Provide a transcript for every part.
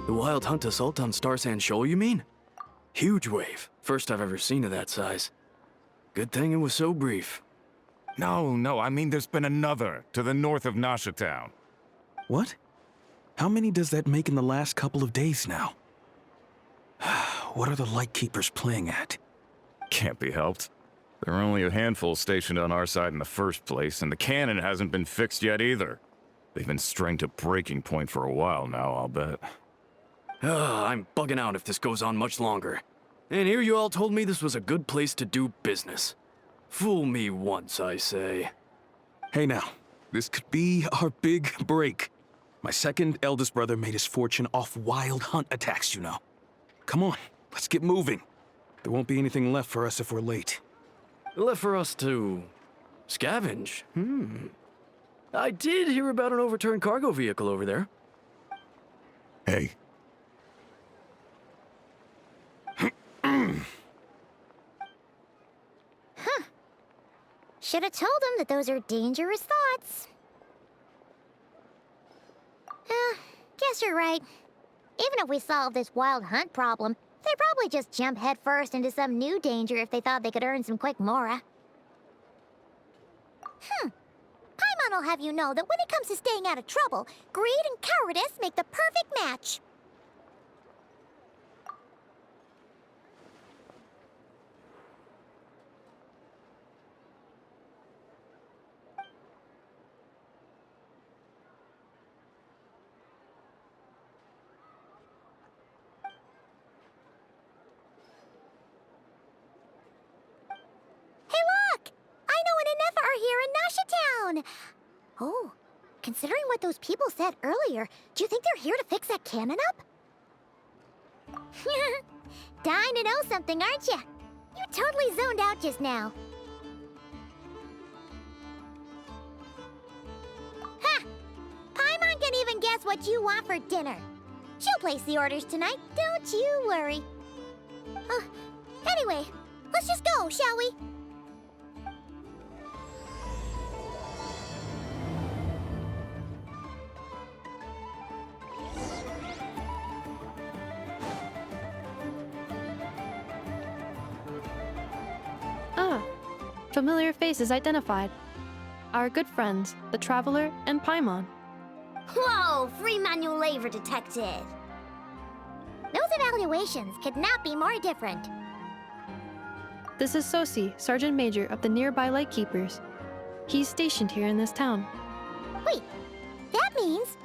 The wild hunt assault on Star Sand Shoal, you mean? Huge wave. First I've ever seen of that size. Good thing it was so brief. No, I mean there's been another to the north of Nasha Town. What? How many does that make in the last couple of days now? What are the Lightkeepers playing at? Can't be helped. There are only a handful stationed on our side in the first place, and the cannon hasn't been fixed yet either. They've been strained to breaking point for a while now, I'll bet. I'm bugging out if this goes on much longer. And here you all told me this was a good place to do business. Fool me once, I say. Hey now, this could be our big break. My second eldest brother made his fortune off wild hunt attacks, you know. Come on, let's get moving. There won't be anything left for us if we're late. Left for us to scavenge? I did hear about an overturned cargo vehicle over there. Hey. Should have told him that those are dangerous thoughts. Guess you're right. Even if we solve this wild hunt problem, they'd probably just jump headfirst into some new danger if they thought they could earn some quick mora. Paimon will have you know that when it comes to staying out of trouble, greed and cowardice make the perfect match. Oh, considering what those people said earlier, do you think they're here to fix that cannon up? Dying to know something, aren't you? You totally zoned out just now. Ha! Paimon can even guess what you want for dinner. She'll place the orders tonight, don't you worry. Anyway, let's just go, shall we? Familiar faces identified. Our good friends, the Traveler and Paimon. Whoa, free manual labor detected. Those evaluations could not be more different. This is Sosi, Sergeant Major of the nearby Lightkeepers. He's stationed here in this town. Wait, that means...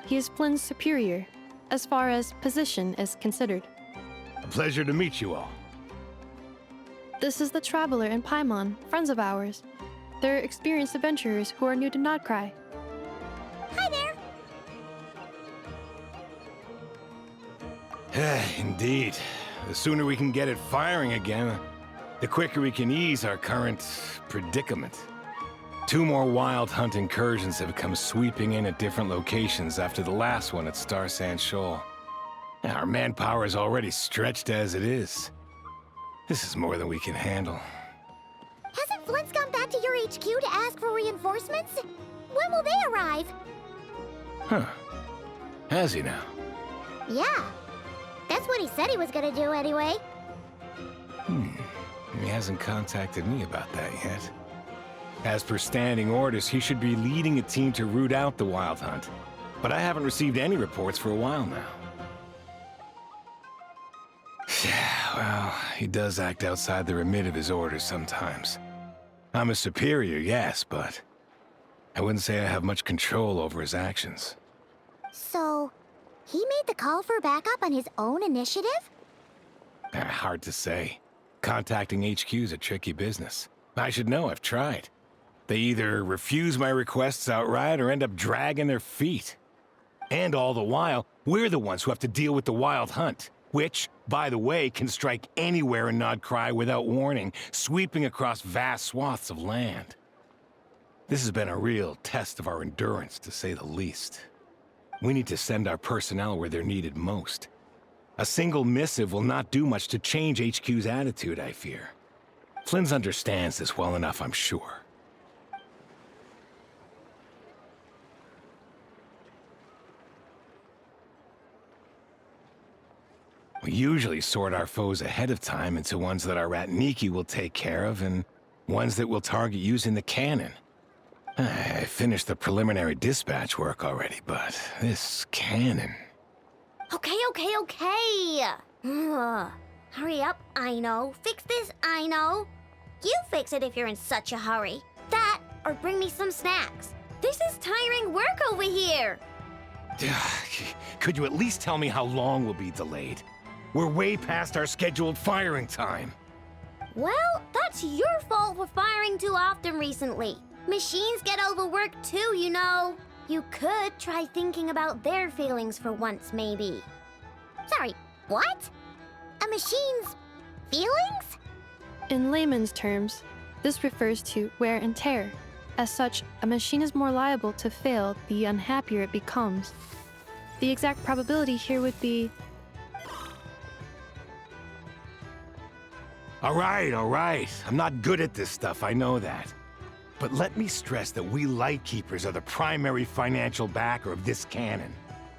He is Flynn's superior, as far as position is considered. A pleasure to meet you all. This is the Traveler and Paimon, friends of ours. They're experienced adventurers who are new to Krai. Hi there! Indeed. The sooner we can get it firing again, the quicker we can ease our current predicament. 2 more wild hunt incursions have come sweeping in at different locations after the last one at Star Sand Shoal. Our manpower is already stretched as it is. This is more than we can handle. Hasn't Flint's gone back to your HQ to ask for reinforcements? When will they arrive? Huh. Has he now? Yeah. That's what he said he was gonna do anyway. He hasn't contacted me about that yet. As per standing orders, he should be leading a team to root out the wild hunt. But I haven't received any reports for a while now. Well, he does act outside the remit of his orders sometimes. I'm a superior, yes, but I wouldn't say I have much control over his actions. So, he made the call for backup on his own initiative? Hard to say. Contacting HQ is a tricky business. I should know, I've tried. They either refuse my requests outright or end up dragging their feet. And all the while, we're the ones who have to deal with the wild hunt. Which, by the way, can strike anywhere in Krai without warning, sweeping across vast swaths of land. This has been a real test of our endurance, to say the least. We need to send our personnel where they're needed most. A single missive will not do much to change HQ's attitude, I fear. Flynn's understands this well enough, I'm sure. We usually sort our foes ahead of time into ones that our rat Nikki will take care of and ones that we'll target using the cannon. I finished the preliminary dispatch work already, but this cannon... Okay. Ugh. Hurry up, I know. Fix this, I know. You fix it if you're in such a hurry. That, or bring me some snacks. This is tiring work over here. Could you at least tell me how long we'll be delayed? We're way past our scheduled firing time. Well, that's your fault for firing too often recently. Machines get overworked too, you know. You could try thinking about their feelings for once, maybe. Sorry, what? A machine's feelings? In layman's terms, this refers to wear and tear. As such, a machine is more liable to fail the unhappier it becomes. The exact probability here would be... All right. I'm not good at this stuff, I know that. But let me stress that we Lightkeepers are the primary financial backer of this cannon.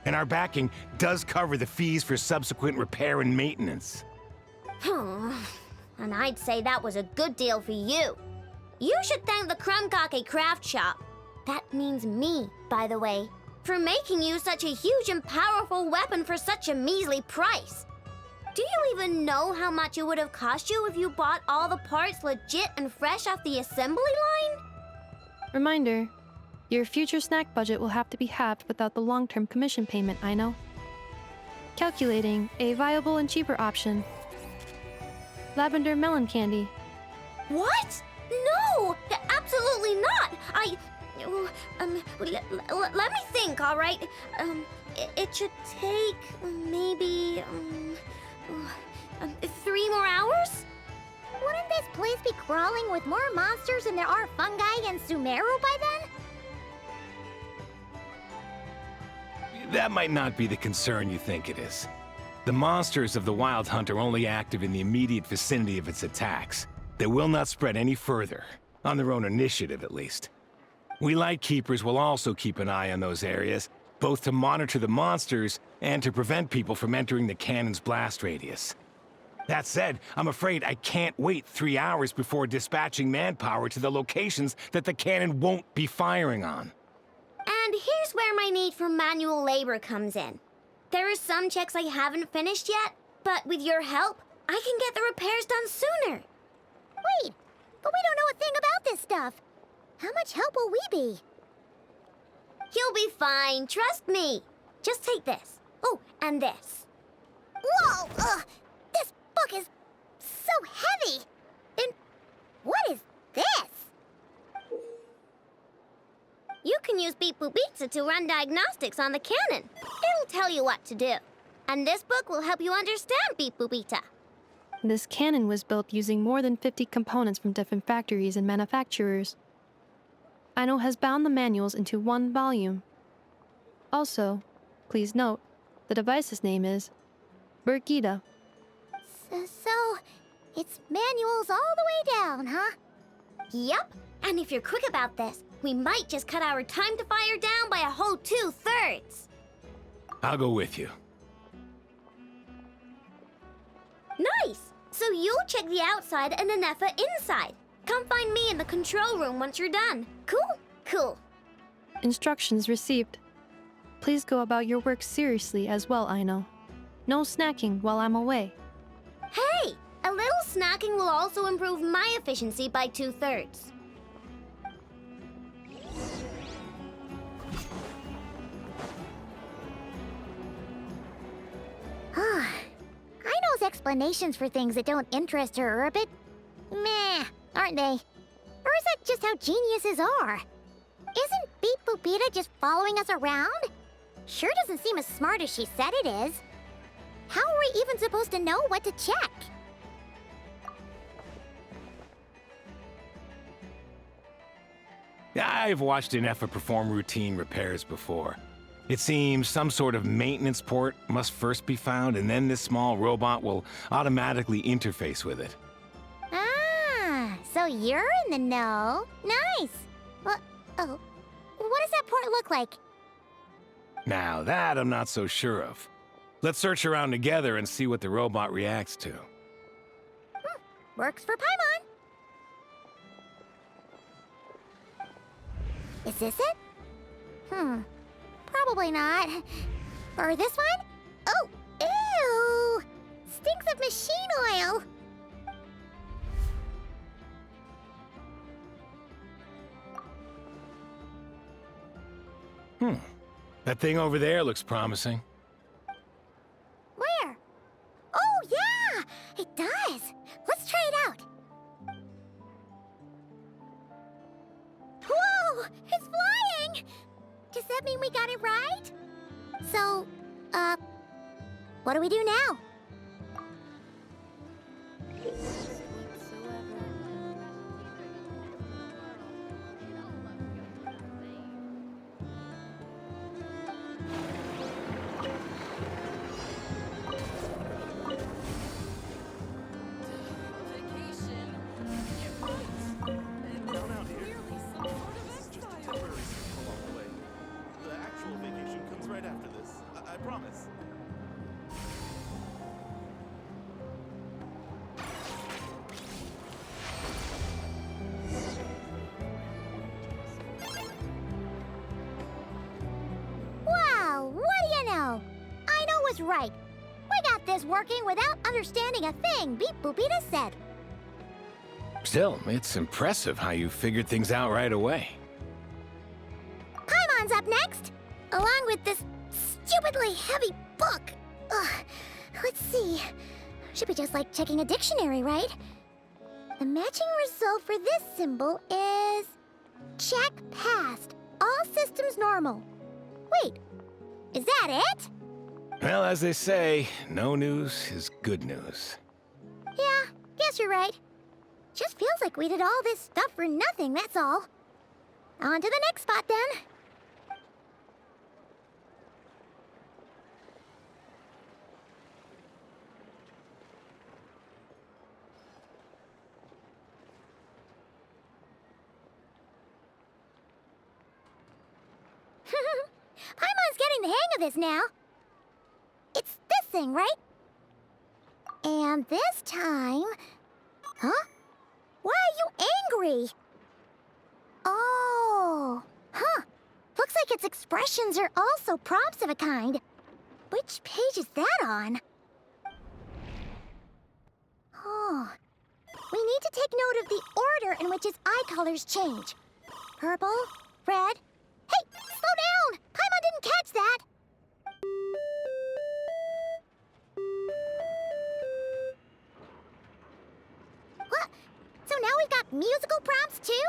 And our backing does cover the fees for subsequent repair and maintenance. And I'd say that was a good deal for you. You should thank the Krumkake Craft Shop. That means me, by the way, for making you such a huge and powerful weapon for such a measly price. Do you even know how much it would have cost you if you bought all the parts legit and fresh off the assembly line? Reminder, your future snack budget will have to be halved without the long-term commission payment, I know. Calculating a viable and cheaper option. Lavender melon candy. What? No! Absolutely not! Let me think, all right? It should take maybe 3 more hours? Wouldn't this place be crawling with more monsters than there are fungi in Sumeru by then? That might not be the concern you think it is. The monsters of the Wild Hunt are only active in the immediate vicinity of its attacks. They will not spread any further, on their own initiative at least. We Lightkeepers will also keep an eye on those areas, both to monitor the monsters and to prevent people from entering the cannon's blast radius. That said, I'm afraid I can't wait 3 hours before dispatching manpower to the locations that the cannon won't be firing on. And here's where my need for manual labor comes in. There are some checks I haven't finished yet, but with your help, I can get the repairs done sooner. Wait, but we don't know a thing about this stuff. How much help will we be? You'll be fine, trust me. Just take this. Oh, and this. Whoa! This book is so heavy. And what is this? You can use Beep Boop Pizza to run diagnostics on the cannon. It'll tell you what to do. And this book will help you understand Beep Boop Pizza. This cannon was built using more than 50 components from different factories and manufacturers. Aino has bound the manuals into one volume. Also, please note, the device's name is Burgida. So, it's manuals all the way down, huh? Yep, and if you're quick about this, we might just cut our time to fire down by a whole 2/3. I'll go with you. Nice! So you'll check the outside and Anefa inside. Come find me in the control room once you're done. Cool. Instructions received. Please go about your work seriously as well, Aino. No snacking while I'm away. Hey! A little snacking will also improve my efficiency by 2/3. Aino's explanations for things that don't interest her are a bit meh, aren't they? Or is that just how geniuses are? Isn't Beep Boopita just following us around? Sure doesn't seem as smart as she said it is. How are we even supposed to know what to check? I've watched Anefa perform routine repairs before. It seems some sort of maintenance port must first be found, and then this small robot will automatically interface with it. Ah, so you're in the know. Nice. What does that port look like? Now that I'm not so sure of. Let's search around together and see what the robot reacts to. Works for Paimon. Is this it? Probably not. Or this one? Oh, ew! Stinks of machine oil. That thing over there looks promising. Where? Oh, yeah! It does! Let's try it out. Whoa! It's flying! Does that mean we got it right? So, what do we do now? The actual vacation comes right after this. I promise. Wow, what do you know? I know was right. We got this working without understanding a thing Beep Boopita said. Still, it's impressive how you figured things out right away. Paimon's up next, along with this stupidly heavy book. Ugh, let's see. Should be just like checking a dictionary, right? The matching result for this symbol is... check passed. All systems normal. Wait, is that it? Well, as they say, no news is good news. Yeah, guess you're right. Just feels like we did all this stuff for nothing, that's all. On to the next spot, then. Paimon's getting the hang of this now. It's this thing, right? And this time... Huh? Why are you angry? Oh, huh. Looks like its expressions are also prompts of a kind. Which page is that on? Oh. We need to take note of the order in which its eye colors change. Purple, red... Hey, slow down! Paimon didn't catch that! What? So now we've got musical prompts too?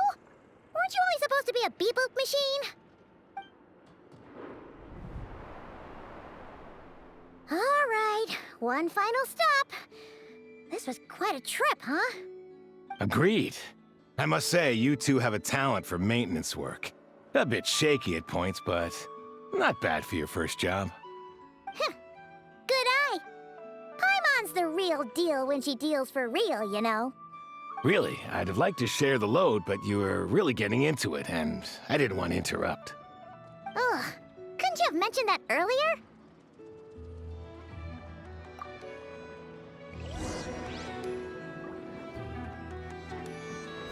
Weren't you only supposed to be a beep-boop machine? All right, one final stop. This was quite a trip, huh? Agreed. I must say, you two have a talent for maintenance work. A bit shaky at points, but not bad for your first job. Good eye. Paimon's the real deal when she deals for real, you know. Really, I'd have liked to share the load, but you were really getting into it, and I didn't want to interrupt. Ugh, couldn't you have mentioned that earlier?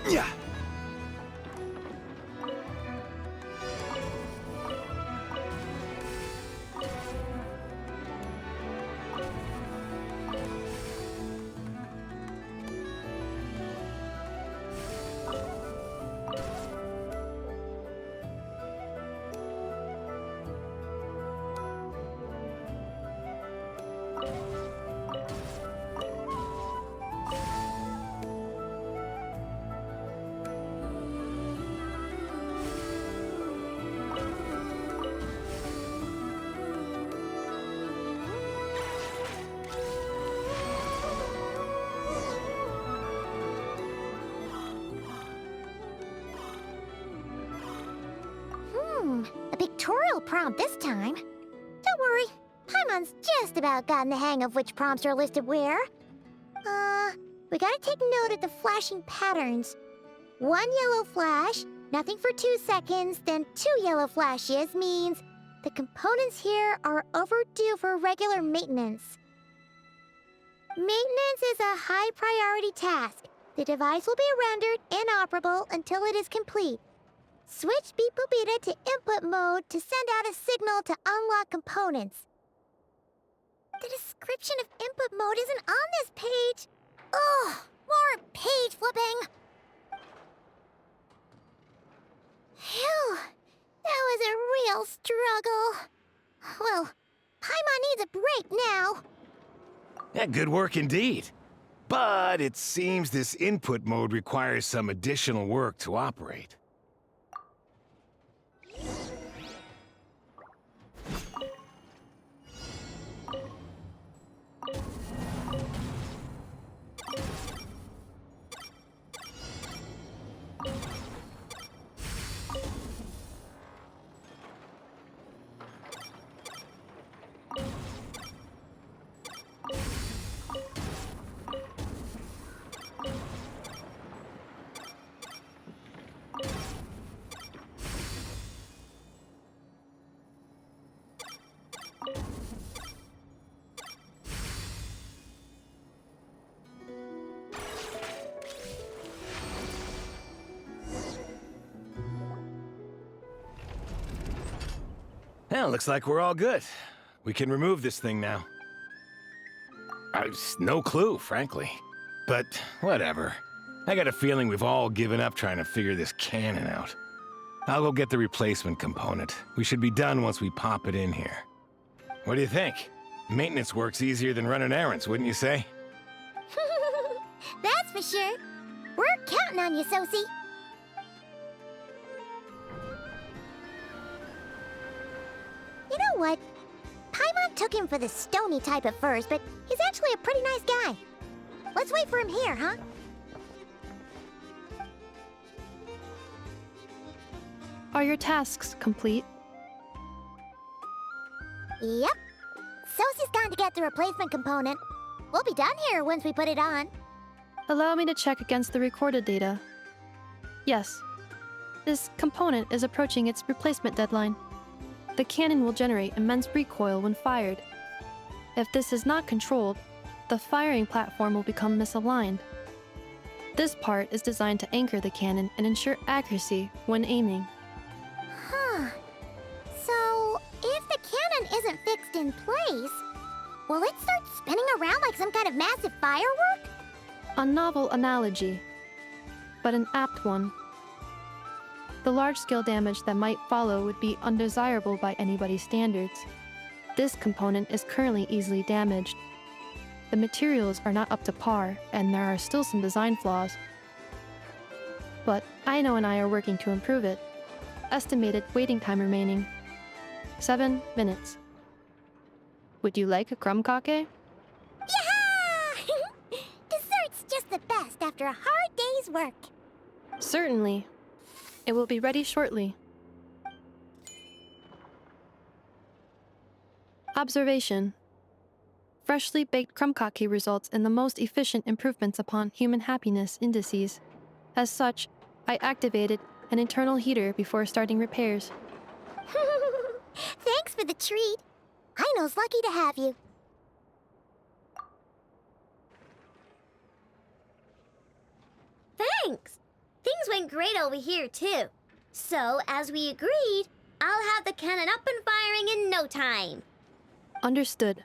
Yeah. A pictorial prompt this time. Don't worry, Paimon's just about gotten the hang of which prompts are listed where. We gotta take note of the flashing patterns. One yellow flash, nothing for 2 seconds, then 2 yellow flashes means The components here are overdue for regular maintenance. Maintenance is a high priority task. The device will be rendered inoperable until it is complete. Switch Beep Boopita to input mode to send out a signal to unlock components. The description of input mode isn't on this page. Ugh, more page flipping. Phew, that was a real struggle. Well, Paimon needs a break now. Yeah, good work indeed. But it seems this input mode requires some additional work to operate. Well, looks like we're all good. We can remove this thing now. I've no clue, frankly. But whatever. I got a feeling we've all given up trying to figure this cannon out. I'll go get the replacement component. We should be done once we pop it in here. What do you think? Maintenance work's easier than running errands, wouldn't you say? That's for sure. We're counting on you, Sosie. You know what? Paimon took him for the stony type at first, but he's actually a pretty nice guy. Let's wait for him here, huh? Are your tasks complete? Yep. Sosie's gone to get the replacement component. We'll be done here once we put it on. Allow me to check against the recorded data. Yes. This component is approaching its replacement deadline. The cannon will generate immense recoil when fired. If this is not controlled, the firing platform will become misaligned. This part is designed to anchor the cannon and ensure accuracy when aiming. Huh. So, if the cannon isn't fixed in place, will it start spinning around like some kind of massive firework? A novel analogy, but an apt one. The large-scale damage that might follow would be undesirable by anybody's standards. This component is currently easily damaged. The materials are not up to par, and there are still some design flaws. But Aino and I are working to improve it. Estimated waiting time remaining: 7 minutes. Would you like a crumb cake? Yeah! Dessert's just the best after a hard day's work. Certainly. It will be ready shortly. Observation. Freshly baked krumkake results in the most efficient improvements upon human happiness indices. As such, I activated an internal heater before starting repairs. Thanks for the treat. Aino's lucky to have you. Thanks! Things went great over here, too. So, as we agreed, I'll have the cannon up and firing in no time. Understood.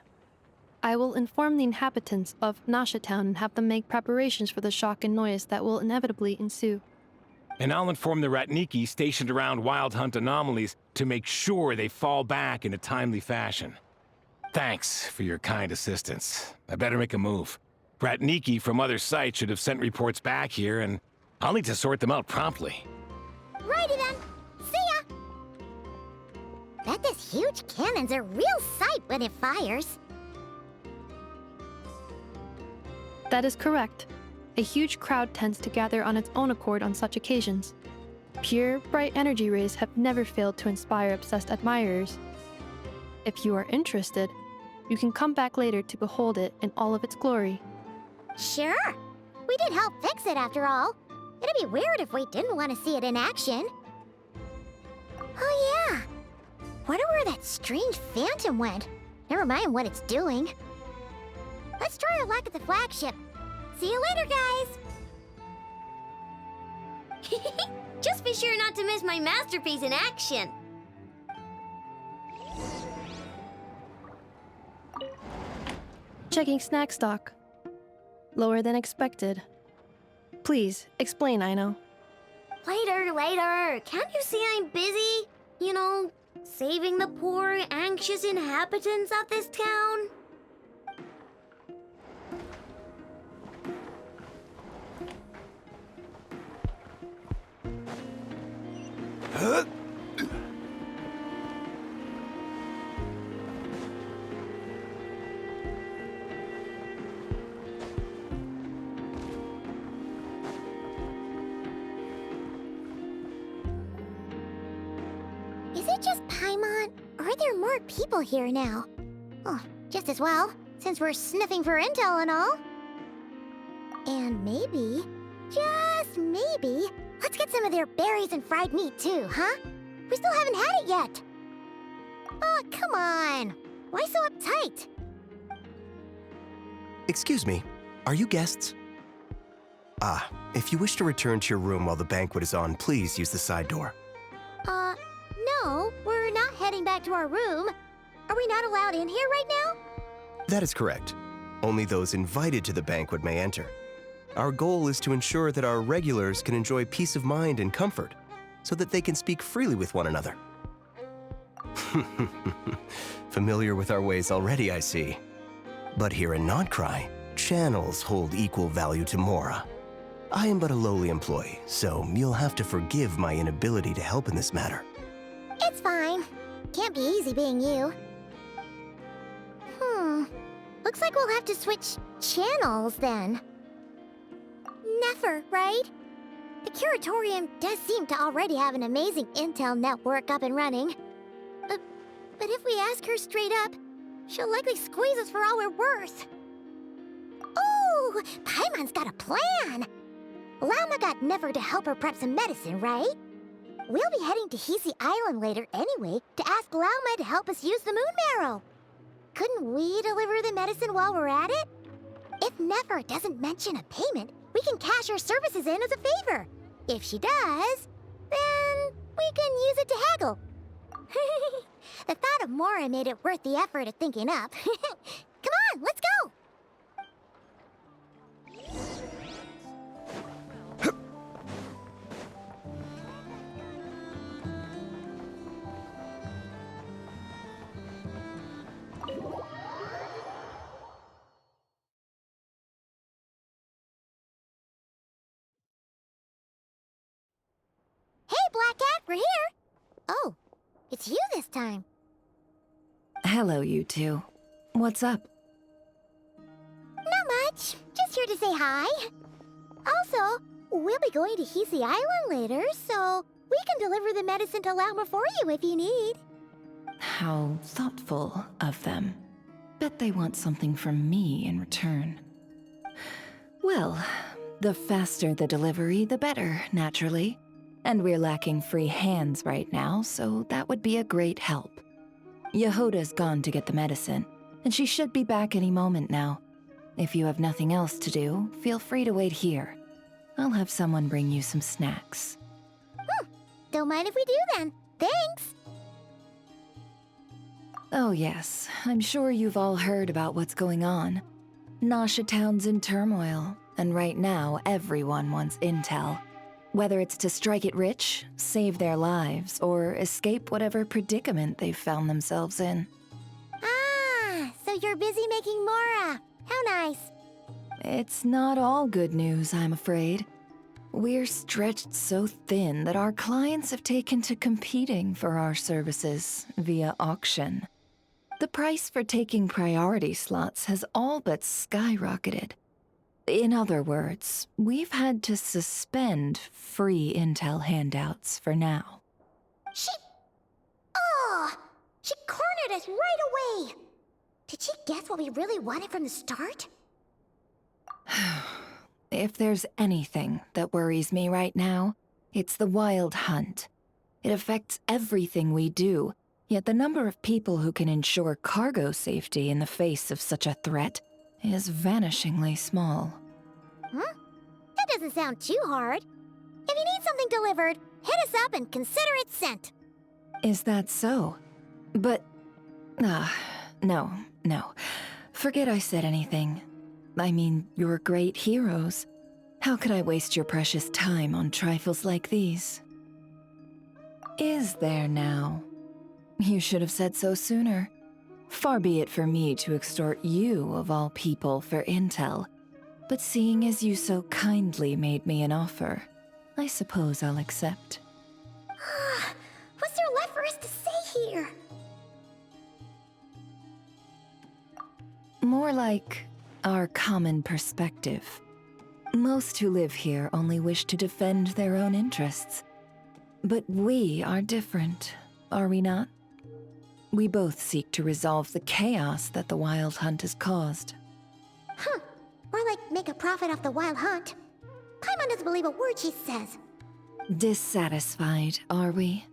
I will inform the inhabitants of Nasha Town and have them make preparations for the shock and noise that will inevitably ensue. And I'll inform the Ratniki stationed around Wild Hunt anomalies to make sure they fall back in a timely fashion. Thanks for your kind assistance. I better make a move. Ratniki from other sites should have sent reports back here, and I'll need to sort them out promptly. Righty then. See ya! Bet this huge cannon's a real sight when it fires. That is correct. A huge crowd tends to gather on its own accord on such occasions. Pure, bright energy rays have never failed to inspire obsessed admirers. If you are interested, you can come back later to behold it in all of its glory. Sure. We did help fix it after all. It'd be weird if we didn't want to see it in action. Oh yeah. Wonder where that strange phantom went. Never mind what it's doing. Let's try our luck at the flagship. See you later, guys! Just be sure not to miss my masterpiece in action. Checking snack stock. Lower than expected. Please, explain, Aino. Later. Can't you see I'm busy? You know, saving the poor, anxious inhabitants of this town? Is it just Paimon, or are there more people here now? Oh, just as well, since we're sniffing for intel and all. And maybe, just maybe, let's get some of their berries and fried meat too, huh? We still haven't had it yet. Oh, come on. Why so uptight? Excuse me, are you guests? Ah, if you wish to return to your room while the banquet is on, please use the side door. No, we're not heading back to our room. Are we not allowed in here right now? That is correct. Only those invited to the banquet may enter. Our goal is to ensure that our regulars can enjoy peace of mind and comfort, so that they can speak freely with one another. Familiar with our ways already, I see. But here in Krai, channels hold equal value to Mora. I am but a lowly employee, so you'll have to forgive my inability to help in this matter. It's fine. Can't be easy being you. Looks like we'll have to switch channels then. Never, right? The Curatorium does seem to already have an amazing intel network up and running. But if we ask her straight up, she'll likely squeeze us for all we're worth. Ooh, Paimon's got a plan! Llama got Never to help her prep some medicine, right? We'll be heading to Hisi Island later anyway to ask Llama to help us use the moon marrow. Couldn't we deliver the medicine while we're at it? If Never doesn't mention a payment, we can cash our services in as a favor. If she does, then we can use it to haggle. The thought of Mora made it worth the effort of thinking up. Come on, let's go! Hey, Black Cat, we're here! Oh, it's you this time. Hello, you two. What's up? Not much. Just here to say hi. Also, we'll be going to Hisi Island later, so we can deliver the medicine to Llama for you if you need. How thoughtful of them. Bet they want something from me in return. Well, the faster the delivery, the better, naturally. And we're lacking free hands right now, so that would be a great help. Yehoda's gone to get the medicine, and she should be back any moment now. If you have nothing else to do, feel free to wait here. I'll have someone bring you some snacks. Don't mind if we do then. Thanks! Oh yes, I'm sure you've all heard about what's going on. Nasha Town's in turmoil, and right now everyone wants intel. Whether it's to strike it rich, save their lives, or escape whatever predicament they've found themselves in. Ah, so you're busy making Mora. How nice. It's not all good news, I'm afraid. We're stretched so thin that our clients have taken to competing for our services via auction. The price for taking priority slots has all but skyrocketed. In other words, we've had to suspend free intel handouts for now. She cornered us right away! Did she guess what we really wanted from the start? If there's anything that worries me right now, it's the Wild Hunt. It affects everything we do, Yet the number of people who can ensure cargo safety in the face of such a threat is vanishingly small. Huh? That doesn't sound too hard. If you need something delivered, hit us up and consider it sent. Is that so? But... no. Forget I said anything. I mean, you're great heroes. How could I waste your precious time on trifles like these? Is there now? You should have said so sooner. Far be it for me to extort you, of all people, for intel. But seeing as you so kindly made me an offer, I suppose I'll accept. What's there left for us to say here? More like our common perspective. Most who live here only wish to defend their own interests. But we are different, are we not? We both seek to resolve the chaos that the Wild Hunt has caused. Huh. Or like make a profit off the Wild Hunt. Paimon doesn't believe a word she says. Dissatisfied, are we?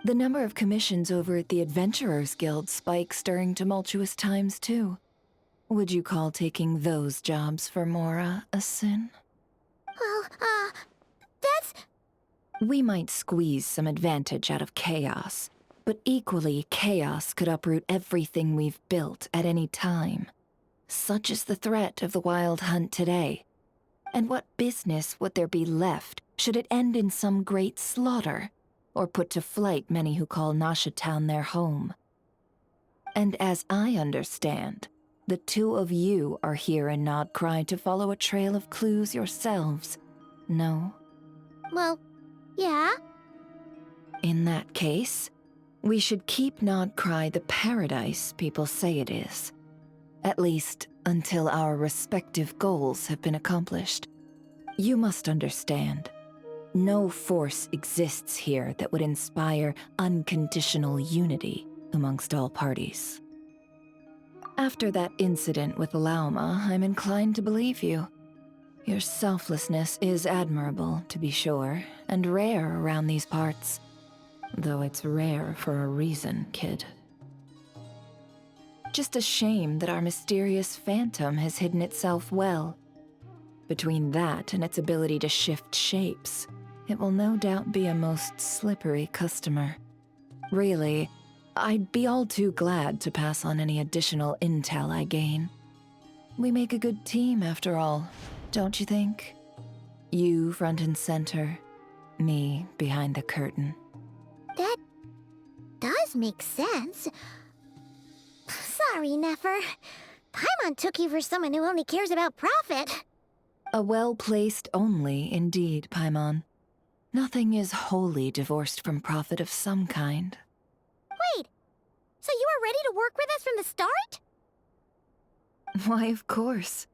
The number of commissions over at the Adventurers Guild spikes during tumultuous times, too. Would you call taking those jobs for Mora a sin? Well, that's... We might squeeze some advantage out of chaos, but equally, chaos could uproot everything we've built at any time. Such is the threat of the Wild Hunt today. And what business would there be left should it end in some great slaughter, or put to flight many who call Nasha Town their home? And as I understand, the two of you are here in Nod Krai to follow a trail of clues yourselves, no? Well, yeah. In that case, we should keep Nod Krai the paradise people say it is. At least, until our respective goals have been accomplished. You must understand, no force exists here that would inspire unconditional unity amongst all parties. After that incident with Lauma, I'm inclined to believe you. Your selflessness is admirable, to be sure, and rare around these parts. Though it's rare for a reason, kid. Just a shame that our mysterious phantom has hidden itself well. Between that and its ability to shift shapes, it will no doubt be a most slippery customer. Really, I'd be all too glad to pass on any additional intel I gain. We make a good team, after all, don't you think? You front and center, me behind the curtain. That does make sense. Sorry, Nefer. Paimon took you for someone who only cares about profit. A well-placed only, indeed, Paimon. Nothing is wholly divorced from profit of some kind. Wait, so you were ready to work with us from the start? Why, of course.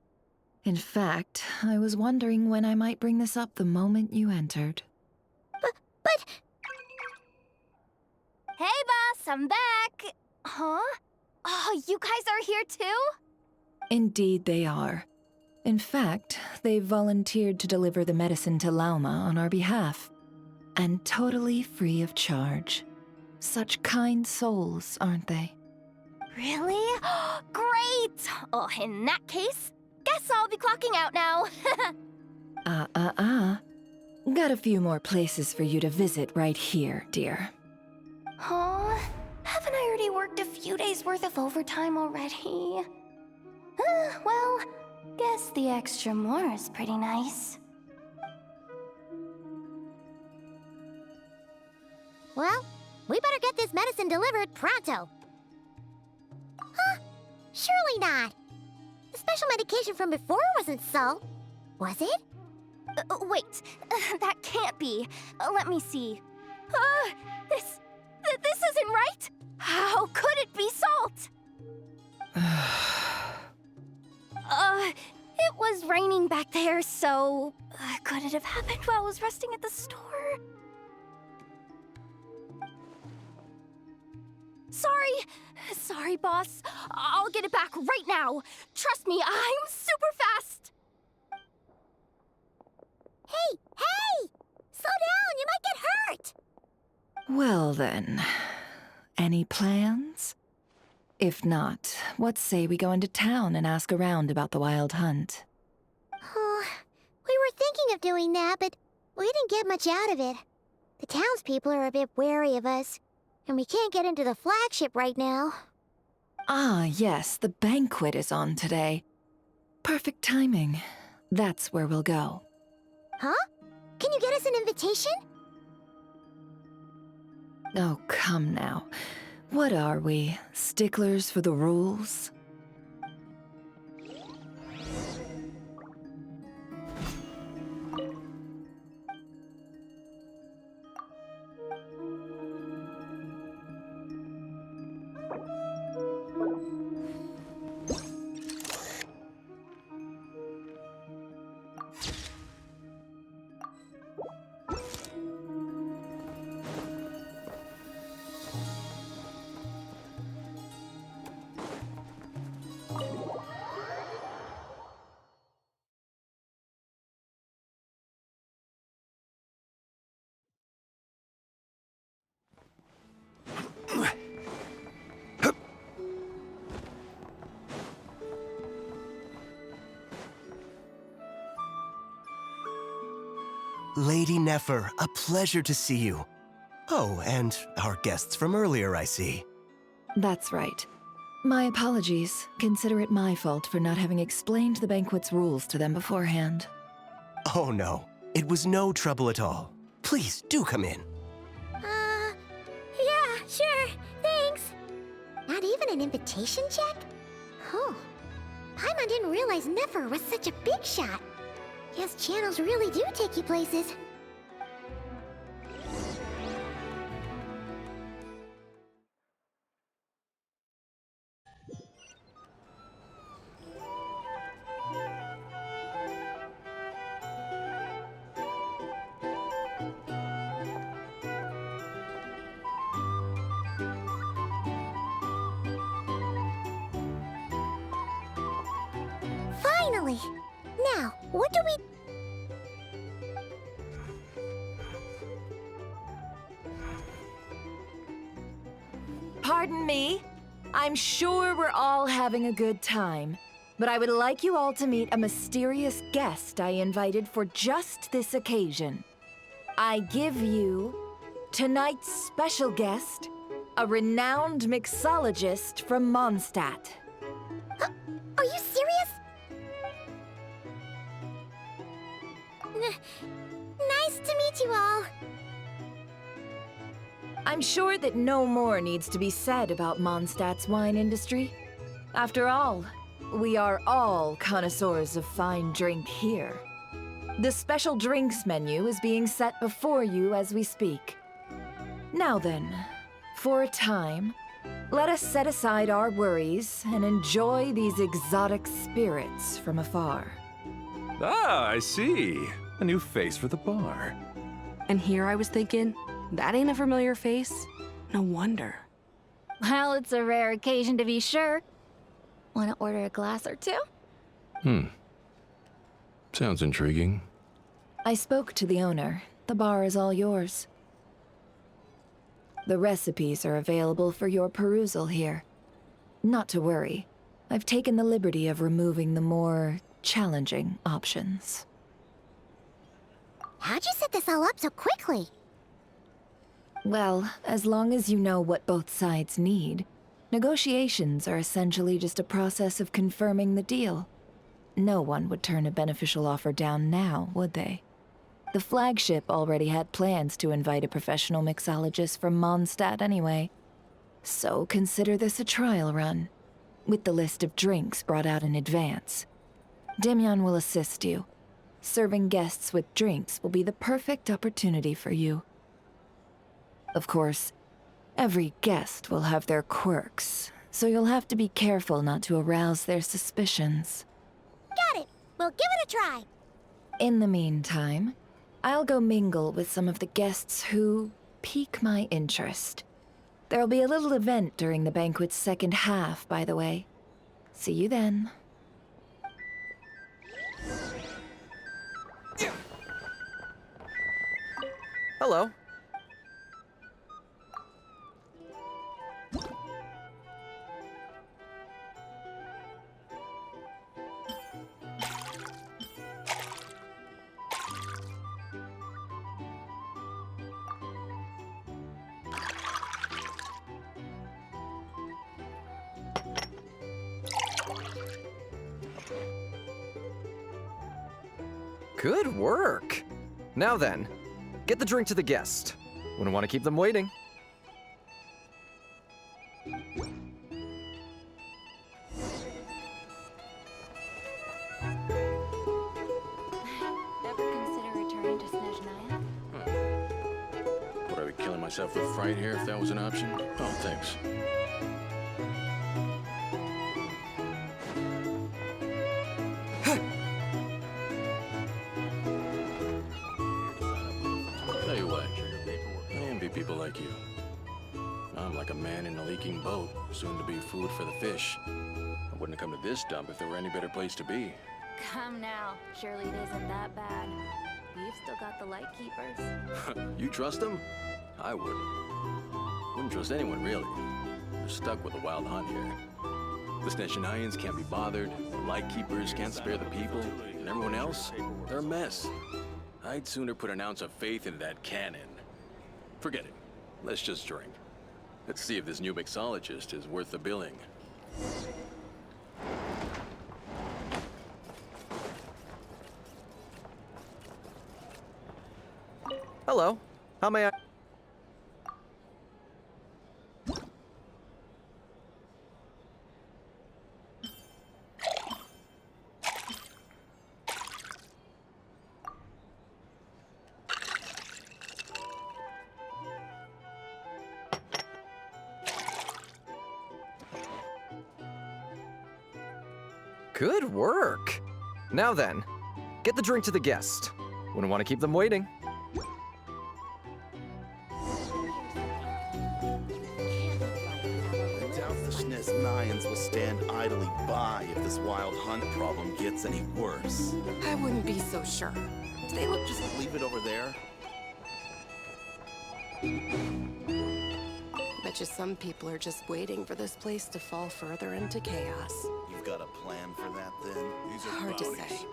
In fact, I was wondering when I might bring this up the moment you entered. But... Hey, boss, I'm back! Huh? Oh, you guys are here too? Indeed they are. In fact, they've volunteered to deliver the medicine to Lauma on our behalf. And totally free of charge. Such kind souls, aren't they? Really? Great! Oh, in that case, guess I'll be clocking out now. Got a few more places for you to visit right here, dear. Huh? Haven't I already worked a few days worth of overtime already? Well, guess the extra more is pretty nice. Well, we better get this medicine delivered pronto. Huh? Surely not. The special medication from before wasn't so. Was it? Wait, that can't be. Let me see. This isn't right! How could it be salt? It was raining back there, so... could it have happened while I was resting at the store? Sorry, boss. I'll get it back right now. Trust me, I'm super fast. Hey! Slow down, you might get hurt! Well then, Any plans? If not, what say we go into town and ask around about the wild hunt? Oh, we were thinking of doing that, but we didn't get much out of it. The townspeople are a bit wary of us, and we can't get into the flagship right now. Ah, yes, the banquet is on today. Perfect timing. That's where we'll go. Huh? Can you get us an invitation? Oh, come now. What are we, sticklers for the rules? Lady Nefer, a pleasure to see you. Oh, and our guests from earlier, I see. That's right. My apologies. Consider it my fault for not having explained the banquet's rules to them beforehand. Oh no, it was no trouble at all. Please, do come in. Yeah, sure, thanks. Not even an invitation check? Oh, Paimon didn't realize Nefer was such a big shot. Guess channels really do take you places. Finally! Now, what do we... Pardon me? I'm sure we're all having a good time, but I would like you all to meet a mysterious guest I invited for just this occasion. I give you tonight's special guest, a renowned mixologist from Mondstadt. Are you serious? Nice to meet you all. I'm sure that no more needs to be said about Mondstadt's wine industry. After all, we are all connoisseurs of fine drink here. The special drinks menu is being set before you as we speak. Now then, for a time, let us set aside our worries and enjoy these exotic spirits from afar. Ah, I see. A new face for the bar. And here I was thinking, that ain't a familiar face. No wonder. Well, it's a rare occasion to be sure. Want to order a glass or two? Sounds intriguing. I spoke to the owner. The bar is all yours. The recipes are available for your perusal here. Not to worry. I've taken the liberty of removing the more challenging options. How'd you set this all up so quickly? Well, as long as you know what both sides need, negotiations are essentially just a process of confirming the deal. No one would turn a beneficial offer down now, would they? The flagship already had plans to invite a professional mixologist from Mondstadt anyway. So consider this a trial run, with the list of drinks brought out in advance. Demyon will assist you. Serving guests with drinks will be the perfect opportunity for you. Of course, every guest will have their quirks, so you'll have to be careful not to arouse their suspicions. Got it! We'll give it a try! In the meantime, I'll go mingle with some of the guests who pique my interest. There'll be a little event during the banquet's second half, by the way. See you then. Hello. Good work. Now then, get the drink to the guest. Wouldn't want to keep them waiting. Ever consider returning to Snezhnaya? Would I be killing myself with fright here if that was an option? Oh, thanks. Tell you what, I envy people like you. I'm like a man in a leaking boat, soon to be food for the fish. I wouldn't have come to this dump if there were any better place to be. Come now. Surely it isn't that bad. We've still got the light keepers. You trust them? I wouldn't. Wouldn't trust anyone, really. We're stuck with a wild hunt here. The Snezhnayans can't be bothered, the Lightkeepers can't spare the people, and everyone else, they're a mess. I'd sooner put an ounce of faith into that cannon. Forget it. Let's just drink. Let's see if this new mixologist is worth the billing. Hello. How may I... Good work. Now then, get the drink to the guest. Wouldn't want to keep them waiting. I doubt the Snezhnayans will stand idly by if this wild hunt problem gets any worse. I wouldn't be so sure. They look just... Leave it over there. Bet you some people are just waiting for this place to fall further into chaos. You've got a plan for that, then? Hard to say.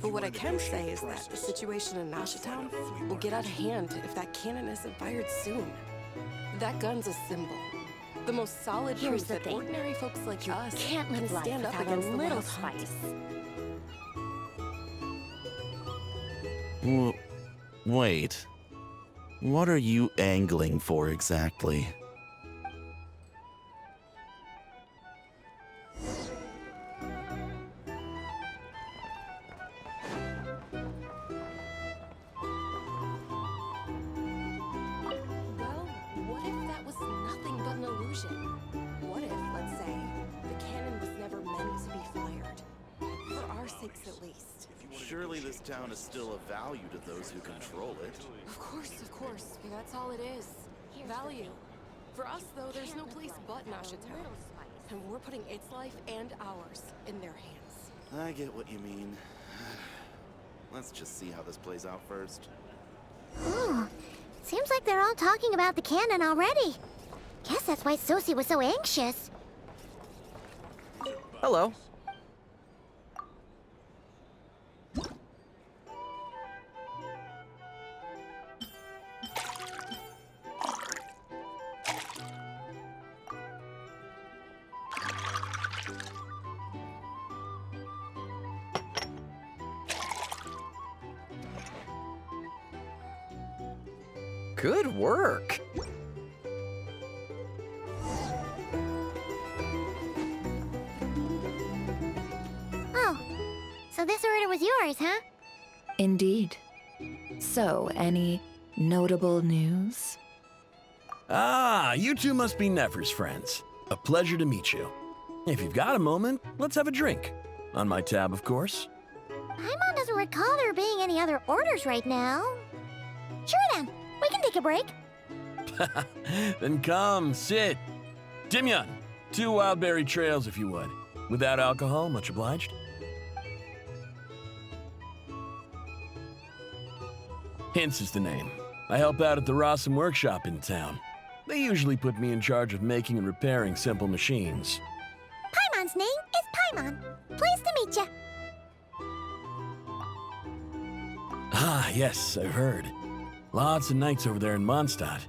But what I can say is that the situation in Nashatown will get out of hand if that cannon isn't fired soon. That gun's a symbol. The most solid Here's proof the that thing. ordinary folks like us Can't can live life stand up without against a the little wild hunt. spice. Wait. What are you angling for exactly? Well, what if that was nothing but an illusion? What if, let's say, the cannon was never meant to be fired? For our sakes at least. Surely this town is still of value to those who control it. Of course, but that's all it is. Value. For us, though, there's no place but Nashatown. And we're putting its life and ours in their hands. I get what you mean. Let's just see how this plays out first. Oh, seems like they're all talking about the cannon already. Guess that's why Sosie was so anxious. Hello. Good work. Oh, so this order was yours, huh? Indeed. So, any notable news? Ah, you two must be Nefer's friends. A pleasure to meet you. If you've got a moment, let's have a drink. On my tab, of course. Paimon doesn't recall there being any other orders right now. Sure then, we can take a break. Then come, sit. Dimyon, 2 wildberry trails if you would. Without alcohol, much obliged. Hints is the name. I help out at the Rossum workshop in town. They usually put me in charge of making and repairing simple machines. Paimon's name is Paimon. Pleased to meet ya. Ah, yes, I've heard. Lots of knights over there in Mondstadt.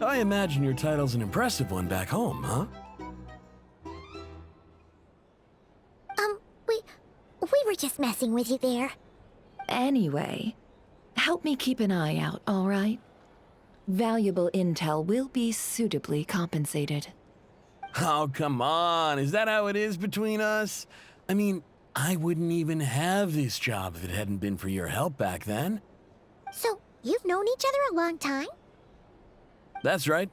I imagine your title's an impressive one back home, huh? We were just messing with you there. Anyway, help me keep an eye out, all right? Valuable intel will be suitably compensated. Oh, come on. Is that how it is between us? I mean, I wouldn't even have this job if it hadn't been for your help back then. So, you've known each other a long time? That's right.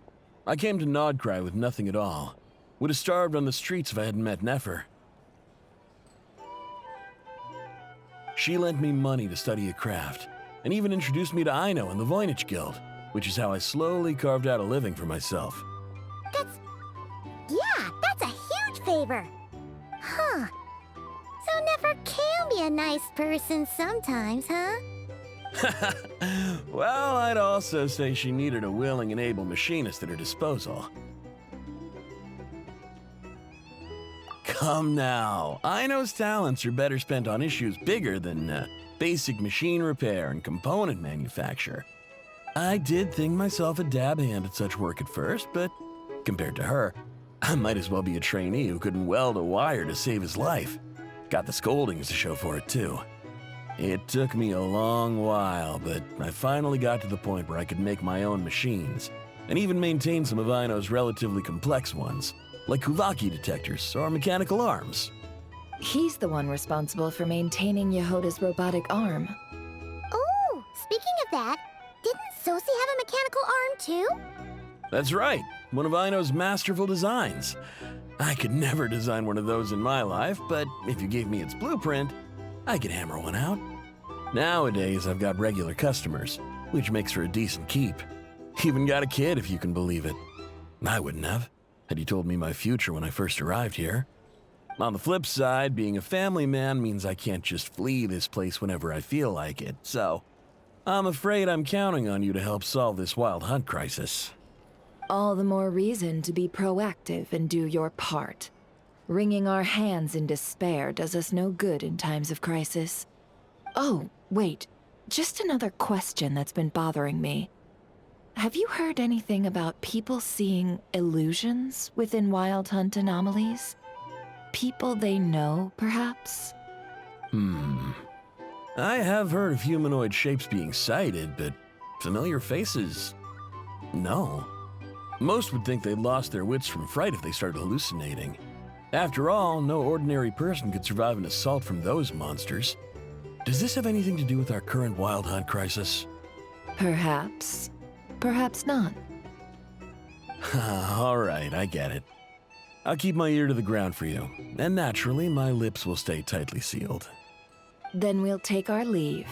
I came to Krai with nothing at all. Would have starved on the streets if I hadn't met Nefer. She lent me money to study a craft, and even introduced me to Aino and the Voynich Guild, which is how I slowly carved out a living for myself. That's a huge favor. Huh. So Nefer can be a nice person sometimes, huh? Well, I'd also say she needed a willing and able machinist at her disposal. Come now, Aino's talents are better spent on issues bigger than basic machine repair and component manufacture. I did think myself a dab hand at such work at first, but compared to her, I might as well be a trainee who couldn't weld a wire to save his life. Got the scoldings to show for it, too. It took me a long while, but I finally got to the point where I could make my own machines, and even maintain some of Aino's relatively complex ones, like Kuvaki detectors or mechanical arms. He's the one responsible for maintaining Yehoda's robotic arm. Oh, speaking of that, didn't Sosi have a mechanical arm too? That's right, one of Aino's masterful designs. I could never design one of those in my life, but if you gave me its blueprint, I could hammer one out. Nowadays, I've got regular customers, which makes for a decent keep. Even got a kid, if you can believe it. I wouldn't have, had you told me my future when I first arrived here. On the flip side, being a family man means I can't just flee this place whenever I feel like it, so I'm afraid I'm counting on you to help solve this wild hunt crisis. All the more reason to be proactive and do your part. Wringing our hands in despair does us no good in times of crisis. Oh, wait. Just another question that's been bothering me. Have you heard anything about people seeing illusions within Wild Hunt anomalies? People they know, perhaps? I have heard of humanoid shapes being sighted, but familiar faces? No. Most would think they'd lost their wits from fright if they started hallucinating. After all, no ordinary person could survive an assault from those monsters. Does this have anything to do with our current Wild Hunt crisis? Perhaps. Perhaps not. All right, I get it. I'll keep my ear to the ground for you, and naturally, my lips will stay tightly sealed. Then we'll take our leave.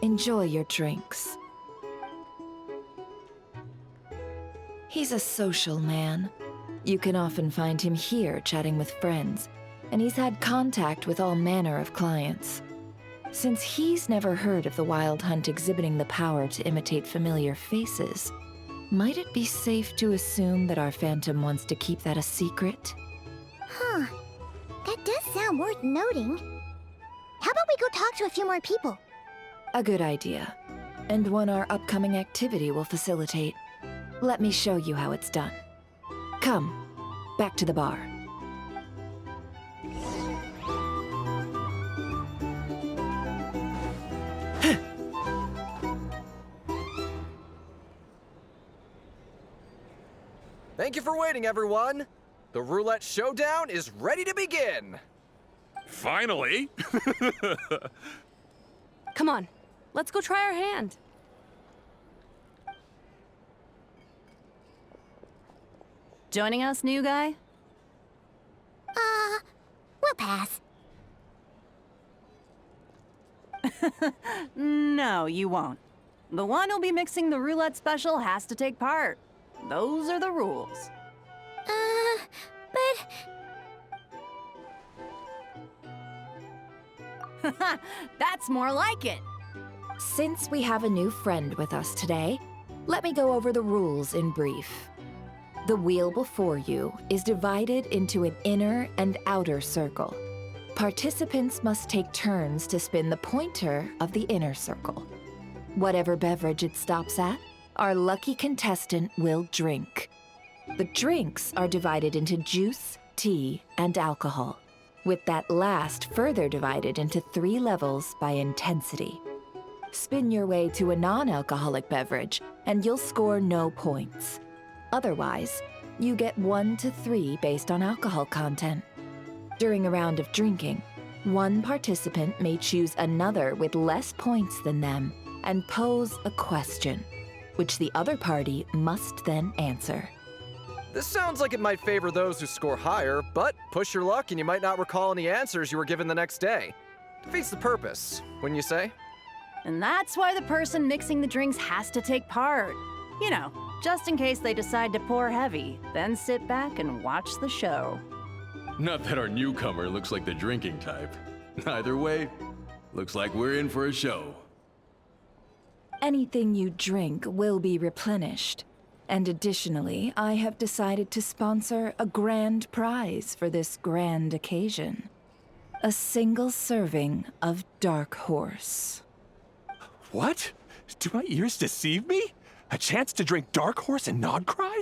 Enjoy your drinks. He's a social man. You can often find him here chatting with friends, and he's had contact with all manner of clients. Since he's never heard of the Wild Hunt exhibiting the power to imitate familiar faces, might it be safe to assume that our Phantom wants to keep that a secret? Huh. That does sound worth noting. How about we go talk to a few more people? A good idea, and one our upcoming activity will facilitate. Let me show you how it's done. Come, back to the bar. Thank you for waiting, everyone. The roulette showdown is ready to begin. Finally! Come on, let's go try our hand. Joining us, new guy? We'll pass. No, you won't. The one who'll be mixing the roulette special has to take part. Those are the rules. But... That's more like it. Since we have a new friend with us today, let me go over the rules in brief. The wheel before you is divided into an inner and outer circle. Participants must take turns to spin the pointer of the inner circle. Whatever beverage it stops at, our lucky contestant will drink. The drinks are divided into juice, tea, and alcohol. with that last further divided into 3 levels by intensity. Spin your way to a non-alcoholic beverage, and you'll score no points. Otherwise, you get 1 to 3 based on alcohol content. During a round of drinking, one participant may choose another with less points than them and pose a question, which the other party must then answer. This sounds like it might favor those who score higher, but push your luck and you might not recall any answers you were given the next day. Defeats the purpose, wouldn't you say? And that's why the person mixing the drinks has to take part. You know, just in case they decide to pour heavy, then sit back and watch the show. Not that our newcomer looks like the drinking type. Either way, looks like we're in for a show. Anything you drink will be replenished. And additionally, I have decided to sponsor a grand prize for this grand occasion. A single serving of Dark Horse. What? Do my ears deceive me? A chance to drink Dark Horse and not cry?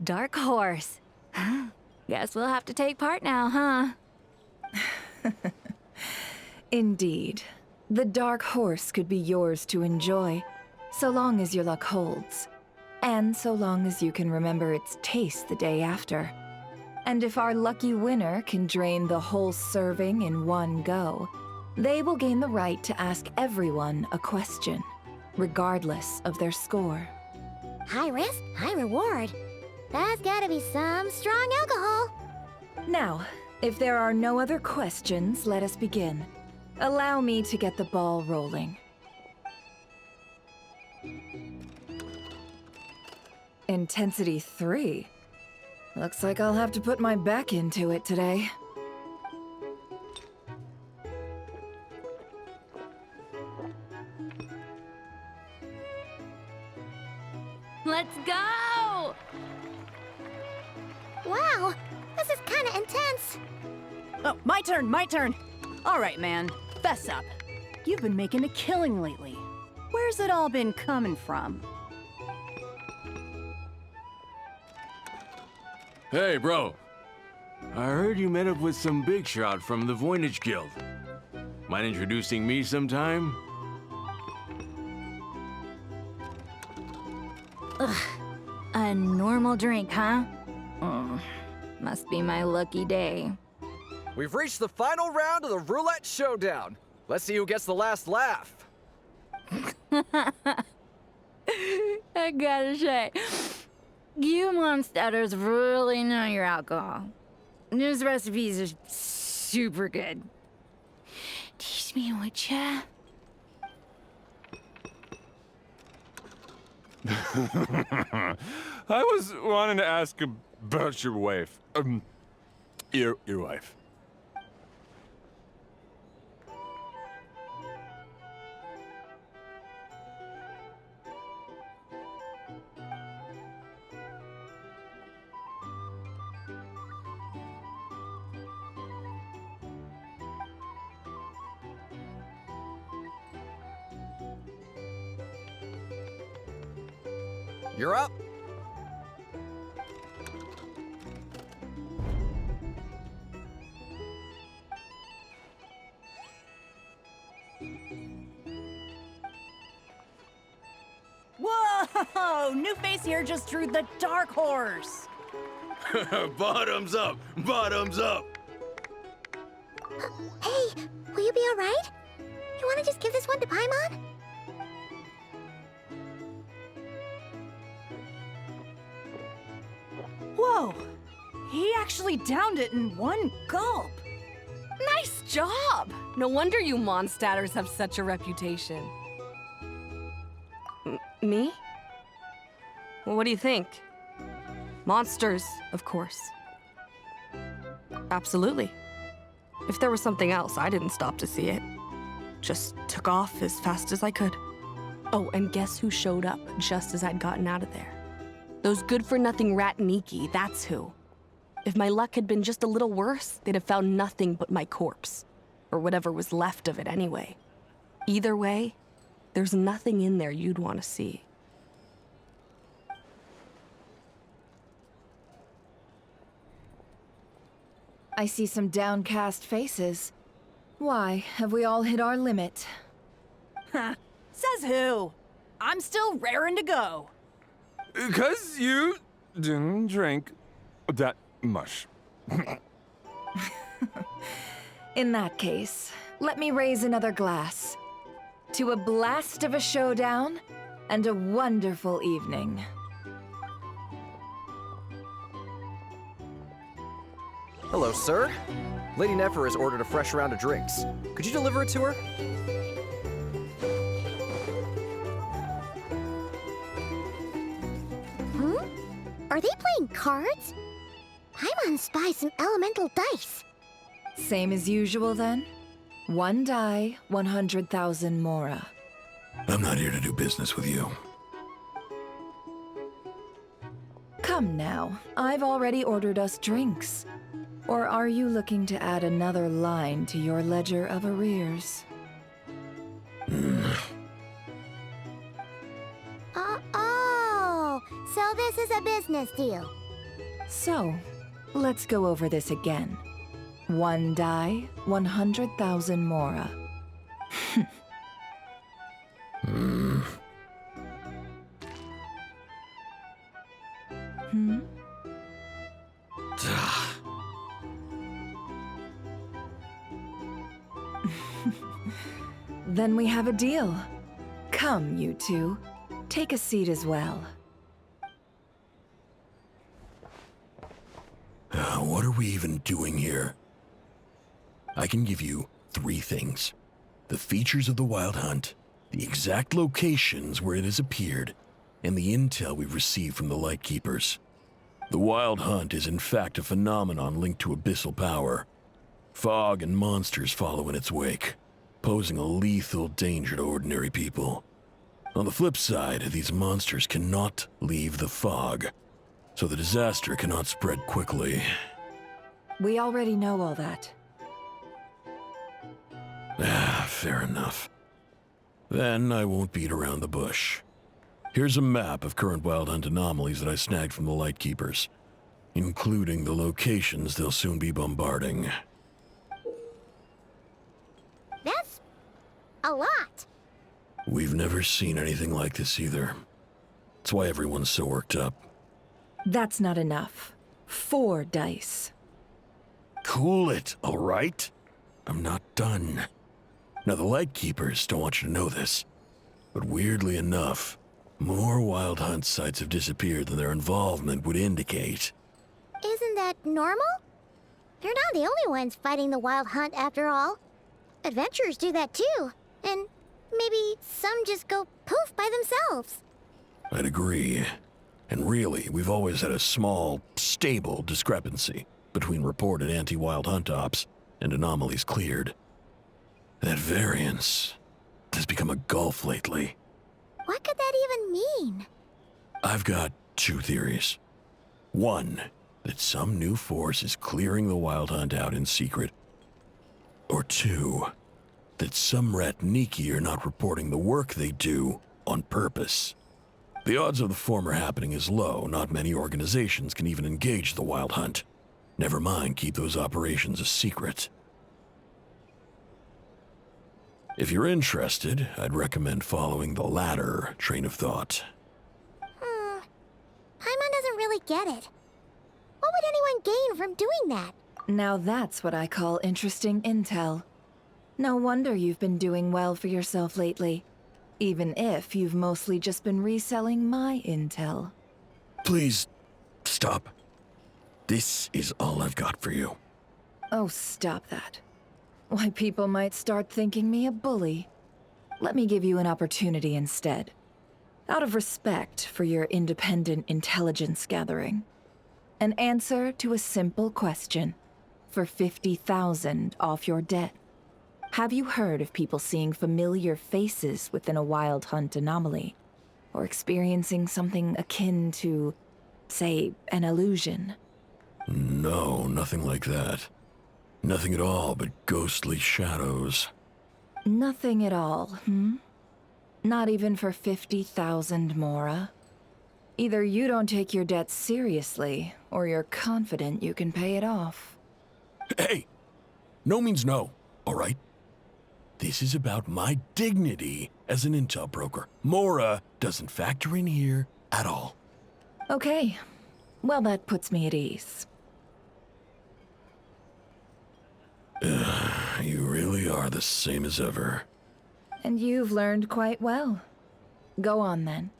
Dark Horse. Guess we'll have to take part now, huh? Indeed. The Dark Horse could be yours to enjoy, so long as your luck holds. And so long as you can remember its taste the day after. And if our lucky winner can drain the whole serving in one go, they will gain the right to ask everyone a question, regardless of their score. High risk, high reward. That's gotta be some strong alcohol. Now, if there are no other questions, let us begin. Allow me to get the ball rolling. Intensity 3. Looks like I'll have to put my back into it today. Let's go! Wow, this is kinda intense. Oh, my turn. All right, man, fess up. You've been making a killing lately. Where's it all been coming from? Hey, bro. I heard you met up with some big shot from the Voynich Guild. Mind introducing me sometime? Ugh, a normal drink, huh? Must be my lucky day. We've reached the final round of the Roulette Showdown. Let's see who gets the last laugh. I gotta say, you monsters really know your alcohol. These recipes are super good. Teach me, would ya? I was wanting to ask about your wife. Your wife. You're up. Whoa! New face here just drew the Dark Horse. Bottoms up! Bottoms up! Hey, will you be alright? You wanna just give this one to Paimon? Whoa! He actually downed it in one gulp. Nice job! No wonder you Mondstadters have such a reputation. Me? Well, what do you think? Monsters, of course. Absolutely. If there was something else, I didn't stop to see it. Just took off as fast as I could. Oh, and guess who showed up just as I'd gotten out of there? Those good-for-nothing rat Niki, that's who. If my luck had been just a little worse, they'd have found nothing but my corpse. Or whatever was left of it anyway. Either way, there's nothing in there you'd want to see. I see some downcast faces. Why, have we all hit our limit? Ha! Says who? I'm still raring to go. 'Cause you didn't drink that much. In that case, let me raise another glass. To a blast of a showdown and a wonderful evening. Hello, sir. Lady Nefer has ordered a fresh round of drinks. Could you deliver it to her? Are they playing cards? I'm gonna spy some elemental dice. Same as usual then? 1 die, 100,000 mora. I'm not here to do business with you. Come now, I've already ordered us drinks. Or are you looking to add another line to your ledger of arrears? Oh, so this is a business deal. So, let's go over this again. 1 die, 100,000 mora. Then we have a deal. Come, you two. Take a seat as well. What are we even doing here? I can give you 3 things. The features of the Wild Hunt, the exact locations where it has appeared, and the intel we've received from the Lightkeepers. The Wild Hunt is in fact a phenomenon linked to abyssal power. Fog and monsters follow in its wake, posing a lethal danger to ordinary people. On the flip side, these monsters cannot leave the fog, so the disaster cannot spread quickly. We already know all that. Fair enough. Then I won't beat around the bush. Here's a map of current Wild Hunt anomalies that I snagged from the Lightkeepers, including the locations they'll soon be bombarding. That's a lot. We've never seen anything like this either. That's why everyone's so worked up. That's not enough. 4 dice. Cool it, all right? I'm not done. Now, the Lightkeepers don't want you to know this, but weirdly enough, more Wild Hunt sites have disappeared than their involvement would indicate. Isn't that normal? They're not the only ones fighting the Wild Hunt after all. Adventurers do that too, and maybe some just go poof by themselves. I'd agree. And really, we've always had a small, stable discrepancy between reported anti-Wild Hunt ops and anomalies cleared. That variance has become a gulf lately. What could that even mean? I've got 2 theories. 1, that some new force is clearing the Wild Hunt out in secret. Or 2, that some Ratniki are not reporting the work they do on purpose. The odds of the former happening is low. Not many organizations can even engage the Wild Hunt. Never mind keep those operations a secret. If you're interested, I'd recommend following the latter train of thought. Paimon doesn't really get it. What would anyone gain from doing that? Now that's what I call interesting intel. No wonder you've been doing well for yourself lately. Even if you've mostly just been reselling my intel. Please, stop. This is all I've got for you. Oh, stop that. Why, people might start thinking me a bully. Let me give you an opportunity instead. Out of respect for your independent intelligence gathering. An answer to a simple question. For 50,000 off your debt. Have you heard of people seeing familiar faces within a Wild Hunt anomaly? Or experiencing something akin to, say, an illusion? No, nothing like that. Nothing at all but ghostly shadows. Nothing at all, hmm? Not even for 50,000 mora? Either you don't take your debt seriously, or you're confident you can pay it off. Hey, no means no, all right? This is about my dignity as an intel broker. Mora doesn't factor in here at all. Okay. Well, that puts me at ease. You really are the same as ever. And you've learned quite well. Go on, then.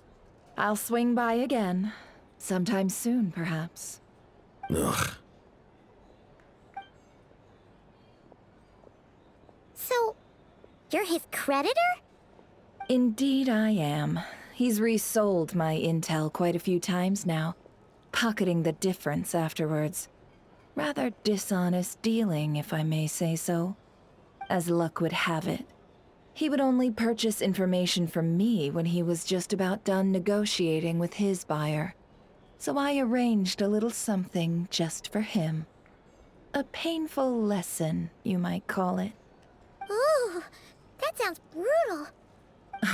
I'll swing by again. Sometime soon, perhaps. Ugh. So, you're his creditor? Indeed I am. He's resold my intel quite a few times now, pocketing the difference afterwards. Rather dishonest dealing, if I may say so. As luck would have it, he would only purchase information from me when he was just about done negotiating with his buyer. So I arranged a little something just for him. A painful lesson, you might call it. Ooh, that sounds brutal.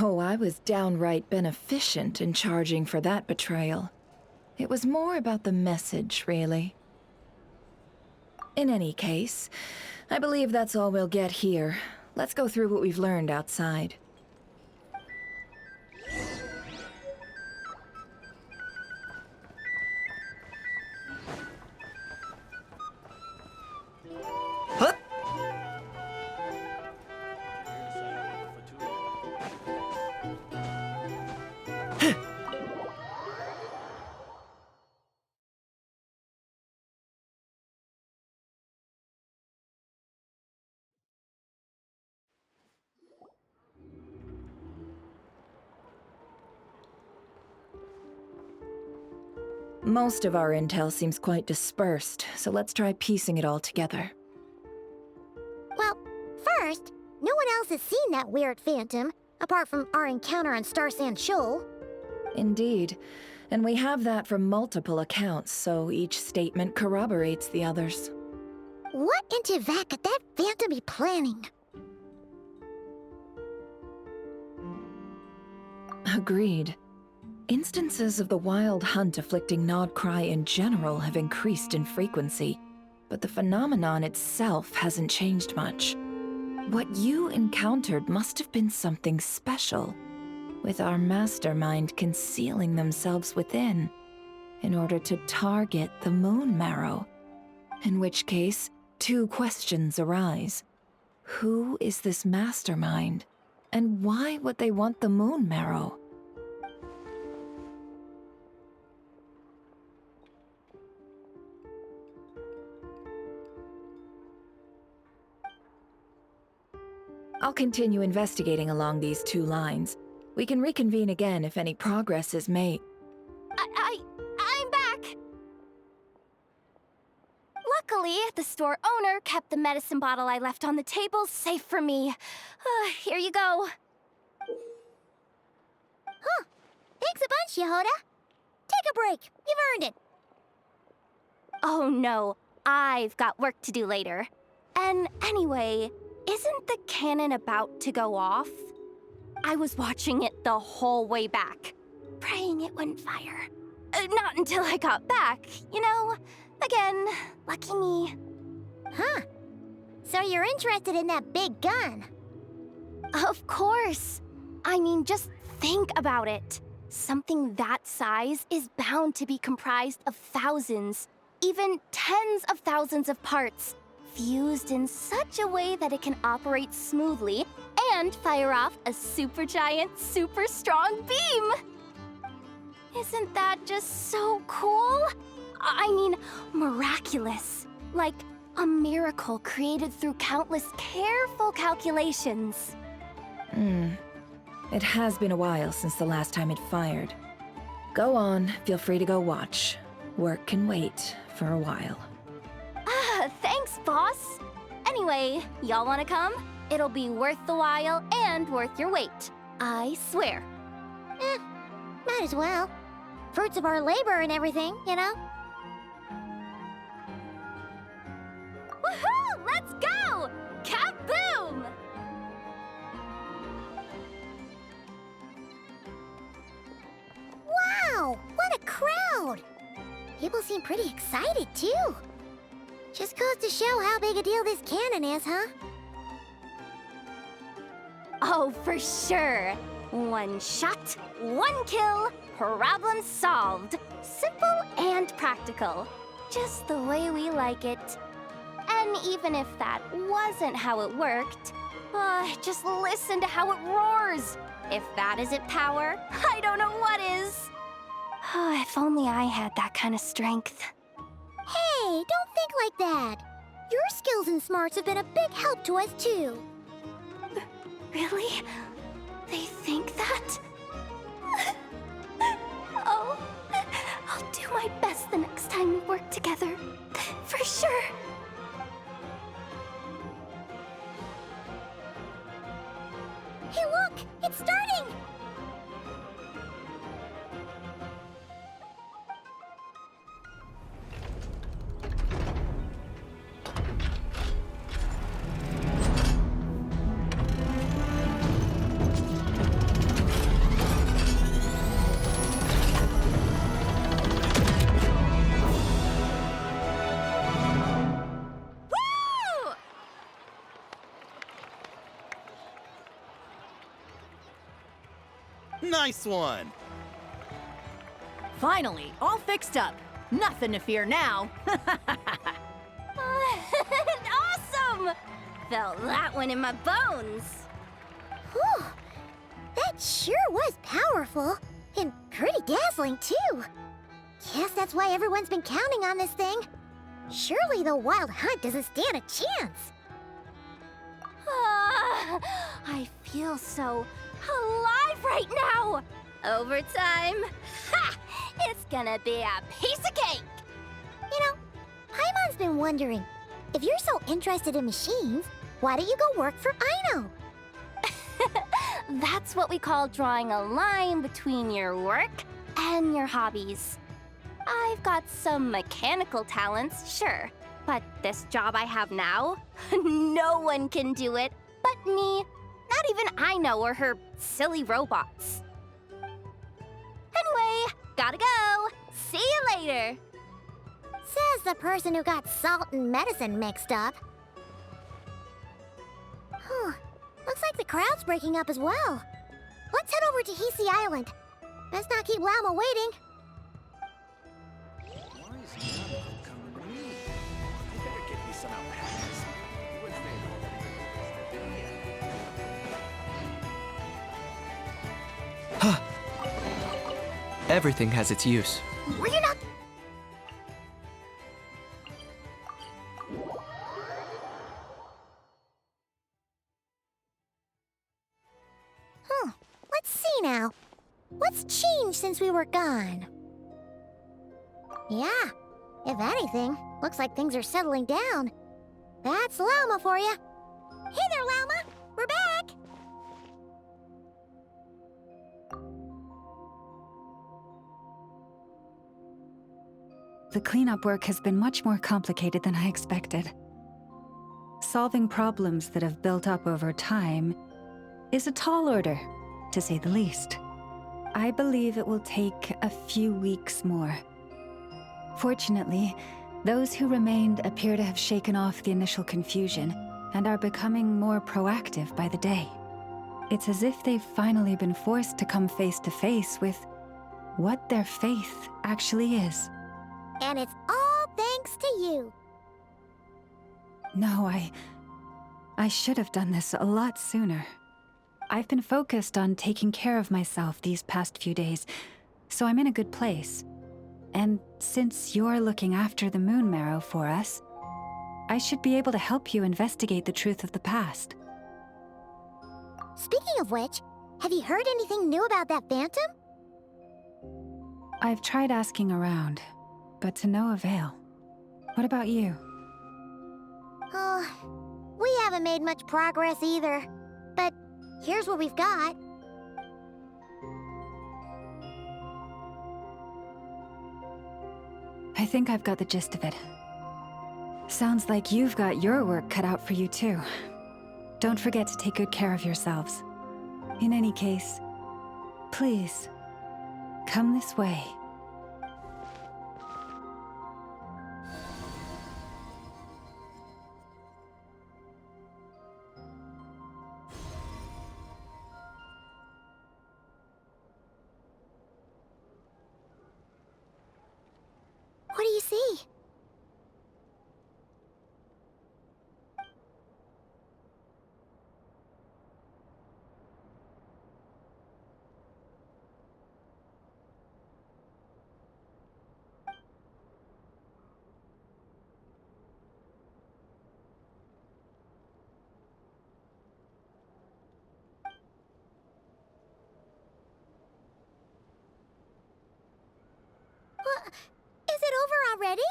Oh, I was downright beneficent in charging for that betrayal. It was more about the message, really. In any case, I believe that's all we'll get here. Let's go through what we've learned outside. Most of our intel seems quite dispersed, so let's try piecing it all together. Well, first, no one else has seen that weird phantom, apart from our encounter on Star Sand Shoal. Indeed, and we have that from multiple accounts, so each statement corroborates the others. What in Teyvat could that phantom be planning? Agreed. Instances of the wild hunt afflicting Nod Krai in general have increased in frequency, but the phenomenon itself hasn't changed much. What you encountered must have been something special, with our mastermind concealing themselves within, in order to target the Moon Marrow. In which case, two questions arise. Who is this mastermind, and why would they want the Moon Marrow? I'll continue investigating along these two lines. We can reconvene again if any progress is made. I'm back! Luckily, the store owner kept the medicine bottle I left on the table safe for me. Here you go. Huh. Thanks a bunch, Yehoda. Take a break. You've earned it. Oh no, I've got work to do later. And anyway, isn't the cannon about to go off? I was watching it the whole way back, praying it wouldn't fire. Not until I got back, you know? Again, lucky me. Huh. So you're interested in that big gun? Of course. I mean, just think about it. Something that size is bound to be comprised of thousands, even tens of thousands of parts, fused in such a way that it can operate smoothly and fire off a supergiant, super strong beam! Isn't that just so cool? I mean, miraculous. Like a miracle created through countless careful calculations. It has been a while since the last time it fired. Go on, feel free to go watch. Work can wait for a while. Thanks, boss. Anyway, y'all wanna come? It'll be worth the while and worth your wait. I swear. Might as well. Fruits of our labor and everything, you know? Woohoo! Let's go! Kaboom! Wow! What a crowd! People seem pretty excited, too. Just goes to show how big a deal this cannon is, huh? Oh, for sure. One shot, one kill, problem solved. Simple and practical. Just the way we like it. And even if that wasn't how it worked, just listen to how it roars. If that isn't power, I don't know what is. If only I had that kind of strength. Hey, don't think like that. Your skills and smarts have been a big help to us, too. Really? They think that? Oh, I'll do my best the next time we work together. For sure. Hey, look! It's starting! Nice one! Finally, all fixed up. Nothing to fear now. Awesome! Felt that one in my bones. Whew! That sure was powerful. And pretty dazzling, too. Guess that's why everyone's been counting on this thing. Surely the Wild Hunt doesn't stand a chance. I feel so alive right now! Overtime? Ha! It's gonna be a piece of cake! You know, Paimon's been wondering, if you're so interested in machines, why don't you go work for Aino? That's what we call drawing a line between your work and your hobbies. I've got some mechanical talents, sure, but this job I have now, no one can do it but me. Not even Aino or her silly robots. Anyway, gotta go. See you later. Says the person who got salt and medicine mixed up. Looks like the crowd's breaking up as well. Let's head over to Hisi Island. Best not keep Llama waiting. Why is Llama coming to me? They better get me some alpacas. Everything has its use. Were you not... Let's see now. What's changed since we were gone? Yeah, if anything, looks like things are settling down. That's Llama for you. Hey there, Llama. We're back. The cleanup work has been much more complicated than I expected. Solving problems that have built up over time is a tall order, to say the least. I believe it will take a few weeks more. Fortunately, those who remained appear to have shaken off the initial confusion and are becoming more proactive by the day. It's as if they've finally been forced to come face to face with what their faith actually is. And it's all thanks to you. No, I should have done this a lot sooner. I've been focused on taking care of myself these past few days, so I'm in a good place. And since you're looking after the Moon Marrow for us, I should be able to help you investigate the truth of the past. Speaking of which, have you heard anything new about that phantom? I've tried asking around, but to no avail. What about you? We haven't made much progress either. But here's what we've got. I think I've got the gist of it. Sounds like you've got your work cut out for you too. Don't forget to take good care of yourselves. In any case, please, come this way. already?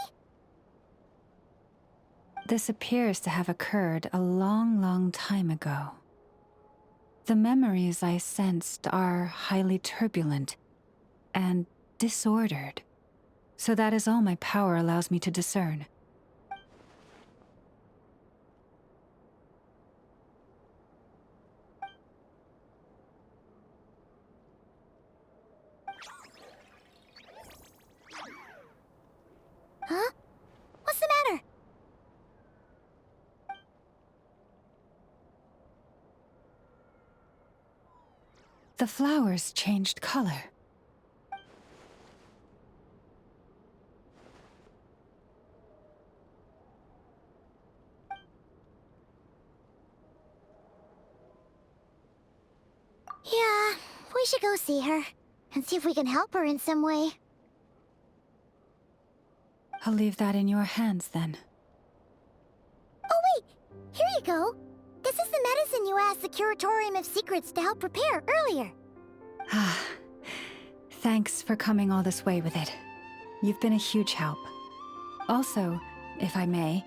This appears to have occurred a long, long time ago. The memories I sensed are highly turbulent and disordered. So that is all my power allows me to discern. Huh? What's the matter? The flowers changed color. Yeah, we should go see her and see if we can help her in some way. I'll leave that in your hands then. Oh wait, here you go. This is the medicine you asked the Curatorium of Secrets to help prepare earlier. Ah, thanks for coming all this way with it. You've been a huge help. Also, if I may,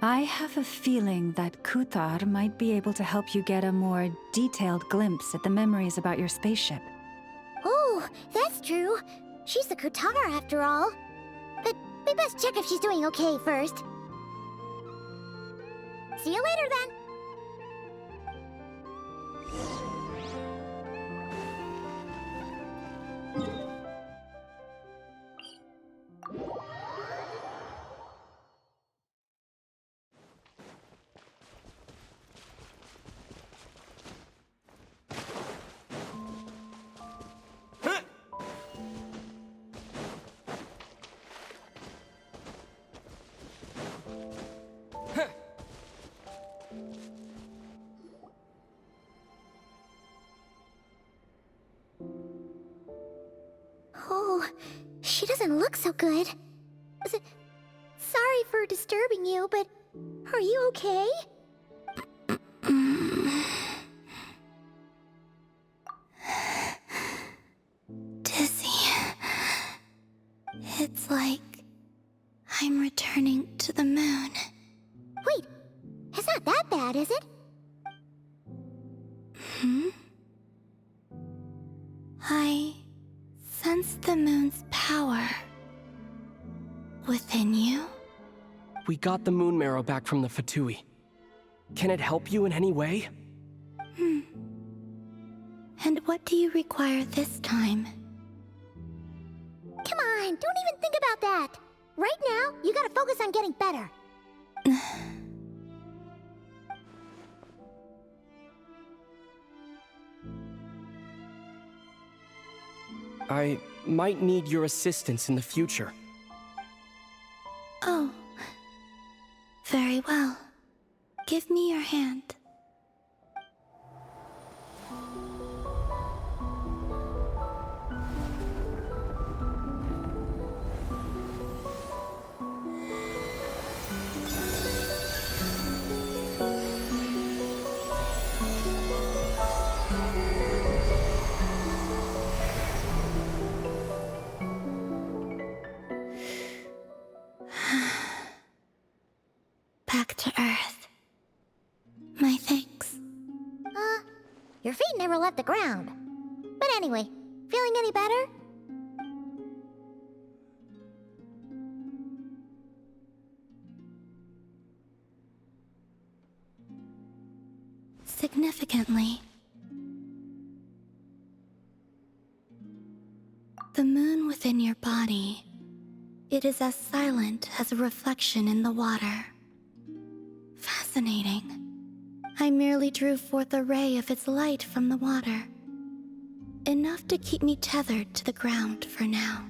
I have a feeling that Kuthar might be able to help you get a more detailed glimpse at the memories about your spaceship. Oh, that's true. She's the Kutar after all. But we best check if she's doing okay first. See you later then. Oh, she doesn't look so good. Sorry for disturbing you, but are you okay? Dizzy. It's like I'm returning to the moon. Wait, it's not that bad, is it? Hmm? I sense the moon's power within you. We got the moon marrow back from the Fatui. Can it help you in any way? And what do you require this time? Come on, don't even think about that. Right now, you gotta focus on getting better. I might need your assistance in the future. Oh. Very well. Give me your hand. Back to Earth. My thanks. Your feet never left the ground. But anyway, feeling any better? Significantly. The moon within your body, it is as silent as a reflection in the water. Fascinating. I merely drew forth a ray of its light from the water. Enough to keep me tethered to the ground for now.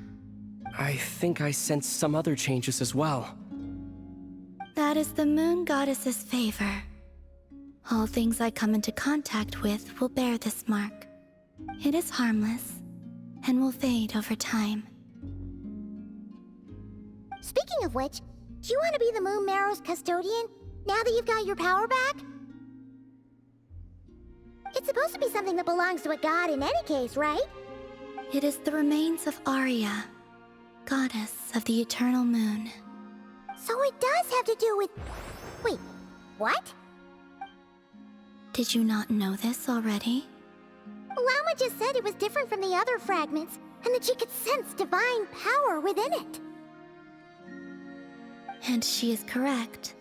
I think I sense some other changes as well. That is the moon goddess's favor. All things I come into contact with will bear this mark. It is harmless, and will fade over time. Speaking of which, do you want to be the Moon Marrow's custodian, now that you've got your power back? It's supposed to be something that belongs to a god in any case, right? It is the remains of Arya. goddess of the eternal moon. So it does have to do with... Wait, what? Did you not know this already? Llama just said it was different from the other fragments, and that she could sense divine power within it. And she is correct.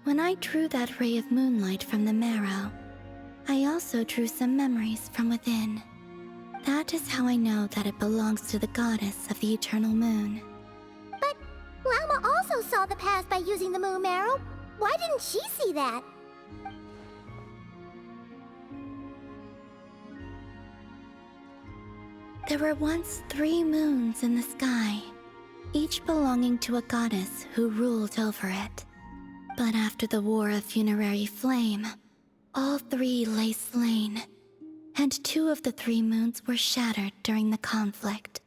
When I drew that ray of moonlight from the marrow, I also drew some memories from within. That is how I know that it belongs to the goddess of the eternal moon. But Llama also saw the past by using the moon marrow. Why didn't she see that? There were once 3 moons in the sky, each belonging to a goddess who ruled over it. But after the War of Funerary Flame, all 3 lay slain, and 2 of the 3 moons were shattered during the conflict.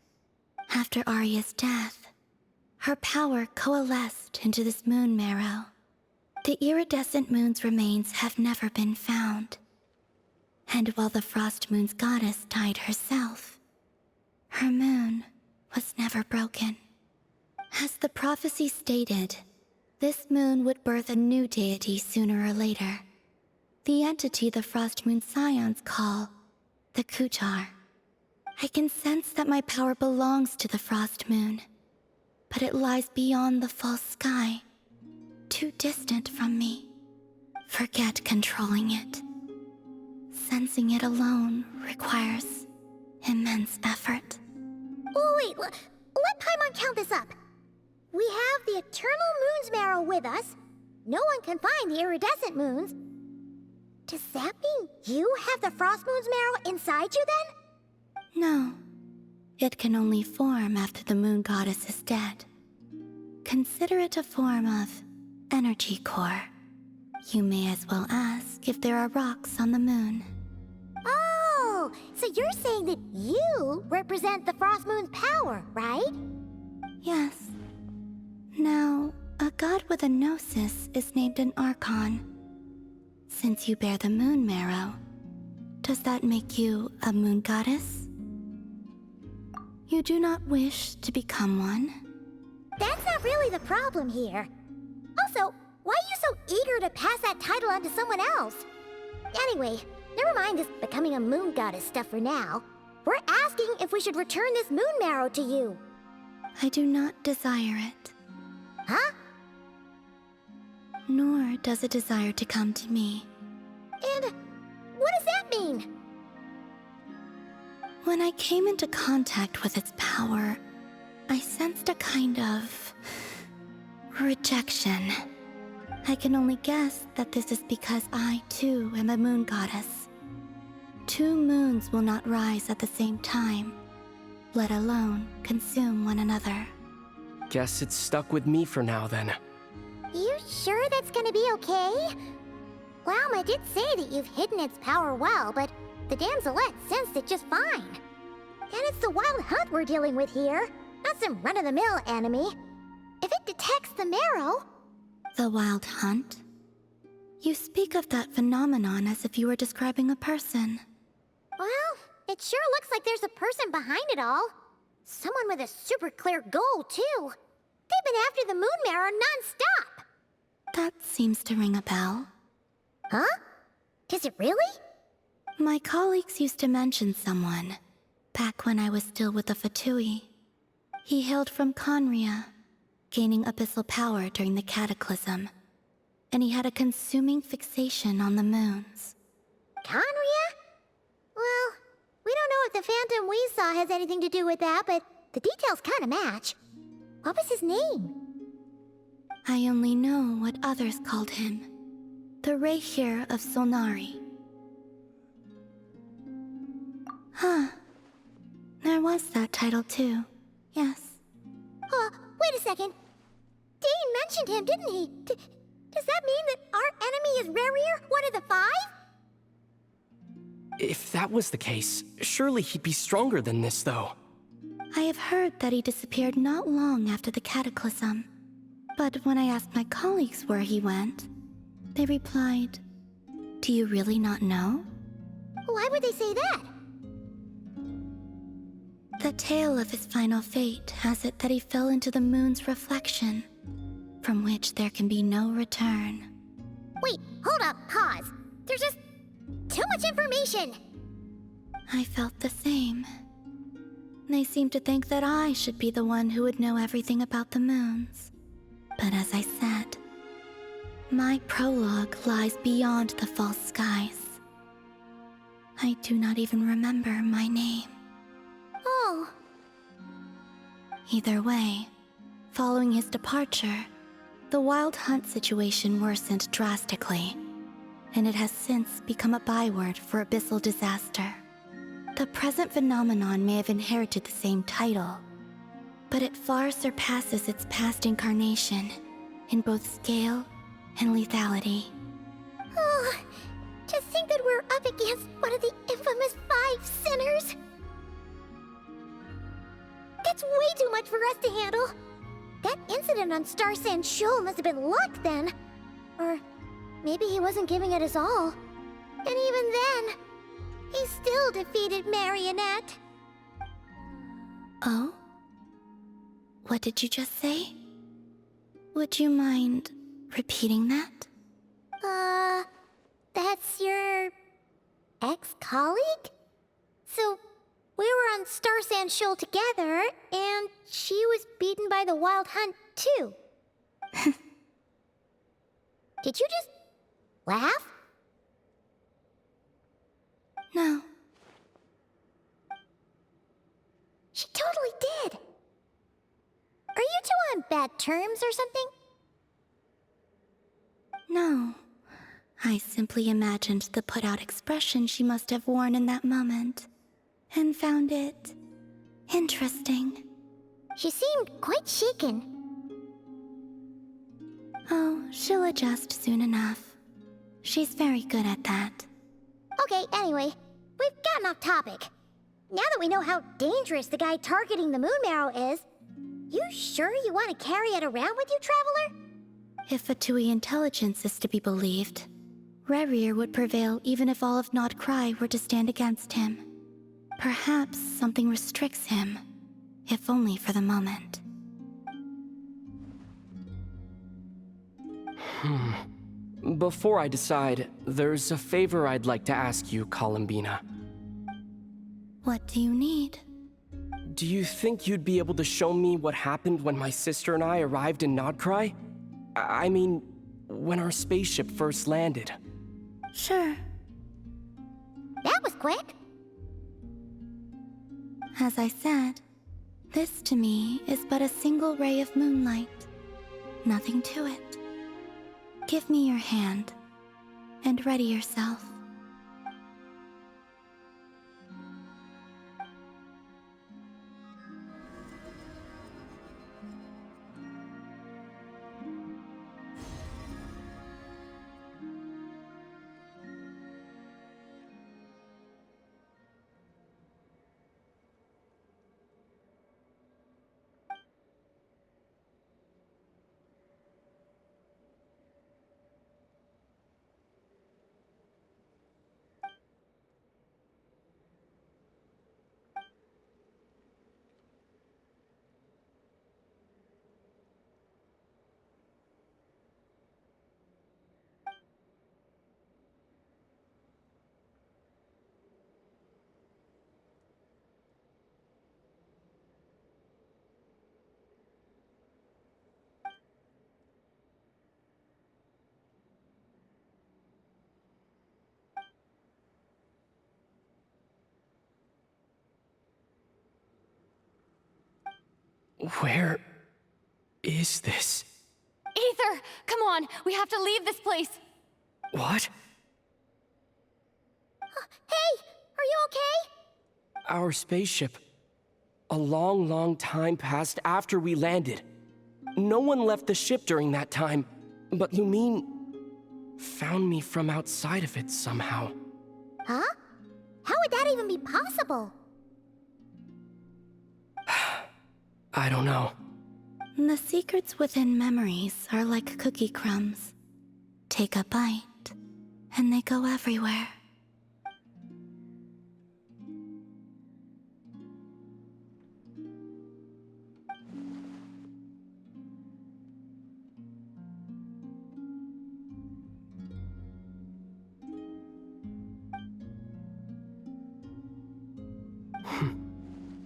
After Arya's death, her power coalesced into this moon marrow. The iridescent moon's remains have never been found. And while the Frost Moon's goddess died herself, her moon was never broken. As the prophecy stated, this moon would birth a new deity sooner or later. The entity the Frost Moon Scions call the Kujar. I can sense that my power belongs to the Frost Moon, but it lies beyond the false sky, too distant from me. Forget controlling it. Sensing it alone requires immense effort. Oh, wait, let Paimon count this up. We have the Eternal Moon's marrow with us. No one can find the iridescent moons. Does that mean you have the Frost Moon's marrow inside you then? No. It can only form after the moon goddess is dead. Consider it a form of energy core. You may as well ask if there are rocks on the moon. Oh, so you're saying that you represent the Frost Moon's power, right? Yes. Now, a god with a gnosis is named an Archon. Since you bear the moon marrow, does that make you a moon goddess? You do not wish to become one? That's not really the problem here. Also, why are you so eager to pass that title on to someone else? Anyway, never mind this becoming a moon goddess stuff for now. We're asking if we should return this moon marrow to you. I do not desire it. Huh? Nor does it desire to come to me. And what does that mean? When I came into contact with its power, I sensed a kind of rejection. I can only guess that this is because I, too, am a moon goddess. 2 moons will not rise at the same time, let alone consume one another. Guess it's stuck with me for now, then. You sure that's gonna be okay? Llama did say that you've hidden its power well, but the damselette sensed it just fine. And it's the wild hunt we're dealing with here, not some run-of-the-mill enemy. If it detects the marrow... The wild hunt? You speak of that phenomenon as if you were describing a person. Well, it sure looks like there's a person behind it all. Someone with a super clear goal, too. They've been after the moon marrow non-stop. That seems to ring a bell. Huh? Does it really? My colleagues used to mention someone, back when I was still with the Fatui. He hailed from Conria, gaining abyssal power during the Cataclysm, and he had a consuming fixation on the moons. Conria? Well, we don't know if the phantom we saw has anything to do with that, but the details kind of match. What was his name? I only know what others called him. The Rehir of Solnari. Huh. There was that title too. Yes. Wait a second. Dane mentioned him, didn't he? Does that mean that our enemy is Rerir, one of the 5? If that was the case, surely he'd be stronger than this, though. I have heard that he disappeared not long after the Cataclysm. But when I asked my colleagues where he went, they replied, "Do you really not know?" Why would they say that? The tale of his final fate has it that he fell into the moon's reflection, from which there can be no return. Wait, hold up, pause. There's just too much information. I felt the same. They seemed to think that I should be the one who would know everything about the moons. But as I said, my prologue lies beyond the false skies. I do not even remember my name. Oh. Either way, following his departure, the Wild Hunt situation worsened drastically, and it has since become a byword for abyssal disaster. The present phenomenon may have inherited the same title, but it far surpasses its past incarnation in both scale and lethality. Oh, to think that we're up against one of the infamous 5 sinners. That's way too much for us to handle. That incident on Star Sand Shoal must have been luck then. Or maybe he wasn't giving it his all. And even then, he still defeated Marionette. Oh? What did you just say? Would you mind repeating that? That's your ex-colleague? So, we were on Star Sand Shoal together, and she was beaten by the Wild Hunt, too. Did you just laugh? No. She totally did. Are you two on bad terms or something? No. I simply imagined the put-out expression she must have worn in that moment, and found it interesting. She seemed quite shaken. Oh, she'll adjust soon enough. She's very good at that. Okay, anyway, we've gotten off topic. Now that we know how dangerous the guy targeting the moon marrow is, you sure you want to carry it around with you, Traveler? If Fatui intelligence is to be believed, Rerir would prevail even if all of Nod Krai were to stand against him. Perhaps something restricts him, if only for the moment. Before I decide, there's a favor I'd like to ask you, Columbina. What do you need? Do you think you'd be able to show me what happened when my sister and I arrived in Nodkrai? I mean, when our spaceship first landed. Sure. That was quick. As I said, this to me is but a single ray of moonlight. Nothing to it. Give me your hand, and ready yourself. Where is this? Aether, come on, we have to leave this place. What? Hey, are you okay? Our spaceship. A long, long time passed after we landed. No one left the ship during that time, but Lumine found me from outside of it somehow. Huh? How would that even be possible? I don't know. The secrets within memories are like cookie crumbs. Take a bite, and they go everywhere.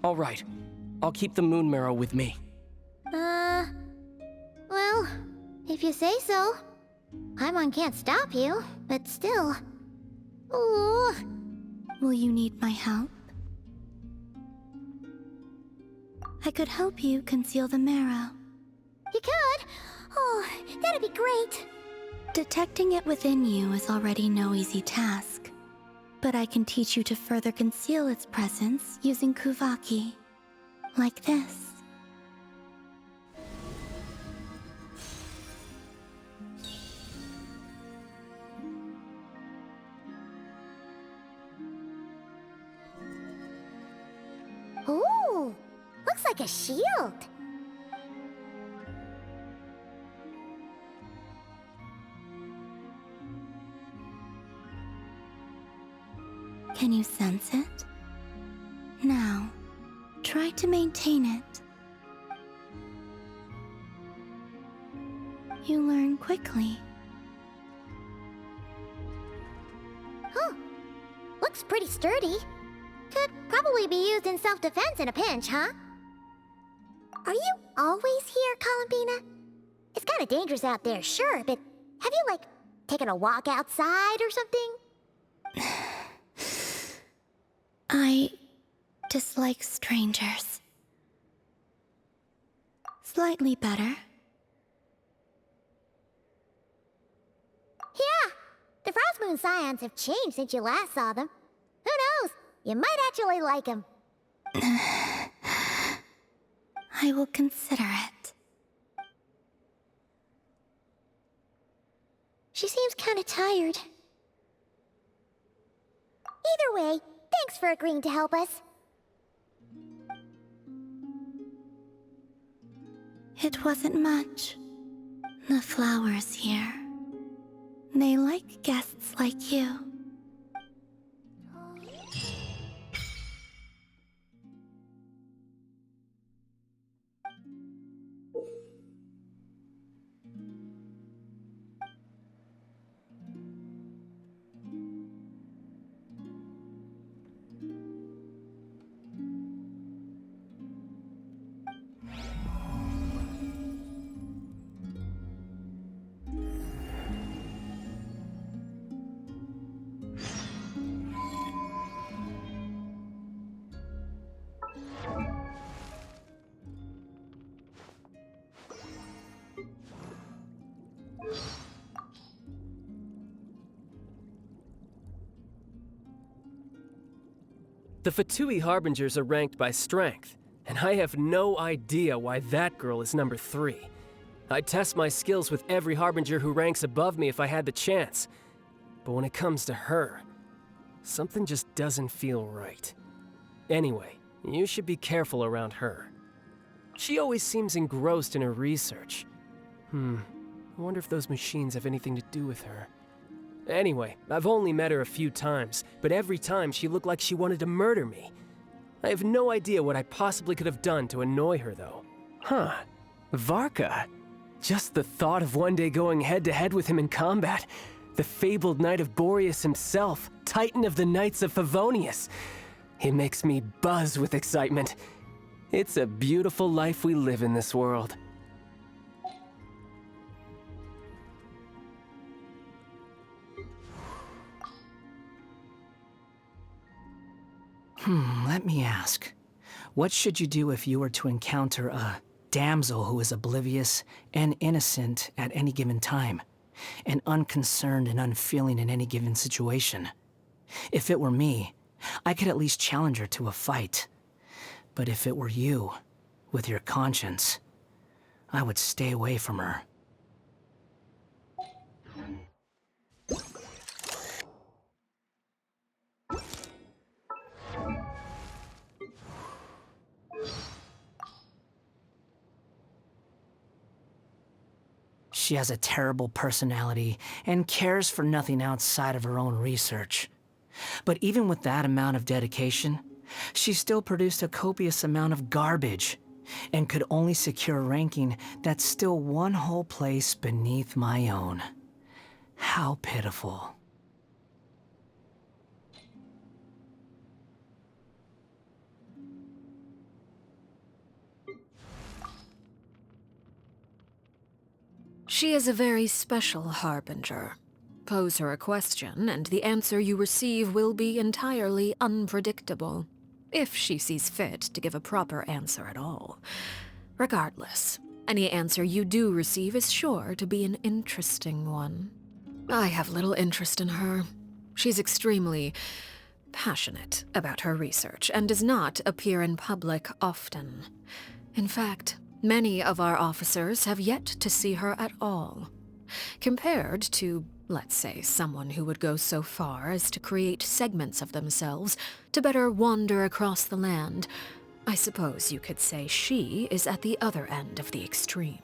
All right. I'll keep the moon marrow with me. Well, if you say so. Paimon can't stop you, but still. Ooh. Will you need my help? I could help you conceal the marrow. You could? Oh, that'd be great. Detecting it within you is already no easy task. But I can teach you to further conceal its presence using Kuvaki. Like this. Ooh, looks like a shield. Can you sense it? Now, try to maintain it. You learn quickly. Huh. Looks pretty sturdy. Could probably be used in self-defense in a pinch, huh? Are you always here, Columbina? It's kind of dangerous out there, sure, but have you, like, taken a walk outside or something? I dislike strangers. Slightly better. Yeah, the Frost Moon Scions have changed since you last saw them. Who knows? You might actually like him. I will consider it. She seems kind of tired. Either way, thanks for agreeing to help us. It wasn't much. The flowers here. They like guests like you. The Fatui Harbingers are ranked by strength, and I have no idea why that girl is number 3. I'd test my skills with every Harbinger who ranks above me if I had the chance. But when it comes to her, something just doesn't feel right. Anyway, you should be careful around her. She always seems engrossed in her research. I wonder if those machines have anything to do with her. Anyway, I've only met her a few times, but every time she looked like she wanted to murder me. I have no idea what I possibly could have done to annoy her, though. Huh. Varka. Just the thought of one day going head-to-head with him in combat. The fabled Knight of Boreas himself, Titan of the Knights of Favonius. It makes me buzz with excitement. It's a beautiful life we live in this world. Let me ask. What should you do if you were to encounter a damsel who is oblivious and innocent at any given time, and unconcerned and unfeeling in any given situation? If it were me, I could at least challenge her to a fight. But if it were you, with your conscience, I would stay away from her. She has a terrible personality and cares for nothing outside of her own research. But even with that amount of dedication, she still produced a copious amount of garbage and could only secure a ranking that's still one whole place beneath my own. How pitiful. She is a very special harbinger. Pose her a question, and the answer you receive will be entirely unpredictable, if she sees fit to give a proper answer at all. Regardless, any answer you do receive is sure to be an interesting one. I have little interest in her. She's extremely passionate about her research and does not appear in public often. In fact, many of our officers have yet to see her at all. Compared to, let's say, someone who would go so far as to create segments of themselves to better wander across the land, I suppose you could say she is at the other end of the extreme.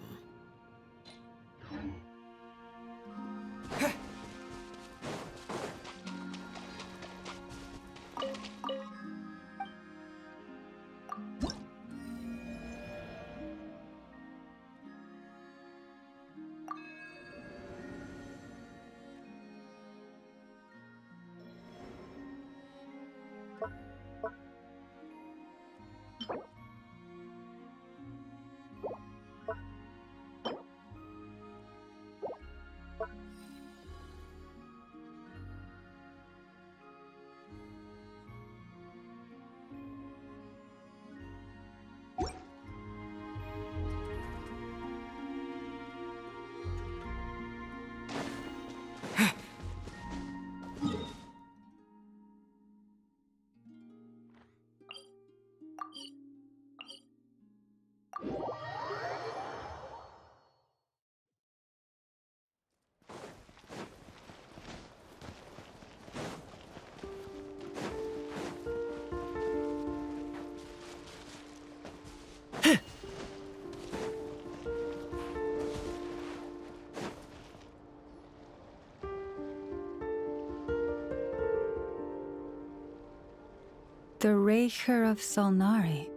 The Raker of Solnari.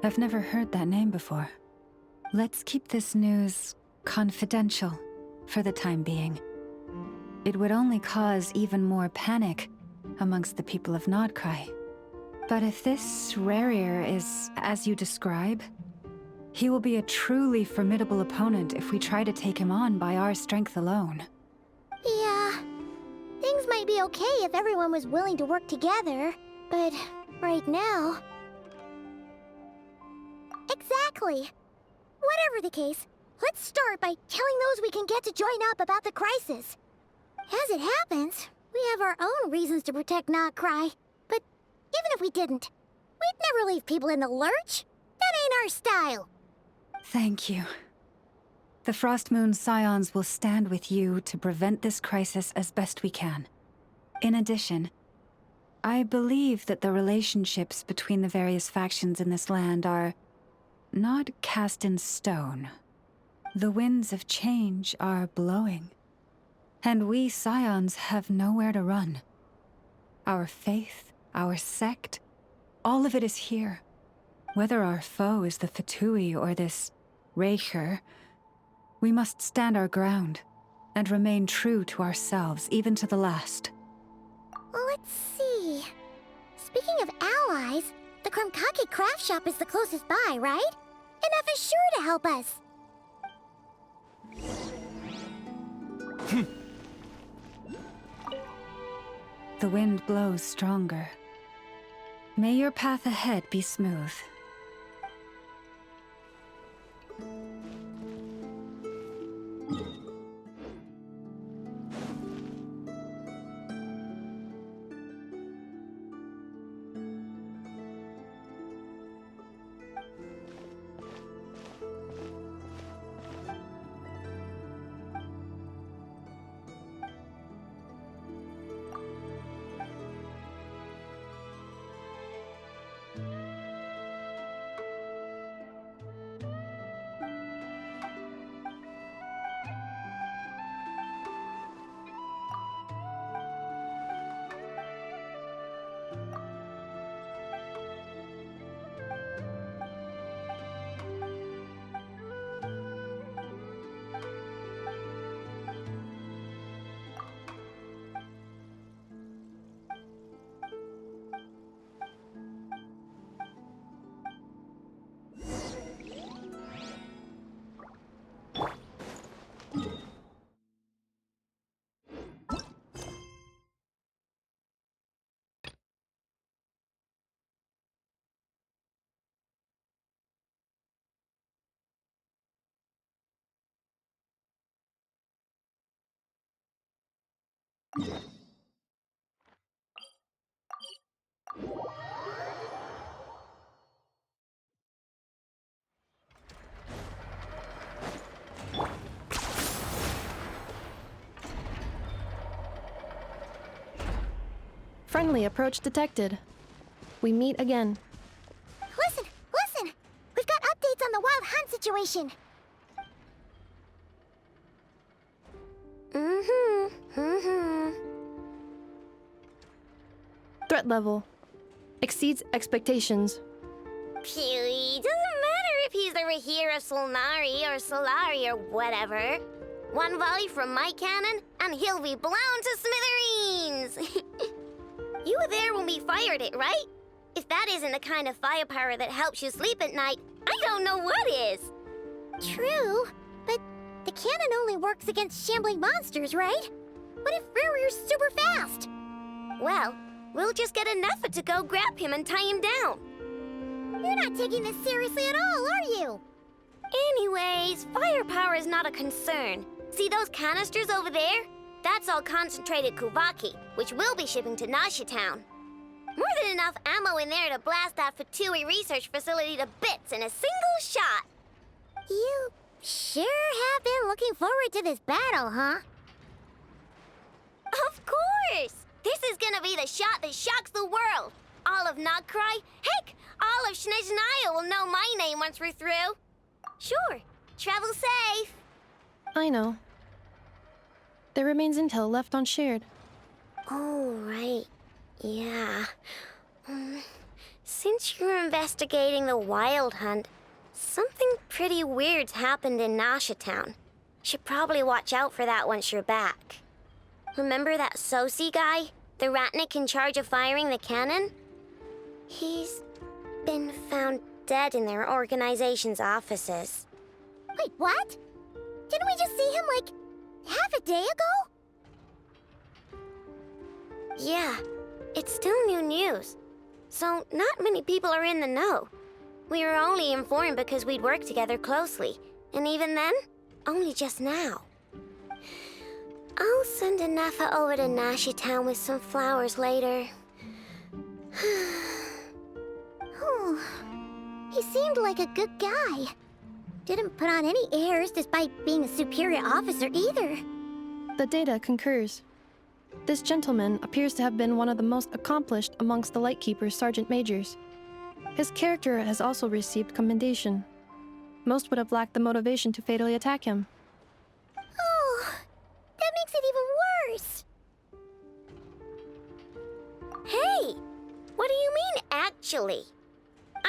I've never heard that name before. Let's keep this news confidential for the time being. It would only cause even more panic amongst the people of Krai. But if this Rarier is as you describe, he will be a truly formidable opponent if we try to take him on by our strength alone. Yeah, things might be okay if everyone was willing to work together, but right now... Exactly. Whatever the case, let's start by telling those we can get to join up about the crisis. As it happens, we have our own reasons to protect Krai, but even if we didn't, we'd never leave people in the lurch. That ain't our style. Thank you. The Frostmoon Scions will stand with you to prevent this crisis as best we can. In addition, I believe that the relationships between the various factions in this land are not cast in stone. The winds of change are blowing, and we Scions have nowhere to run. Our faith, our sect, all of it is here. Whether our foe is the Fatui or this Raker, we must stand our ground and remain true to ourselves, even to the last. Let's see. Speaking of allies, the Krumkake craft shop is the closest by, right? And F is sure to help us. The wind blows stronger. May your path ahead be smooth. Friendly approach detected. We meet again. Listen! Listen! We've got updates on the Wild Hunt situation. Threat level exceeds expectations. Phew, doesn't matter if he's the Rahira Solnari or Solari or whatever. One volley from my cannon, and he'll be blown to smithereens! You were there when we fired it, right? If that isn't the kind of firepower that helps you sleep at night, I don't know what is! True, but the cannon only works against shambling monsters, right? What if Rarir's super fast? Well, we'll just get an effort to go grab him and tie him down. You're not taking this seriously at all, are you? Anyways, firepower is not a concern. See those canisters over there? That's all concentrated Kuvaki, which we'll be shipping to Nasha Town. More than enough ammo in there to blast that Fatui research facility to bits in a single shot. You sure have been looking forward to this battle, huh? Of course! This is gonna be the shot that shocks the world. All of Krai, heck, all of Snezhnaya will know my name once we're through. Sure, travel safe. I know. There remains intel left unshared. Oh, right. Yeah. Since you're investigating the Wild Hunt, something pretty weird's happened in Nasha Town. Should probably watch out for that once you're back. Remember that Sosi guy? The Ratnik in charge of firing the cannon? He's been found dead in their organization's offices. Wait, what? Didn't we just see him, like, half a day ago? Yeah, it's still new news. So not many people are in the know. We were only informed because we'd worked together closely. And even then, only just now. I'll send Anafa over to Nashi Town with some flowers later. Oh, he seemed like a good guy. Didn't put on any airs despite being a superior officer either. The data concurs. This gentleman appears to have been one of the most accomplished amongst the Lightkeeper's sergeant majors. His character has also received commendation. Most would have lacked the motivation to fatally attack him. Oh, that makes it even worse. Hey, what do you mean, actually?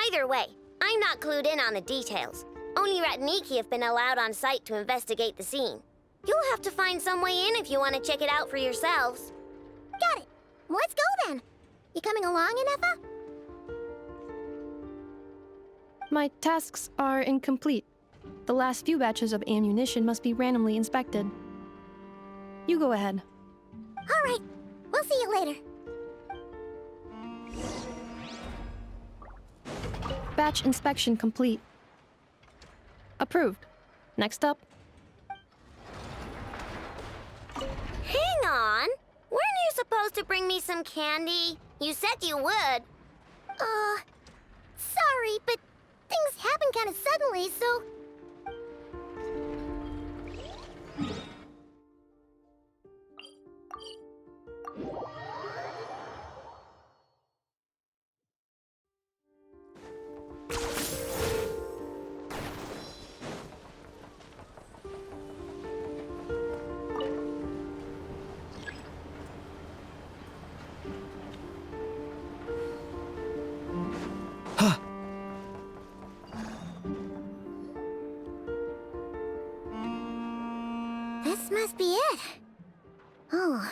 Either way, I'm not clued in on the details. Only Ratniki have been allowed on site to investigate the scene. You'll have to find some way in if you want to check it out for yourselves. Got it. Let's go then. You coming along, Anafa? My tasks are incomplete. The last few batches of ammunition must be randomly inspected. You go ahead. All right. We'll see you later. Batch inspection complete. Approved. Next up. Hang on. Weren't you supposed to bring me some candy? You said you would. Sorry, but things happen kind of suddenly, so... This must be it. Oh,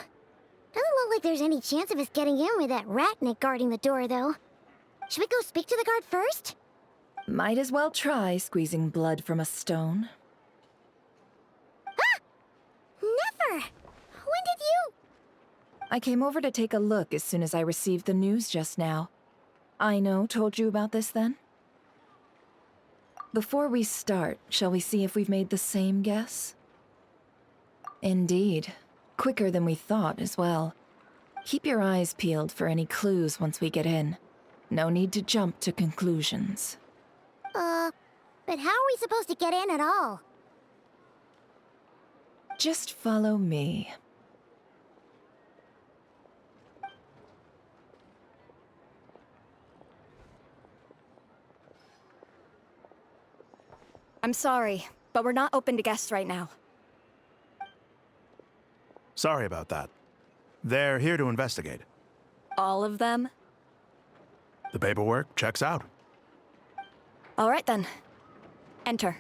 doesn't look like there's any chance of us getting in with that Ratnik guarding the door, though. Should we go speak to the guard first? Might as well try squeezing blood from a stone. Ah! Never! When did you... I came over to take a look as soon as I received the news just now. Aino told you about this then? Before we start, shall we see if we've made the same guess? Indeed. Quicker than we thought as well. Keep your eyes peeled for any clues once we get in. No need to jump to conclusions. But how are we supposed to get in at all? Just follow me. I'm sorry, but we're not open to guests right now. Sorry about that. They're here to investigate. All of them? The paperwork checks out. All right then. Enter.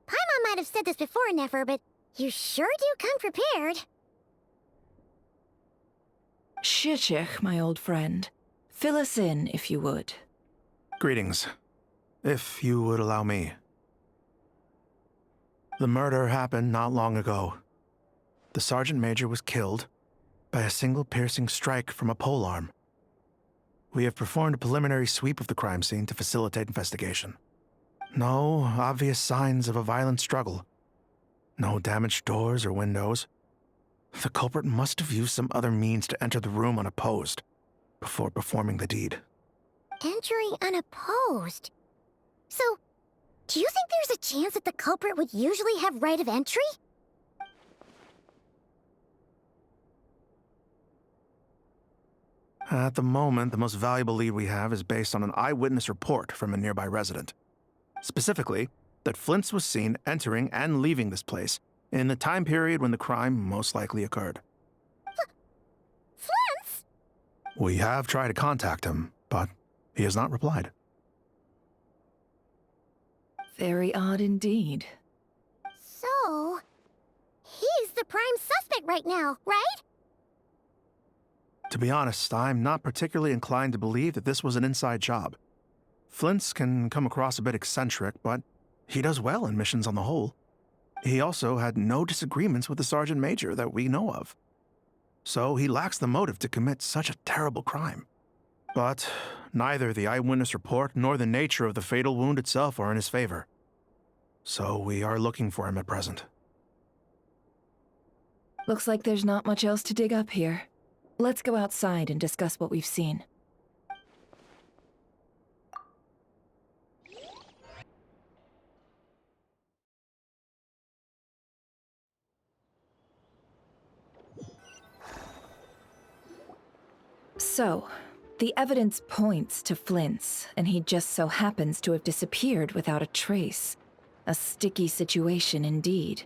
Paimon might have said this before, Nefer, but you sure do come prepared. Shishich, my old friend. Fill us in, if you would. Greetings. If you would allow me. The murder happened not long ago. The Sergeant Major was killed by a single piercing strike from a polearm. We have performed a preliminary sweep of the crime scene to facilitate investigation. No obvious signs of a violent struggle. No damaged doors or windows. The culprit must have used some other means to enter the room unopposed before performing the deed. Entering unopposed? So, do you think there's a chance that the culprit would usually have right of entry? At the moment, the most valuable lead we have is based on an eyewitness report from a nearby resident. Specifically, that Flint's was seen entering and leaving this place in the time period when the crime most likely occurred. Flint's? We have tried to contact him, but he has not replied. Very odd indeed. So, he's the prime suspect right now, right? To be honest, I'm not particularly inclined to believe that this was an inside job. Flint's can come across a bit eccentric, but he does well in missions on the whole. He also had no disagreements with the Sergeant Major that we know of. So he lacks the motive to commit such a terrible crime. But neither the eyewitness report nor the nature of the fatal wound itself are in his favor. So we are looking for him at present. Looks like there's not much else to dig up here. Let's go outside and discuss what we've seen. So, the evidence points to Flint's, and he just so happens to have disappeared without a trace. A sticky situation indeed.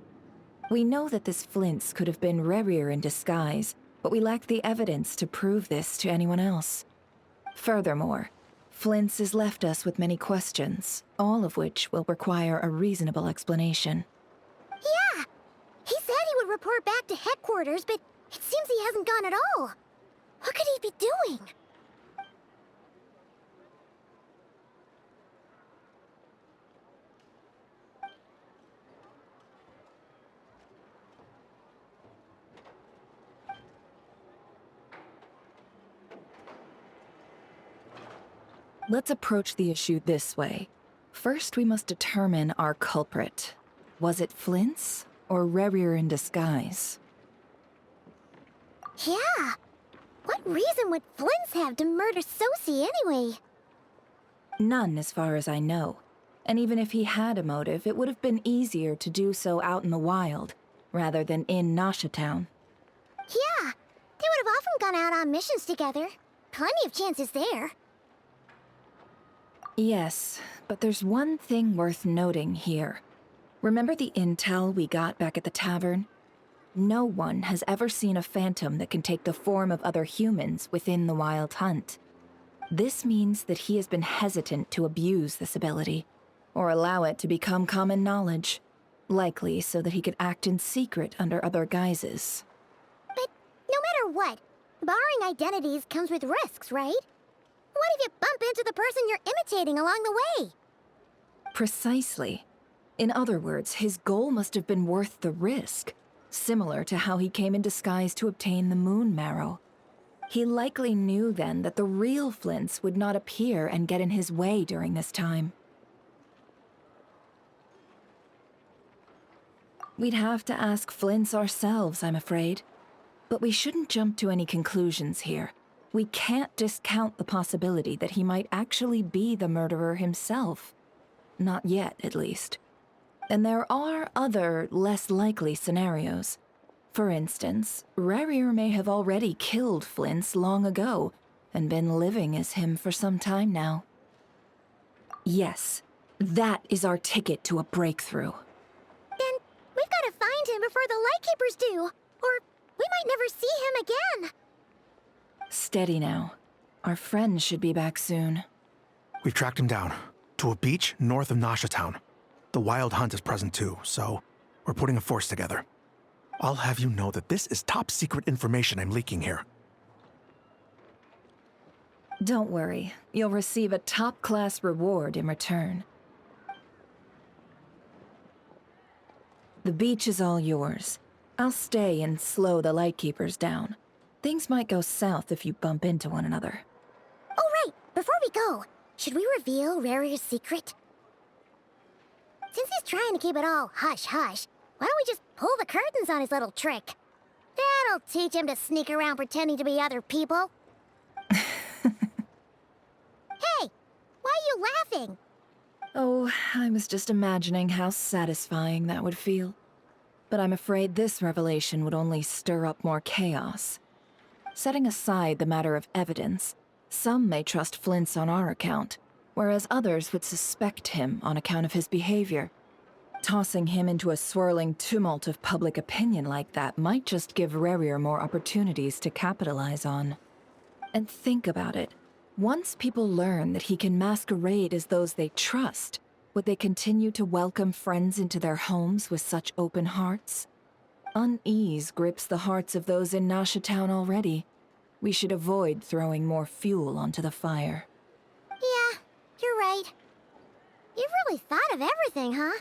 We know that this Flint's could have been Rerir in disguise, but we lack the evidence to prove this to anyone else. Furthermore, Flint's has left us with many questions, all of which will require a reasonable explanation. Yeah! He said he would report back to headquarters, but it seems he hasn't gone at all. What could he be doing? Let's approach the issue this way. First, we must determine our culprit. Was it Flint's or Rerir in disguise? Yeah! What reason would Flint's have to murder Sosie anyway? None, as far as I know. And even if he had a motive, it would have been easier to do so out in the wild, rather than in Nasha Town. Yeah! They would have often gone out on missions together. Plenty of chances there. Yes, but there's one thing worth noting here. Remember the intel we got back at the tavern? No one has ever seen a phantom that can take the form of other humans within the Wild Hunt. This means that he has been hesitant to abuse this ability, or allow it to become common knowledge, likely so that he could act in secret under other guises. But no matter what, Borrowing identities comes with risks, right? What if you bump into the person you're imitating along the way? Precisely. In other words, his goal must have been worth the risk, similar to how he came in disguise to obtain the moon marrow. He likely knew then that the real Flints would not appear and get in his way during this time. We'd have to ask Flints ourselves, I'm afraid. But we shouldn't jump to any conclusions here. We can't discount the possibility that he might actually be the murderer himself. Not yet, at least. And there are other, less likely scenarios. For instance, Rarier may have already killed Flints long ago and been living as him for some time now. Yes, that is our ticket to a breakthrough. Then we've got to find him before the Lightkeepers do, or we might never see him again. Steady now. Our friend should be back soon. We've tracked him down to a beach north of Nasha Town. The Wild Hunt is present too, so we're putting a force together. I'll have you know that this is top secret information I'm leaking here. Don't worry, you'll receive a top-class reward in return. The beach is all yours. I'll stay and slow the Lightkeepers down. Things might go south if you bump into one another. Oh, right! Before we go, should we reveal Rarier's secret? Since he's trying to keep it all hush-hush, why don't we just pull the curtains on his little trick? That'll teach him to sneak around pretending to be other people. Hey! Why are you laughing? Oh, I was just imagining how satisfying that would feel. But I'm afraid this revelation would only stir up more chaos. Setting aside the matter of evidence, some may trust Flint's on our account, whereas others would suspect him on account of his behavior. Tossing him into a swirling tumult of public opinion like that might just give Rarier more opportunities to capitalize on. And think about it. Once people learn that he can masquerade as those they trust, would they continue to welcome friends into their homes with such open hearts? Unease grips the hearts of those in Nasha Town already. We should avoid throwing more fuel onto the fire. Yeah, you're right. You've really thought of everything, huh?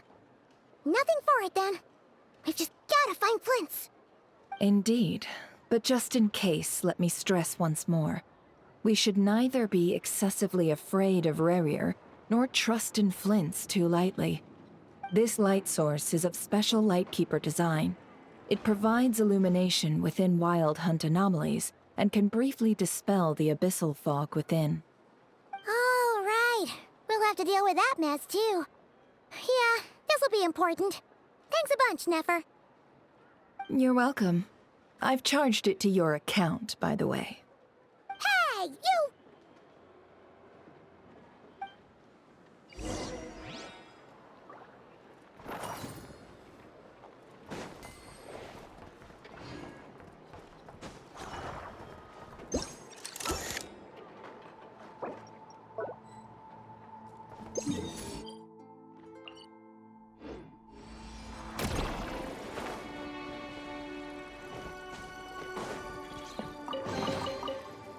Nothing for it, then. We've just gotta find Flint's. Indeed. But just in case, let me stress once more. We should neither be excessively afraid of Rarier, nor trust in Flint's too lightly. This light source is of special Lightkeeper design. It provides illumination within Wild Hunt anomalies, and can briefly dispel the abyssal fog within. Oh, right. We'll have to deal with that mess, too. Yeah, this'll be important. Thanks a bunch, Nefer. You're welcome. I've charged it to your account, by the way. Hey, you!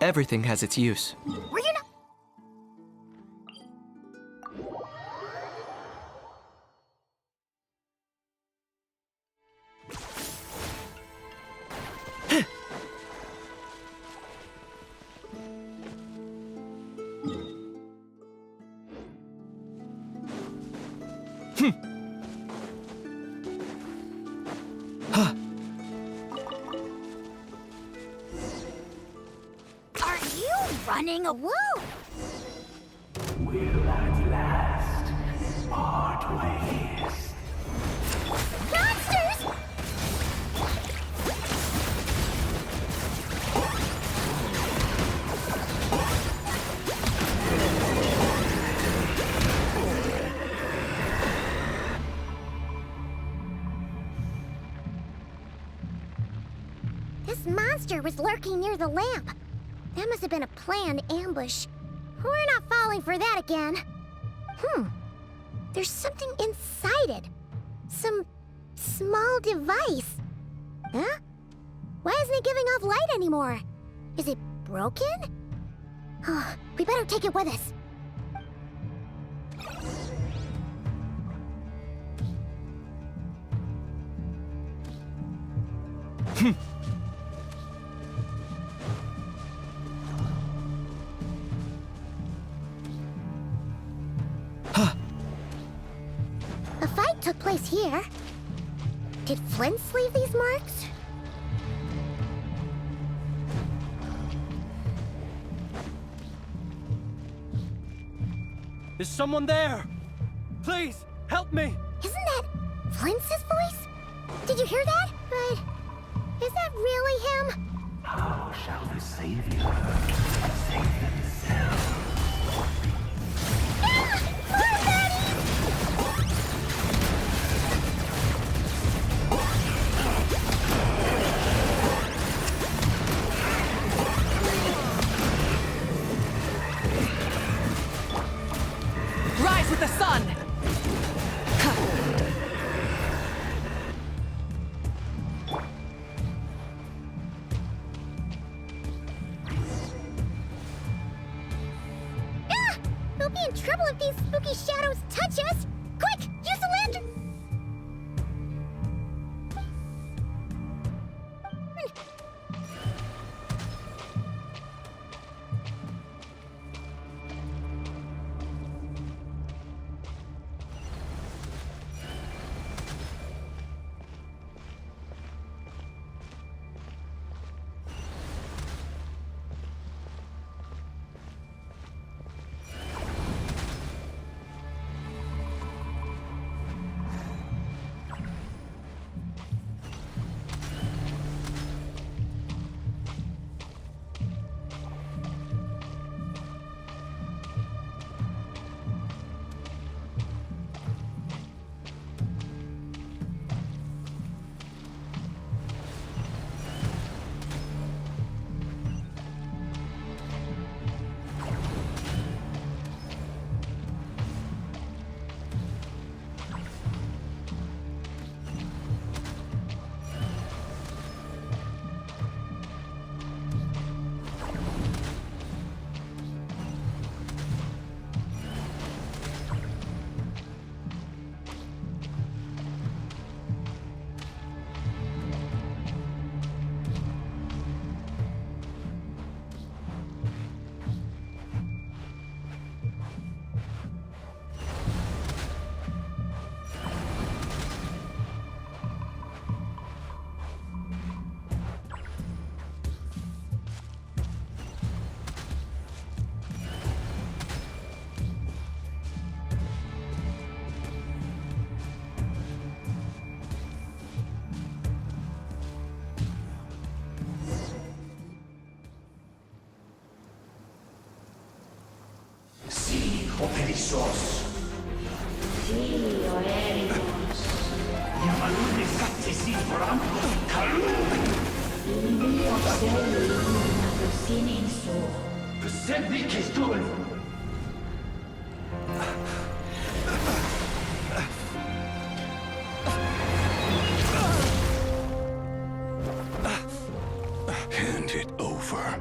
Everything has its use. Were you not... Are you running away? Will at last part ways. Monsters! This monster was lurking near the lamp. That must have been a planned ambush. We're not falling for that again. There's something inside it. Some small device. Huh? Why isn't it giving off light anymore? Is it broken? We better take it with us. A fight took place here. Did Flint leave these marks? Is someone there? Please, help me! Isn't that Flint's voice? Did you hear that? But is that really him? How shall the Savior save himself? Rise with the sun! We'll be in trouble if these spooky shadows touch us! Quick, use the lantern! Operissos. Filio Ericos. Yamalune Sattesi Brambos Kalun. Filio Selum Sininso. Besendi Kestul. Hand it over.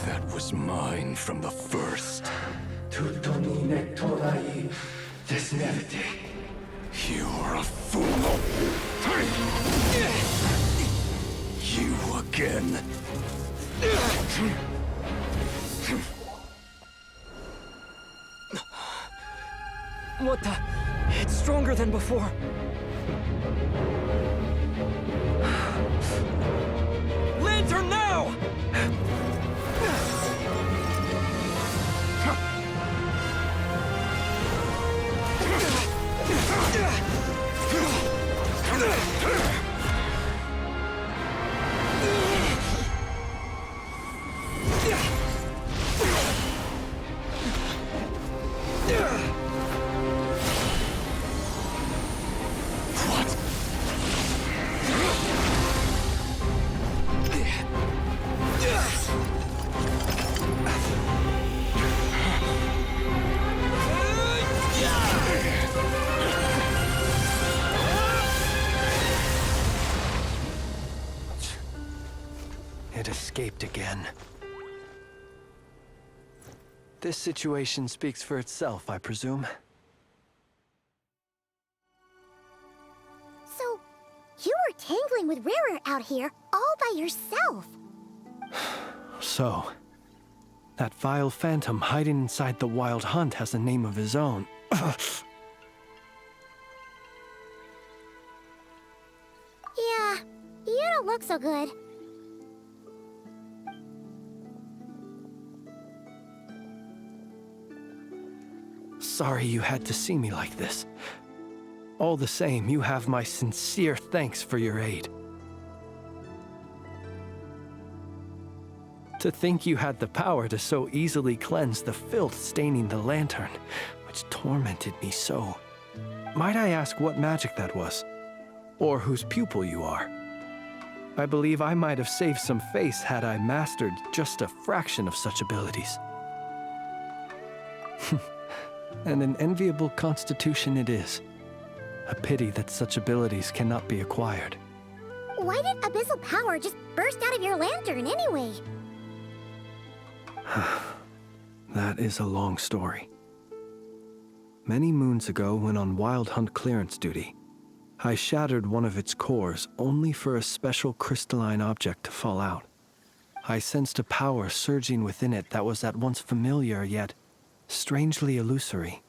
That was mine from the first. Tutonine Torai Desnevite. You're a fool. You again. What the? It's stronger than before. Lantern now! escaped again. This situation speaks for itself, I presume. So, you were tangling with Rara out here all by yourself. So, that vile phantom hiding inside the Wild Hunt has a name of his own. Yeah, you don't look so good. Sorry you had to see me like this. All the same, you have my sincere thanks for your aid. To think you had the power to so easily cleanse the filth staining the lantern, which tormented me so. Might I ask what magic that was? Or whose pupil you are? I believe I might have saved some face had I mastered just a fraction of such abilities. And an enviable constitution it is. A pity that such abilities cannot be acquired. Why did abyssal power just burst out of your lantern anyway? That is a long story. Many moons ago, when on Wild Hunt clearance duty, I shattered one of its cores only for a special crystalline object to fall out. I sensed a power surging within it that was at once familiar yet strangely illusory.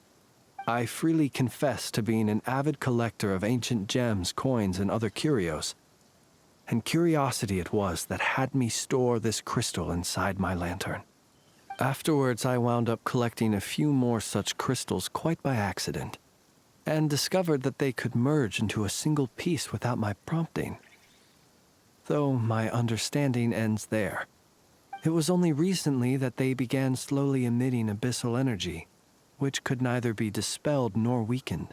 I freely confess to being an avid collector of ancient gems, coins, and other curios. And curiosity it was that had me store this crystal inside my lantern. Afterwards, I wound up collecting a few more such crystals quite by accident, and discovered that they could merge into a single piece without my prompting. Though my understanding ends there. It was only recently that they began slowly emitting abyssal energy, which could neither be dispelled nor weakened.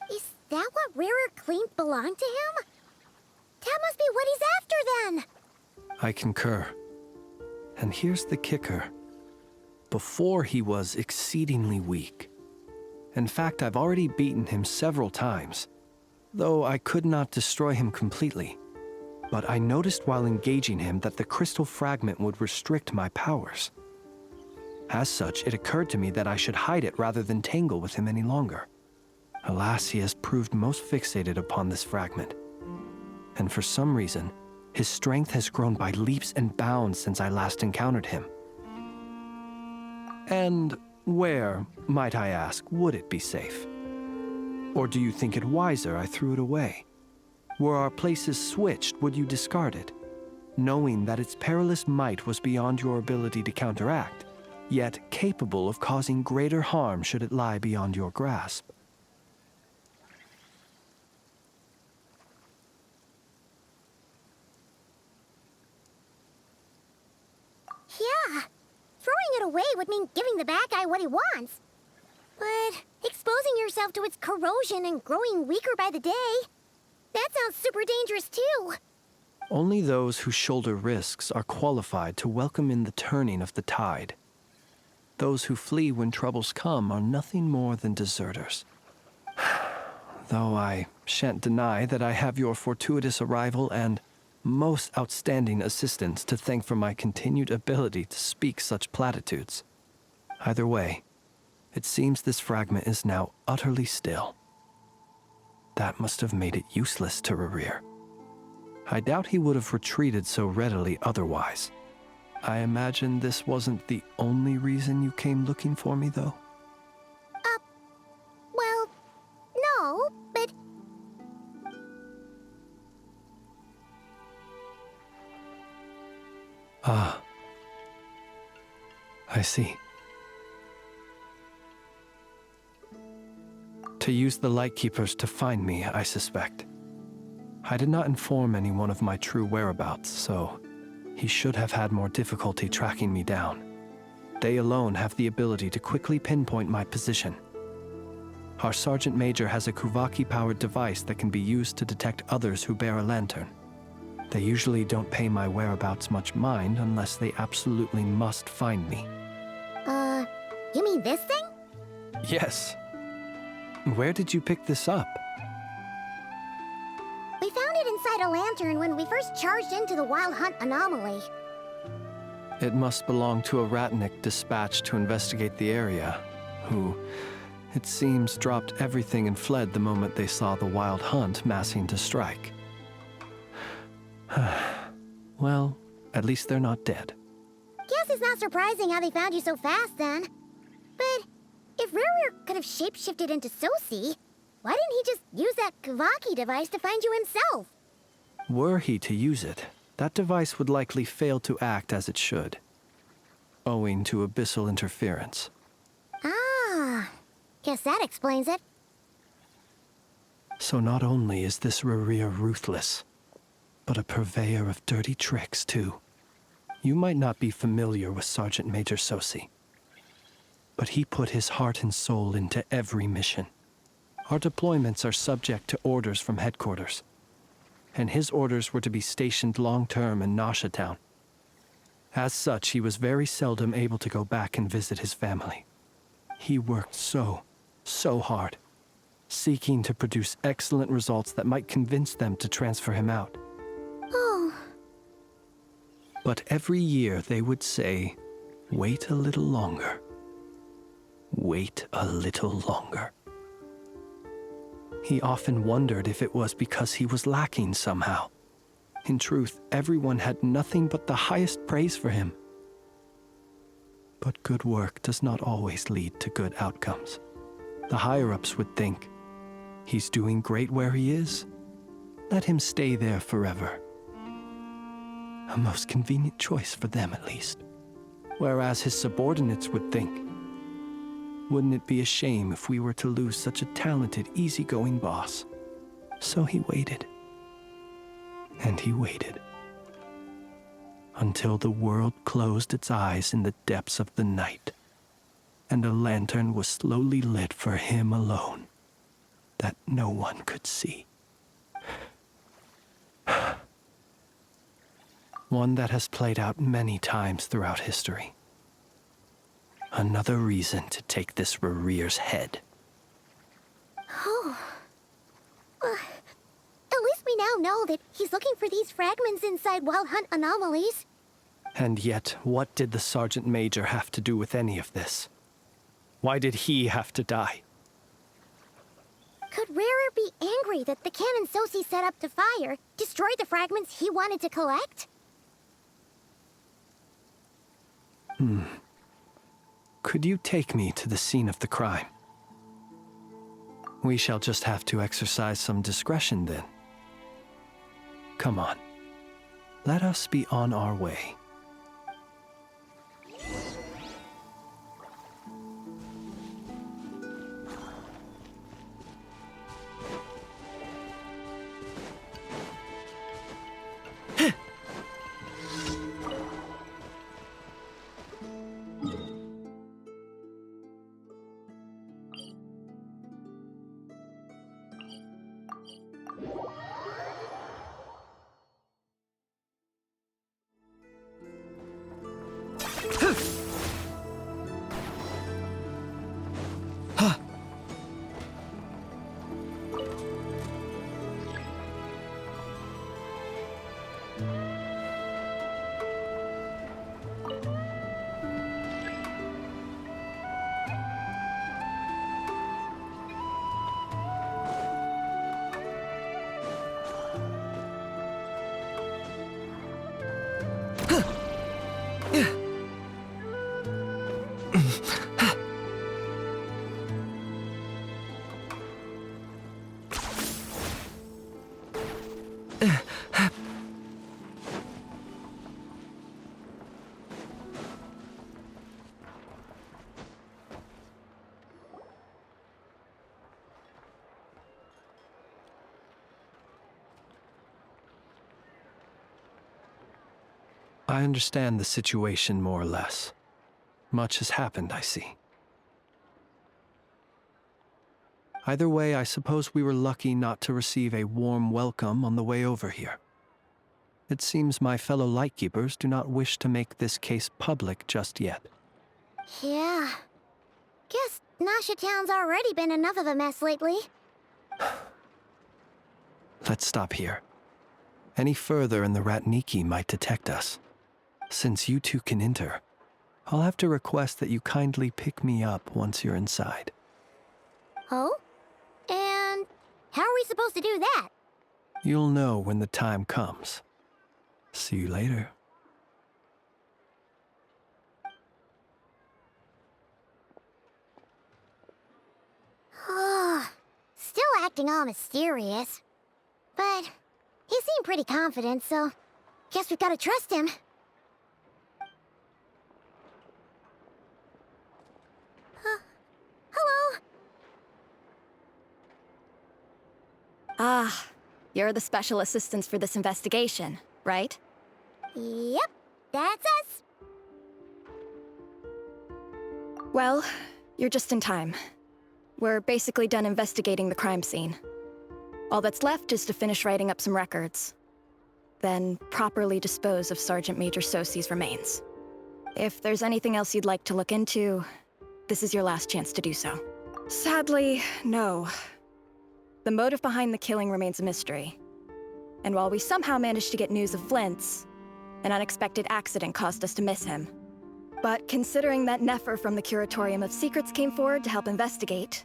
Is that what Rara claimed belonged to him? That must be what he's after then! I concur. And here's the kicker. Before he was exceedingly weak. In fact, I've already beaten him several times, though I could not destroy him completely. But I noticed while engaging him that the crystal fragment would restrict my powers. As such, it occurred to me that I should hide it rather than tangle with him any longer. Alas, he has proved most fixated upon this fragment. And for some reason, his strength has grown by leaps and bounds since I last encountered him. And where, might I ask, would it be safe? Or do you think it wiser I threw it away? Were our places switched, would you discard it, knowing that its perilous might was beyond your ability to counteract, yet capable of causing greater harm should it lie beyond your grasp? Yeah, throwing it away would mean giving the bad guy what he wants. But exposing yourself to its corrosion and growing weaker by the day, that sounds super dangerous too. Only those who shoulder risks are qualified to welcome in the turning of the tide. Those who flee when troubles come are nothing more than deserters. Though I shan't deny that I have your fortuitous arrival and most outstanding assistance to thank for my continued ability to speak such platitudes. Either way, it seems this fragment is now utterly still. That must have made it useless to Rerir. I doubt he would have retreated so readily otherwise. I imagine this wasn't the only reason you came looking for me, though? Well, no, but... Ah. I see. To use the Lightkeepers to find me, I suspect. I did not inform anyone of my true whereabouts, so he should have had more difficulty tracking me down. They alone have the ability to quickly pinpoint my position. Our Sergeant Major has a Kuvaki-powered device that can be used to detect others who bear a lantern. They usually don't pay my whereabouts much mind unless they absolutely must find me. You mean this thing? Yes. Where did you pick this up? We found it it inside a lantern when we first charged into the Wild Hunt anomaly. It must belong to a Ratnik dispatched to investigate the area, who, it seems, dropped everything and fled the moment they saw the Wild Hunt massing to strike. Well, at least they're not dead. Guess it's not surprising how they found you so fast, then. But if Ruru could have shapeshifted into Sosi, why didn't he just use that Kavaki device to find you himself? Were he to use it, that device would likely fail to act as it should, owing to abyssal interference. Ah, guess that explains it. So not only is this Rurir ruthless, but a purveyor of dirty tricks, too. You might not be familiar with Sergeant Major Sosi, but he put his heart and soul into every mission. Our deployments are subject to orders from headquarters, and his orders were to be stationed long-term in Nasha Town. As such, he was very seldom able to go back and visit his family. He worked so hard, seeking to produce excellent results that might convince them to transfer him out. Oh. But every year they would say, "Wait a little longer. Wait a little longer." He often wondered if it was because he was lacking somehow. In truth, everyone had nothing but the highest praise for him. But good work does not always lead to good outcomes. The higher-ups would think, he's doing great where he is. Let him stay there forever. A most convenient choice for them, at least. Whereas his subordinates would think, wouldn't it be a shame if we were to lose such a talented, easygoing boss? So he waited. And he waited. Until the world closed its eyes in the depths of the night, and a lantern was slowly lit for him alone, that no one could see. One that has played out many times throughout history. Another reason to take this Rurir's head. Oh. At least we now know that he's looking for these fragments inside Wild Hunt anomalies. And yet, what did the Sergeant Major have to do with any of this? Why did he have to die? Could Rarer be angry that the cannon Sosi set up to fire destroyed the fragments he wanted to collect? Could you take me to the scene of the crime? We shall just have to exercise some discretion then. Come on. Let us be on our way. I understand the situation more or less. Much has happened, I see. Either way, I suppose we were lucky not to receive a warm welcome on the way over here. It seems my fellow Lightkeepers do not wish to make this case public just yet. Yeah. Guess Nasha Town's already been enough of a mess lately. Let's stop here. Any further and the Ratniki might detect us. Since you two can enter, I'll have to request that you kindly pick me up once you're inside. Oh? And how are we supposed to do that? You'll know when the time comes. See you later. Still acting all mysterious. But he seemed pretty confident, so guess we've got to trust him. Hello? Ah, you're the special assistants for this investigation, right? Yep, that's us. Well, you're just in time. We're basically done investigating the crime scene. All that's left is to finish writing up some records. Then properly dispose of Sergeant Major Sosi's remains. If there's anything else you'd like to look into, this is your last chance to do so. Sadly, no. The motive behind the killing remains a mystery. And while we somehow managed to get news of Flint's, an unexpected accident caused us to miss him. But considering that Nefer from the Curatorium of Secrets came forward to help investigate,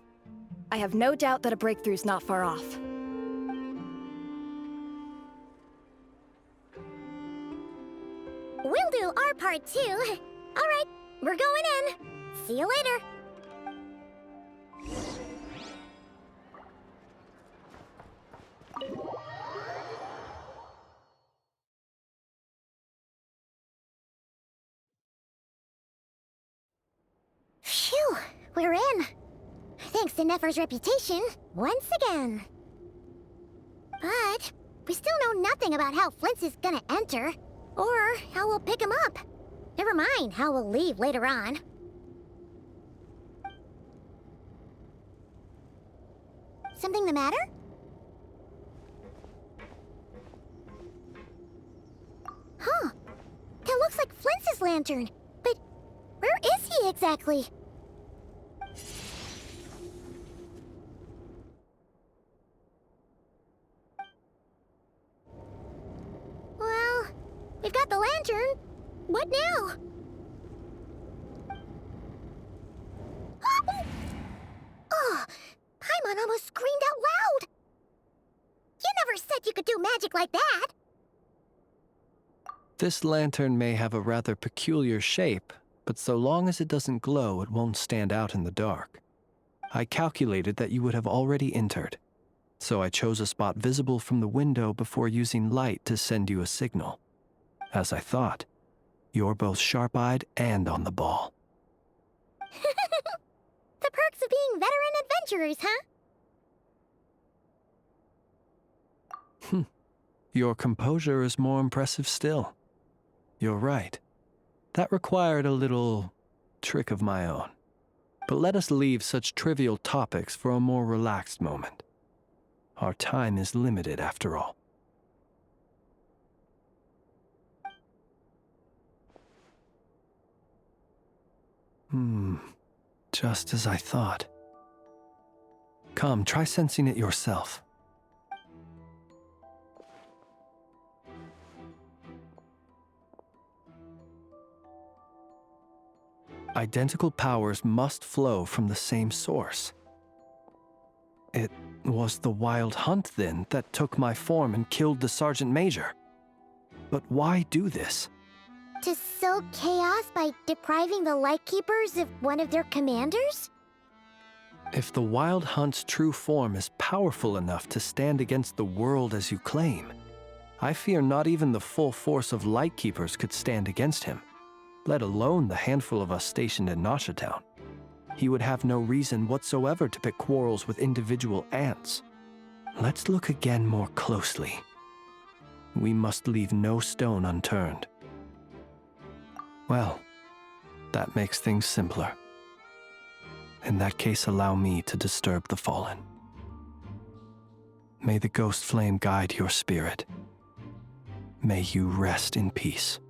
I have no doubt that a breakthrough's not far off. We'll do our part too. All right, we're going in. See you later. Phew, we're in. Thanks to Nefer's reputation, once again. But we still know nothing about how Flint's is gonna enter, or how we'll pick him up. Never mind how we'll leave later on. Something the matter? Huh. That looks like Flint's lantern. But where is he exactly? Well, we've got the lantern. What now? Oh, Paimon almost screamed out loud. You never said you could do magic like that. This lantern may have a rather peculiar shape, but so long as it doesn't glow, it won't stand out in the dark. I calculated that you would have already entered, so I chose a spot visible from the window before using light to send you a signal. As I thought, you're both sharp-eyed and on the ball. The perks of being veteran adventurers, huh? Your composure is more impressive still. You're right. That required a little trick of my own. But let us leave such trivial topics for a more relaxed moment. Our time is limited, after all. Just as I thought. Come, try sensing it yourself. Identical powers must flow from the same source. It was the Wild Hunt, then, that took my form and killed the Sergeant Major. But why do this? To sow chaos by depriving the Lightkeepers of one of their commanders? If the Wild Hunt's true form is powerful enough to stand against the world as you claim, I fear not even the full force of Lightkeepers could stand against him, let alone the handful of us stationed in Nasha Town. He would have no reason whatsoever to pick quarrels with individual ants. Let's look again more closely. We must leave no stone unturned. Well, that makes things simpler. In that case, allow me to disturb the fallen. May the ghost flame guide your spirit. May you rest in peace.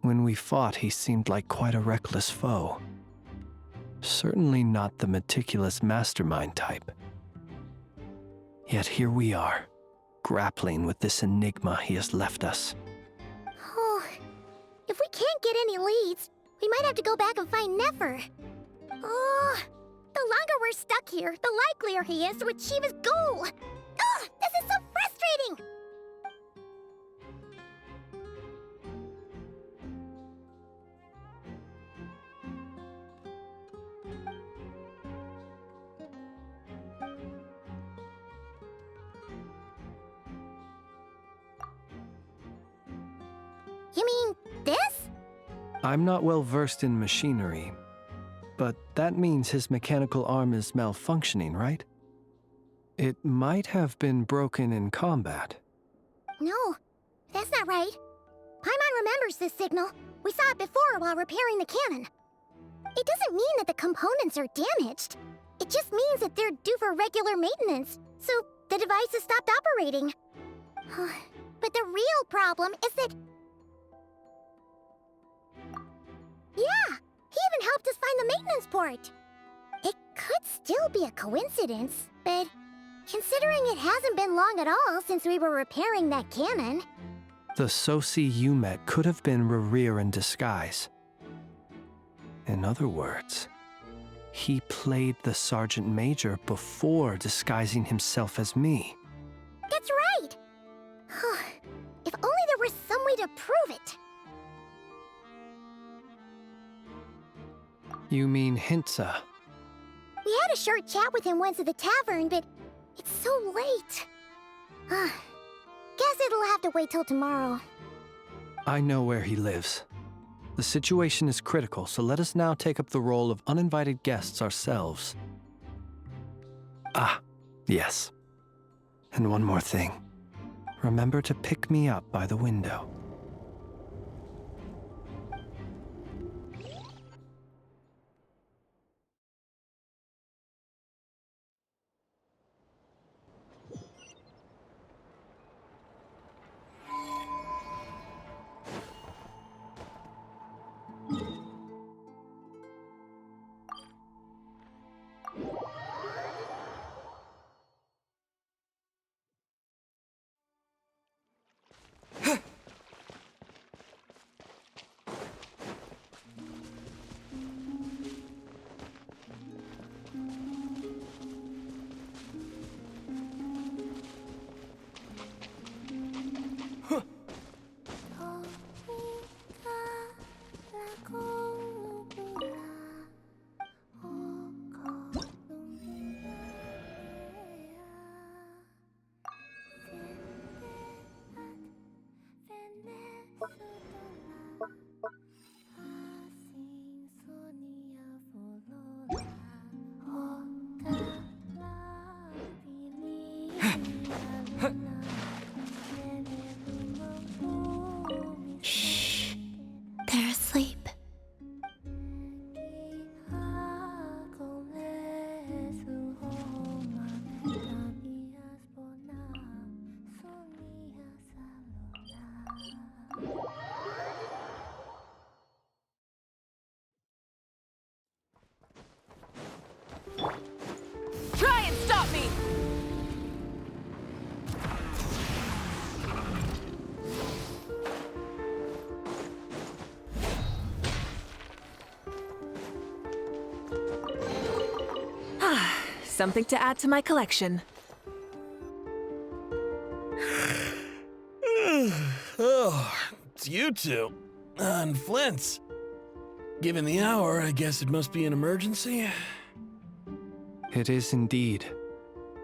When we fought, he seemed like quite a reckless foe. Certainly not the meticulous mastermind type. Yet here we are, grappling with this enigma he has left us. Oh, if we can't get any leads, we might have to go back and find Nefer. Oh, the longer we're stuck here, the likelier he is to achieve his goal. Ugh, this is so frustrating! You mean this? I'm not well versed in machinery, but that means his mechanical arm is malfunctioning, right? It might have been broken in combat. No, that's not right. Paimon remembers this signal. We saw it before while repairing the cannon. It doesn't mean that the components are damaged. It just means that they're due for regular maintenance, so the device has stopped operating. But the real problem is that... Yeah, he even helped us find the maintenance port. It could still be a coincidence, but considering it hasn't been long at all since we were repairing that cannon... The Sosi you met could have been Rerir in disguise. In other words, he played the Sergeant Major before disguising himself as me. That's right! If only there were some way to prove it. You mean Hintsa? We had a short chat with him once at the tavern, but it's so late. Guess it'll have to wait till tomorrow. I know where he lives. The situation is critical, so let us now take up the role of uninvited guests ourselves. Ah, yes. And one more thing. Remember to pick me up by the window. Shh. They're asleep. Try and stop me! Something to add to my collection. Oh, it's you two. And Flint's. Given the hour, I guess it must be an emergency. It is indeed.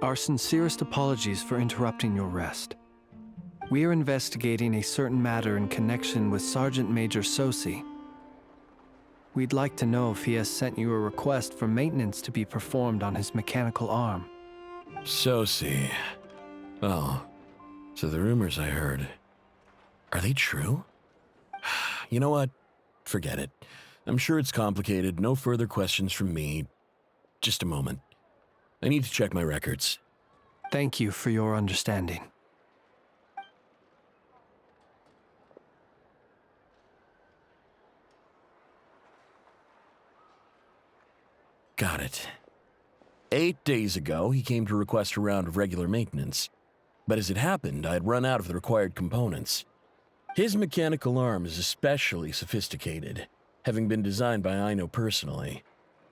Our sincerest apologies for interrupting your rest. We are investigating a certain matter in connection with Sergeant Major Sosi. We'd like to know if he has sent you a request for maintenance to be performed on his mechanical arm. Sosi. Oh, so the rumors I heard, are they true? You know what? Forget it. I'm sure it's complicated. No further questions from me. Just a moment. I need to check my records. Thank you for your understanding. Got it. 8 days ago, he came to request a round of regular maintenance. But as it happened, I had run out of the required components. His mechanical arm is especially sophisticated, having been designed by Aino personally.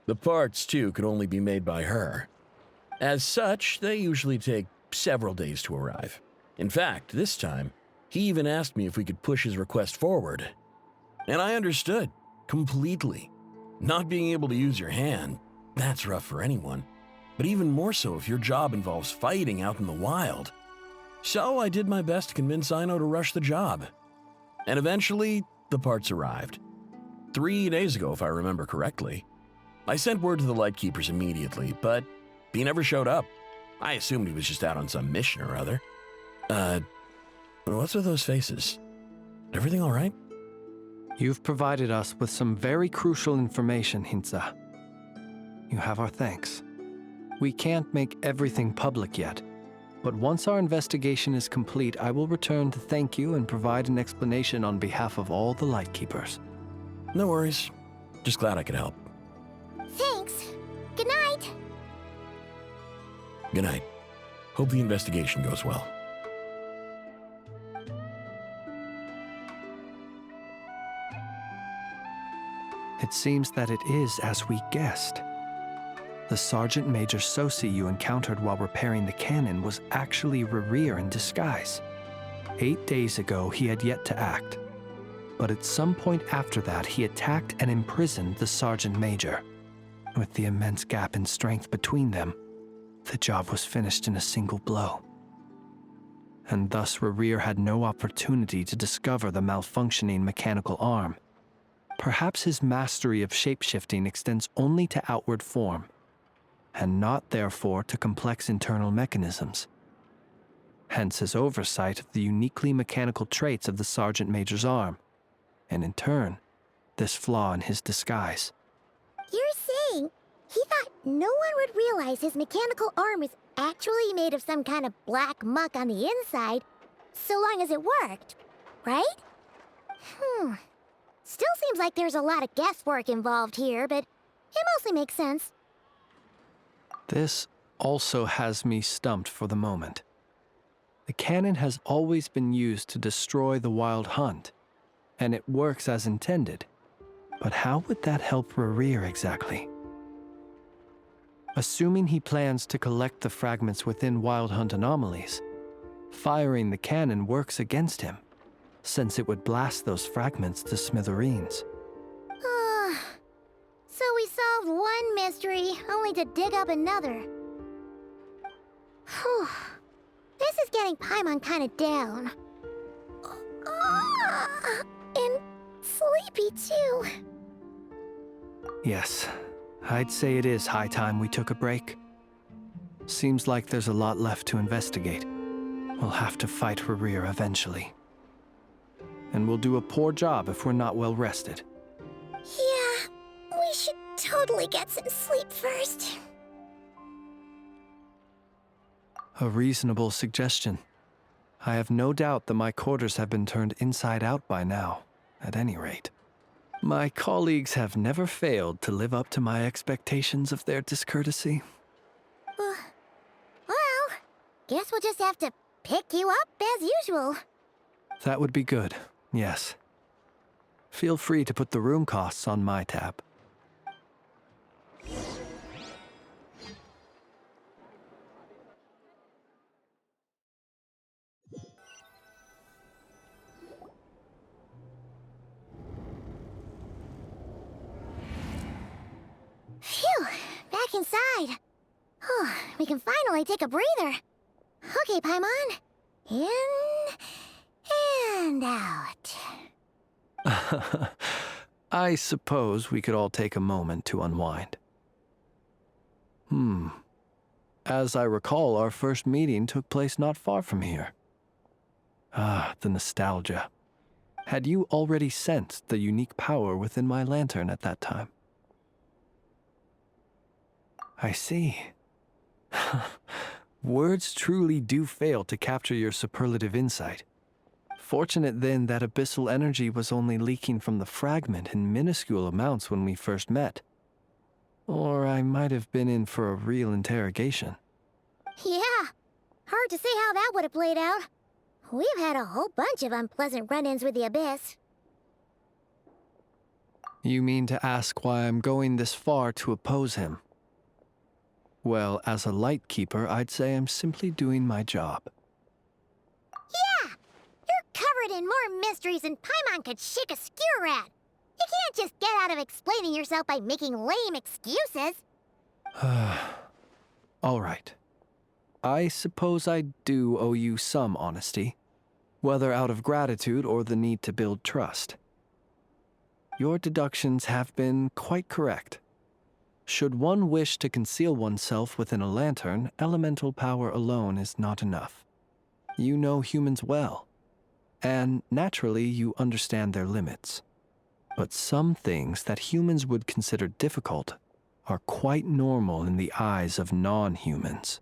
The parts, too, could only be made by her. As such, they usually take several days to arrive. In fact, this time, he even asked me if we could push his request forward. And I understood, completely. Not being able to use your hand, that's rough for anyone. But even more so if your job involves fighting out in the wild. So I did my best to convince Aino to rush the job. And eventually, the parts arrived. 3 days ago, if I remember correctly. I sent word to the Lightkeepers immediately, but he never showed up. I assumed he was just out on some mission or other. What's with those faces? Everything all right? You've provided us with some very crucial information, Hintsa. You have our thanks. We can't make everything public yet, but once our investigation is complete, I will return to thank you and provide an explanation on behalf of all the Lightkeepers. No worries. Just glad I could help. Thanks. Good night. Good night. Hope the investigation goes well. It seems that it is as we guessed. The Sergeant Major Sosi you encountered while repairing the cannon was actually Rerir in disguise. 8 days ago, he had yet to act. But at some point after that, he attacked and imprisoned the Sergeant Major. With the immense gap in strength between them, the job was finished in a single blow. And thus Rerir had no opportunity to discover the malfunctioning mechanical arm. Perhaps his mastery of shapeshifting extends only to outward form, and not therefore to complex internal mechanisms. Hence his oversight of the uniquely mechanical traits of the Sergeant Major's arm, and in turn, this flaw in his disguise. You're saying he thought no one would realize his mechanical arm is actually made of some kind of black muck on the inside, so long as it worked, right? Still seems like there's a lot of guesswork involved here, but it mostly makes sense. This also has me stumped for the moment. The cannon has always been used to destroy the Wild Hunt, and it works as intended. But how would that help Rerir exactly? Assuming he plans to collect the fragments within Wild Hunt anomalies, firing the cannon works against him, since it would blast those fragments to smithereens. So we solved one mystery, only to dig up another. Whew. This is getting Paimon kind of down. And sleepy too. Yes, I'd say it is high time we took a break. Seems like there's a lot left to investigate. We'll have to fight Rerir eventually. And we'll do a poor job if we're not well rested. Yeah, we should totally get some sleep first. A reasonable suggestion. I have no doubt that my quarters have been turned inside out by now, at any rate. My colleagues have never failed to live up to my expectations of their discourtesy. Well, guess we'll just have to pick you up as usual. That would be good, yes. Feel free to put the room costs on my tab. Phew, back inside. We can finally take a breather. Okay, Paimon. In and out. I suppose we could all take a moment to unwind. As I recall, our first meeting took place not far from here. The nostalgia. Had you already sensed the unique power within my lantern at that time? I see. Words truly do fail to capture your superlative insight. Fortunate then that abyssal energy was only leaking from the fragment in minuscule amounts when we first met. Or I might have been in for a real interrogation. Yeah, hard to say how that would have played out. We've had a whole bunch of unpleasant run-ins with the Abyss. You mean to ask why I'm going this far to oppose him? Well, as a light keeper, I'd say I'm simply doing my job. Yeah! You're covered in more mysteries than Paimon could shake a skewer at. You can't just get out of explaining yourself by making lame excuses. All right. I suppose I do owe you some honesty, whether out of gratitude or the need to build trust. Your deductions have been quite correct. Should one wish to conceal oneself within a lantern, elemental power alone is not enough. You know humans well, and naturally you understand their limits. But some things that humans would consider difficult are quite normal in the eyes of non-humans.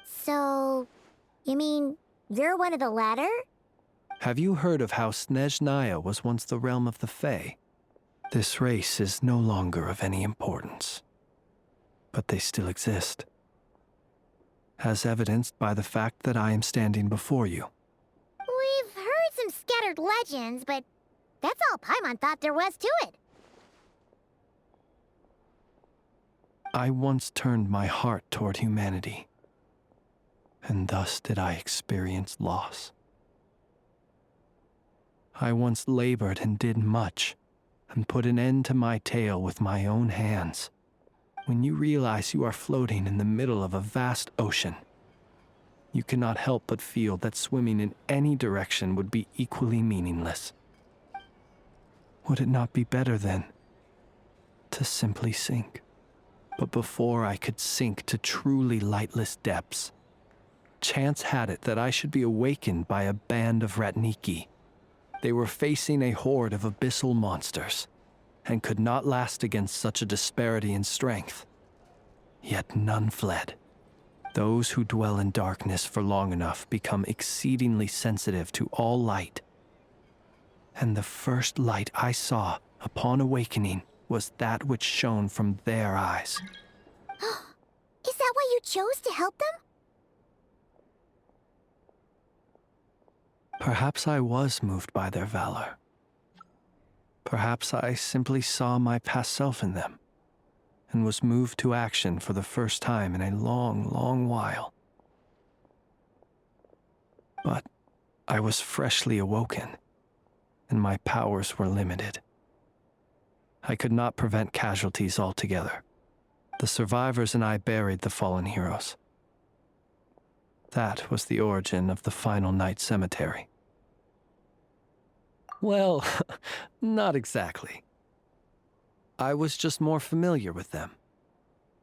So, you mean you're one of the latter? Have you heard of how Snezhnaya was once the realm of the Fae? This race is no longer of any importance, but they still exist, as evidenced by the fact that I am standing before you. We've heard some scattered legends, but that's all Paimon thought there was to it. I once turned my heart toward humanity, and thus did I experience loss. I once labored and did much, and put an end to my tale with my own hands. When you realize you are floating in the middle of a vast ocean, you cannot help but feel that swimming in any direction would be equally meaningless. Would it not be better, then, to simply sink? But before I could sink to truly lightless depths, chance had it that I should be awakened by a band of Ratniki. They were facing a horde of abyssal monsters, and could not last against such a disparity in strength. Yet none fled. Those who dwell in darkness for long enough become exceedingly sensitive to all light. And the first light I saw upon awakening was that which shone from their eyes. Is that why you chose to help them? Perhaps I was moved by their valor. Perhaps I simply saw my past self in them, and was moved to action for the first time in a long, long while. But I was freshly awoken, and my powers were limited. I could not prevent casualties altogether. The survivors and I buried the fallen heroes. That was the origin of the final night cemetery. Well, not exactly. I was just more familiar with them.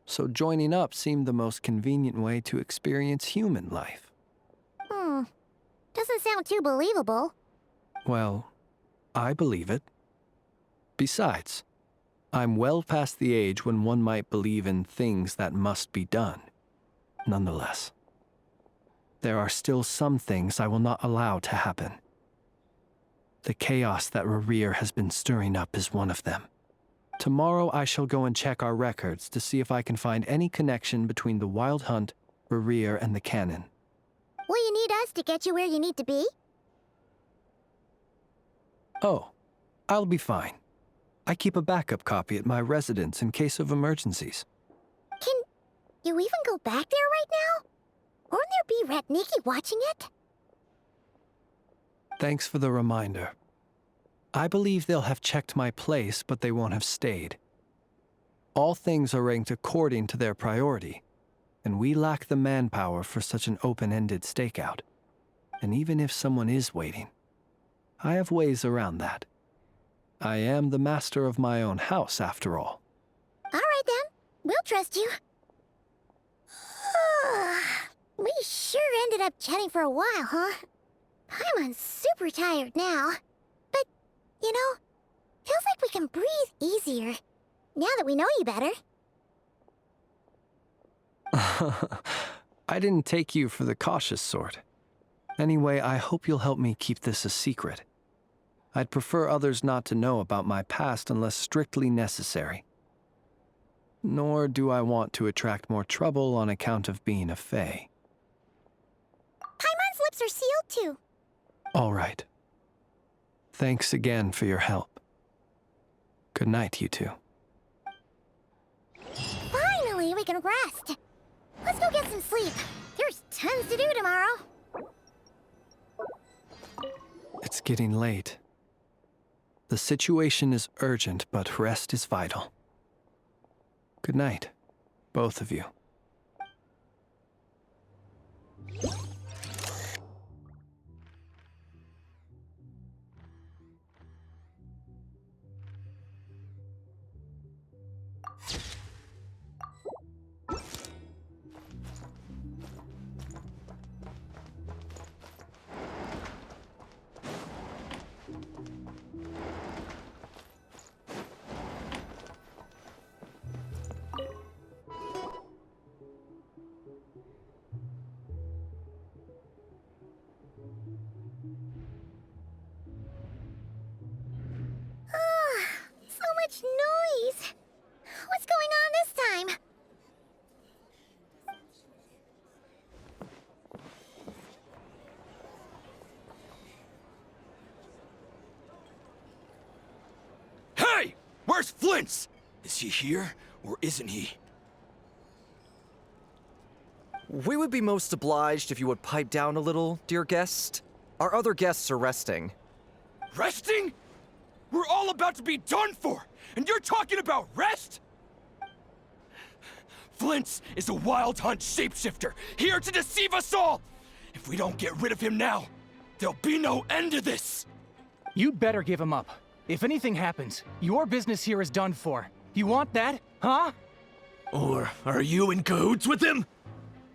So joining up seemed the most convenient way to experience human life. Doesn't sound too believable. Well, I believe it. Besides, I'm well past the age when one might believe in things that must be done. Nonetheless, there are still some things I will not allow to happen. The chaos that Rerir has been stirring up is one of them. Tomorrow I shall go and check our records to see if I can find any connection between the Wild Hunt, Rerir, and the Canon. Will you need us to get you where you need to be? Oh, I'll be fine. I keep a backup copy at my residence in case of emergencies. Can you even go back there right now? Won't there be Ratniki watching it? Thanks for the reminder. I believe they'll have checked my place, but they won't have stayed. All things are ranked according to their priority, and we lack the manpower for such an open-ended stakeout. And even if someone is waiting, I have ways around that. I am the master of my own house, after all. All right, then. We'll trust you. We sure ended up chatting for a while, huh? Paimon's super tired now. But, you know, feels like we can breathe easier, now that we know you better. I didn't take you for the cautious sort. Anyway, I hope you'll help me keep this a secret. I'd prefer others not to know about my past unless strictly necessary. Nor do I want to attract more trouble on account of being a fae. Paimon's lips are sealed too. All right. Thanks again for your help. Good night, you two. Finally, we can rest. Let's go get some sleep. There's tons to do tomorrow. It's getting late. The situation is urgent, but rest is vital. Good night, both of you. Noise! What's going on this time? Hey! Where's Flint's? Is he here, or isn't he? We would be most obliged if you would pipe down a little, dear guest. Our other guests are resting. Resting? We're all about to be done for, and you're talking about rest? Flint's is a wild hunt shapeshifter, here to deceive us all! If we don't get rid of him now, there'll be no end to this! You'd better give him up. If anything happens, your business here is done for. You want that, huh? Or are you in cahoots with him?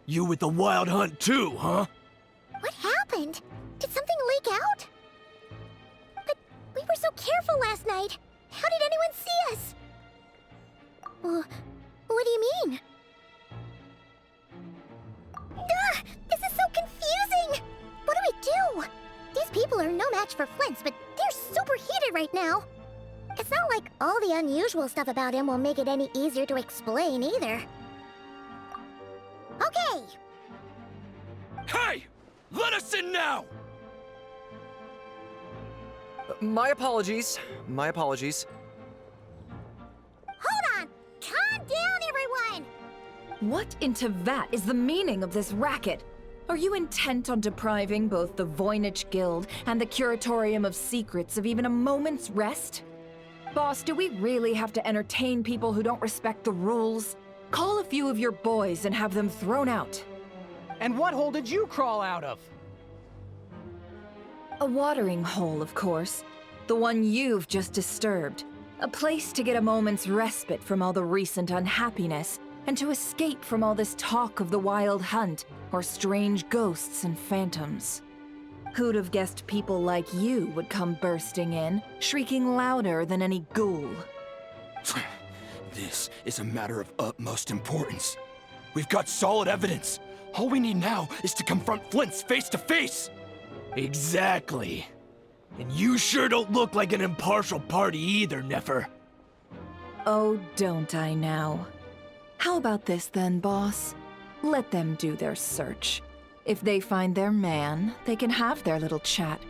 You with the wild hunt too, huh? What happened? Did something leak out? But we were so careful last night. How did anyone see us? What do you mean? This is so confusing! What do we do? These people are no match for Flint's, but they're super heated right now. It's not like all the unusual stuff about him will make it any easier to explain either. Okay! Hey! Let us in now! My apologies. My apologies. Hold on! Calm down, everyone! What in Tevat is the meaning of this racket? Are you intent on depriving both the Voynich Guild and the Curatorium of Secrets of even a moment's rest? Boss, do we really have to entertain people who don't respect the rules? Call a few of your boys and have them thrown out. And what hole did you crawl out of? A watering hole, of course. The one you've just disturbed. A place to get a moment's respite from all the recent unhappiness, and to escape from all this talk of the wild hunt, or strange ghosts and phantoms. Who'd have guessed people like you would come bursting in, shrieking louder than any ghoul? This is a matter of utmost importance. We've got solid evidence. All we need now is to confront Flint's face to face. Exactly. And you sure don't look like an impartial party either, Nefer. Oh, don't I now? How about this then, boss? Let them do their search. If they find their man, they can have their little chat.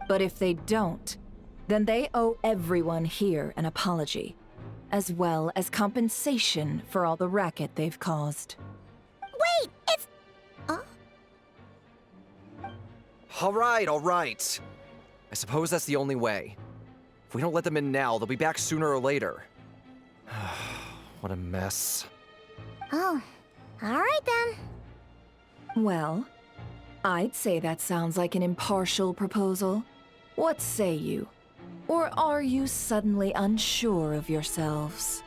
But if they don't, then they owe everyone here an apology, as well as compensation for all the racket they've caused. Wait, it's... All right. I suppose that's the only way. If we don't let them in now, they'll be back sooner or later. What a mess. Oh, all right then. Well, I'd say that sounds like an impartial proposal. What say you? Or are you suddenly unsure of yourselves?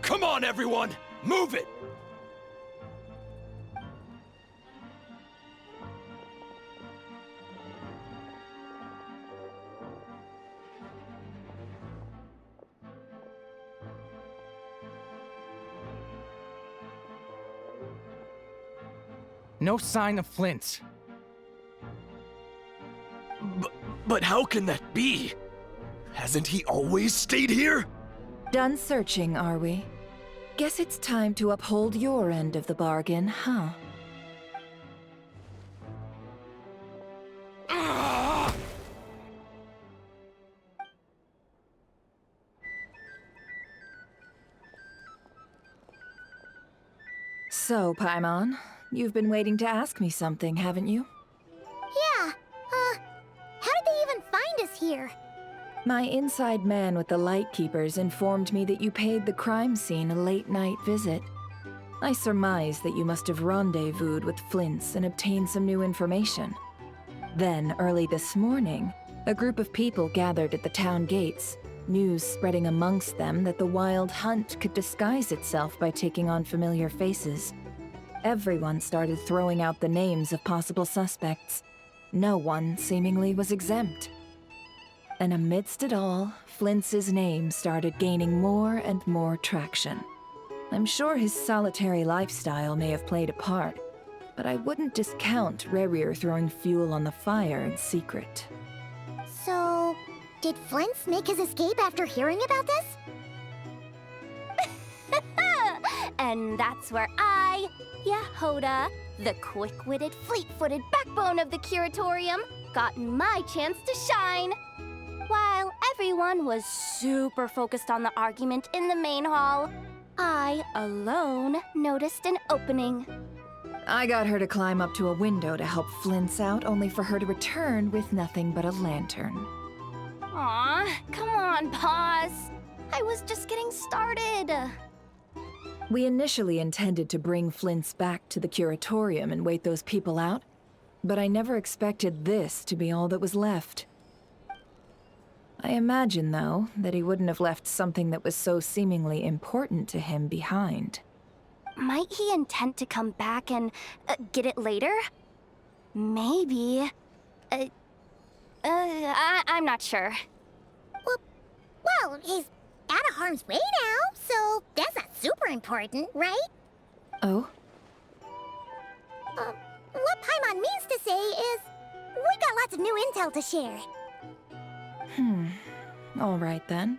Come on, everyone! Move it! No sign of Flint's. But how can that be? Hasn't he always stayed here? Done searching, are we? Guess it's time to uphold your end of the bargain, huh? So, Paimon, you've been waiting to ask me something, haven't you? Yeah, how did they even find us here? My inside man with the Lightkeepers informed me that you paid the crime scene a late-night visit. I surmise that you must have rendezvoused with Flint's and obtained some new information. Then, early this morning, a group of people gathered at the town gates, news spreading amongst them that the Wild Hunt could disguise itself by taking on familiar faces. Everyone started throwing out the names of possible suspects. No one, seemingly, was exempt. And amidst it all, Flint's name started gaining more and more traction. I'm sure his solitary lifestyle may have played a part, but I wouldn't discount Rerir throwing fuel on the fire in secret. So, did Flint's make his escape after hearing about this? And that's where I, Yehoda, the quick-witted, fleet-footed backbone of the Curatorium, got my chance to shine. While everyone was super focused on the argument in the main hall, I, alone, noticed an opening. I got her to climb up to a window to help Flint's out, only for her to return with nothing but a lantern. Aw, come on, pause. I was just getting started. We initially intended to bring Flint's back to the Curatorium and wait those people out, but I never expected this to be all that was left. I imagine, though, that he wouldn't have left something that was so seemingly important to him behind. Might he intend to come back and get it later? Maybe. I'm not sure. Well, he's out of harm's way now, so that's not super important, right? Oh? What Paimon means to say is, we got lots of new intel to share. All right then.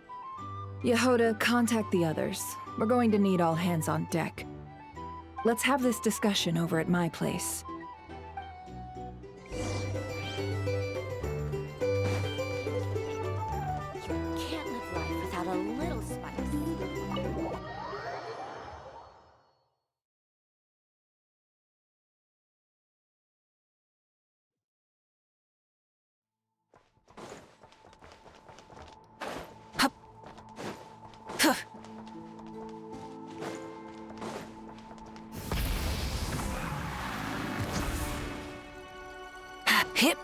Yehoda, contact the others. We're going to need all hands on deck. Let's have this discussion over at my place. You can't live life without a little spice. Hip.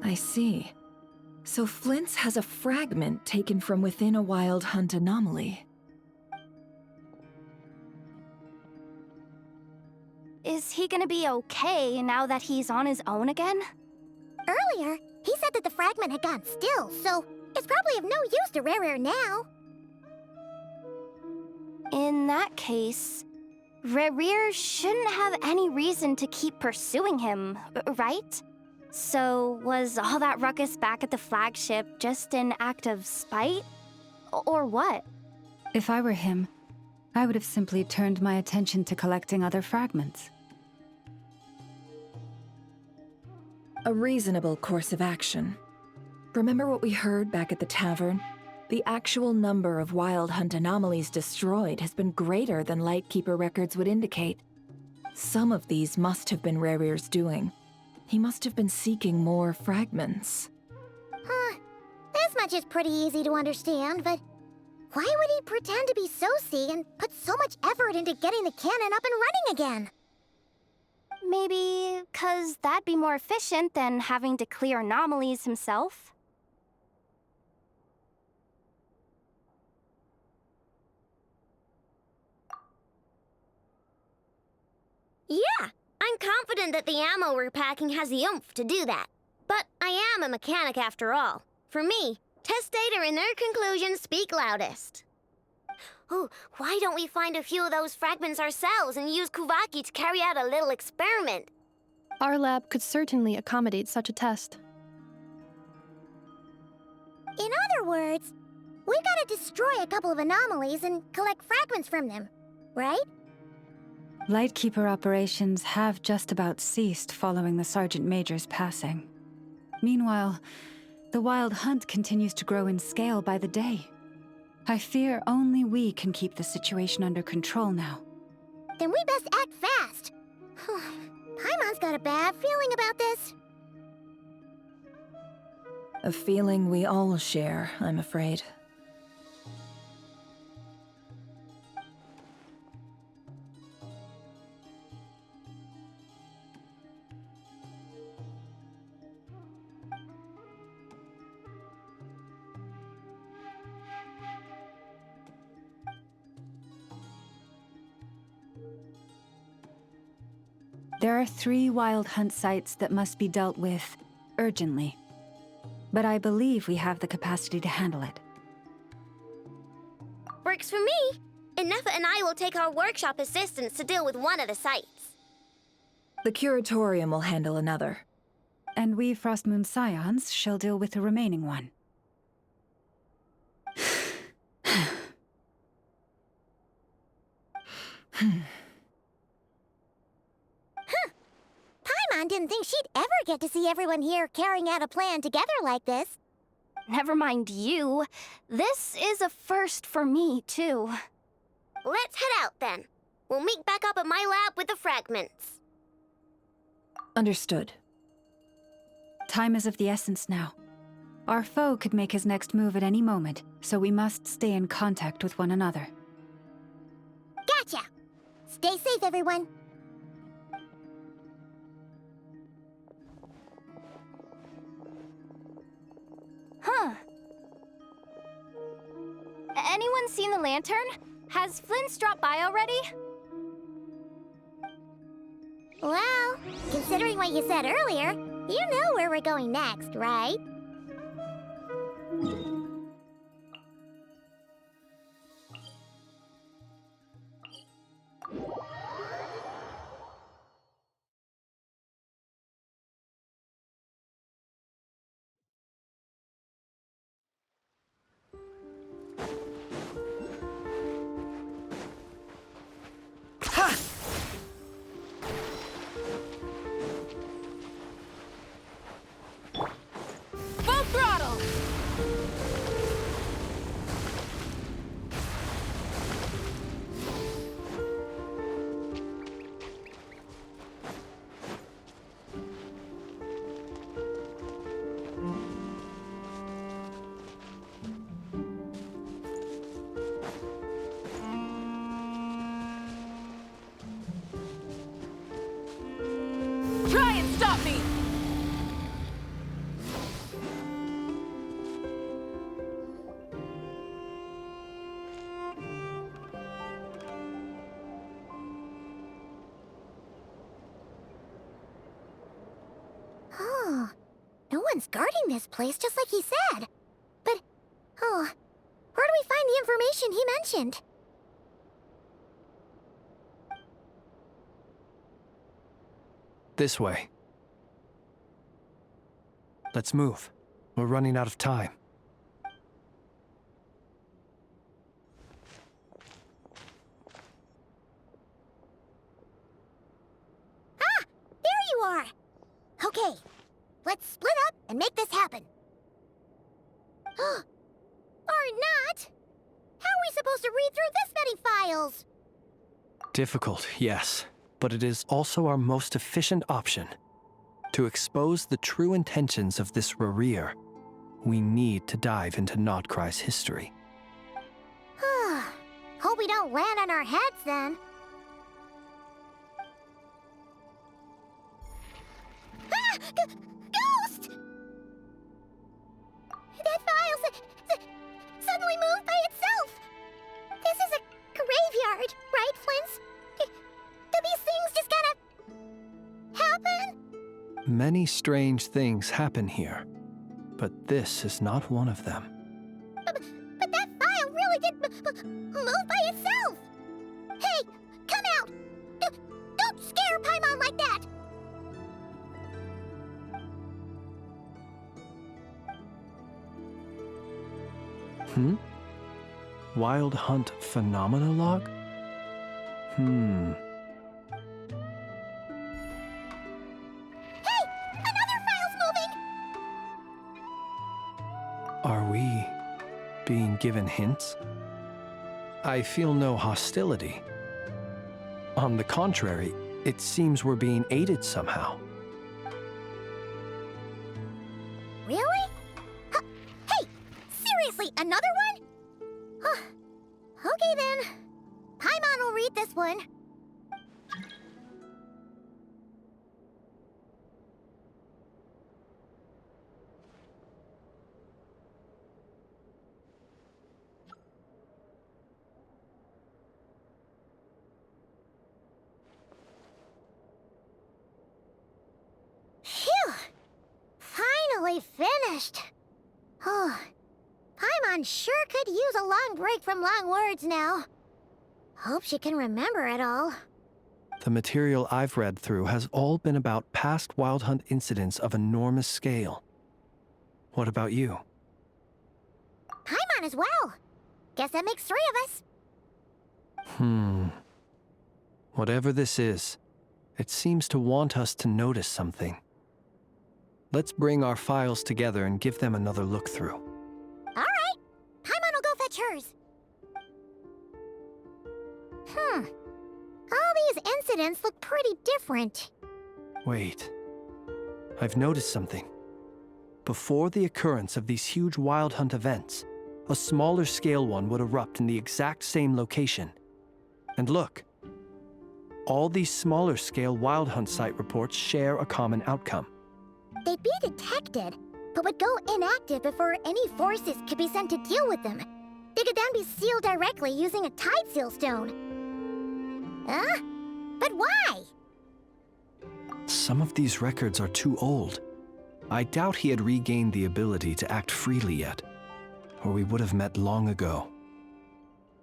I see. So Flint's has a fragment taken from within a Wild Hunt anomaly. Is he gonna be okay now that he's on his own again? Earlier, he said that the fragment had gone still, so it's probably of no use to Rerir now. In that case, Rerir shouldn't have any reason to keep pursuing him, right? So, was all that ruckus back at the flagship just an act of spite? Or what? If I were him, I would have simply turned my attention to collecting other fragments. A reasonable course of action. Remember what we heard back at the tavern? The actual number of Wild Hunt anomalies destroyed has been greater than Lightkeeper records would indicate. Some of these must have been Rerir's doing. He must have been seeking more fragments. This much is pretty easy to understand, but why would he pretend to be Sosi and put so much effort into getting the cannon up and running again? Maybe 'cause that'd be more efficient than having to clear anomalies himself. Yeah, I'm confident that the ammo we're packing has the oomph to do that. But I am a mechanic after all. For me, test data and their conclusions speak loudest. Oh, why don't we find a few of those fragments ourselves and use Kuvaki to carry out a little experiment? Our lab could certainly accommodate such a test. In other words, we've got to destroy a couple of anomalies and collect fragments from them, right? Lightkeeper operations have just about ceased following the Sergeant Major's passing. Meanwhile, the Wild Hunt continues to grow in scale by the day. I fear only we can keep the situation under control now. Then we best act fast. Paimon's got a bad feeling about this. A feeling we all share, I'm afraid. There are 3 Wild Hunt sites that must be dealt with urgently. But I believe we have the capacity to handle it. Works for me. Nefa and I will take our workshop assistants to deal with one of the sites. The Curatorium will handle another. And we Frostmoon Scions shall deal with the remaining one. Paimon didn't think she'd ever get to see everyone here carrying out a plan together like this. Never mind you. This is a first for me, too. Let's head out, then. We'll meet back up at my lab with the fragments. Understood. Time is of the essence now. Our foe could make his next move at any moment, so we must stay in contact with one another. Gotcha! Stay safe, everyone. Huh. Anyone seen the lantern? Has Flint's dropped by already? Well, considering what you said earlier, you know where we're going next, right? Full throttle! Try and stop me! Oh, no one's guarding this place, just like he said. But, oh, where do we find the information he mentioned? This way. Let's move. We're running out of time. Ah! There you are! Okay, let's split up and make this happen. Or not! How are we supposed to read through this many files? Difficult, yes, but it is also our most efficient option. To expose the true intentions of this Rarir, we need to dive into Krai's history. Hope we don't land on our heads then. Ghost! That file suddenly moved by itself. This is a graveyard, right, Flint? Do these things just gotta happen? Many strange things happen here, but this is not one of them. But that file really did move by itself. Hey, come out! Don't scare Paimon like that! Wild Hunt Phenomena Log? Hey! Another file's moving! Are we being given hints? I feel no hostility. On the contrary, it seems we're being aided somehow. Really? Hey! Seriously, another one? Okay then. Paimon will read this one. Phew! Finally finished. Oh, Paimon sure could use a long break from long words now. Hope she can remember it all. The material I've read through has all been about past Wild Hunt incidents of enormous scale. What about you? Paimon as well. Guess that makes 3 of us. Whatever this is, it seems to want us to notice something. Let's bring our files together and give them another look through. All right. Paimon will go fetch hers. All these incidents look pretty different. Wait. I've noticed something. Before the occurrence of these huge Wild Hunt events, a smaller scale one would erupt in the exact same location. And look. All these smaller scale Wild Hunt site reports share a common outcome. They'd be detected, but would go inactive before any forces could be sent to deal with them. They could then be sealed directly using a tide seal stone. But why? Some of these records are too old. I doubt he had regained the ability to act freely yet, or we would have met long ago.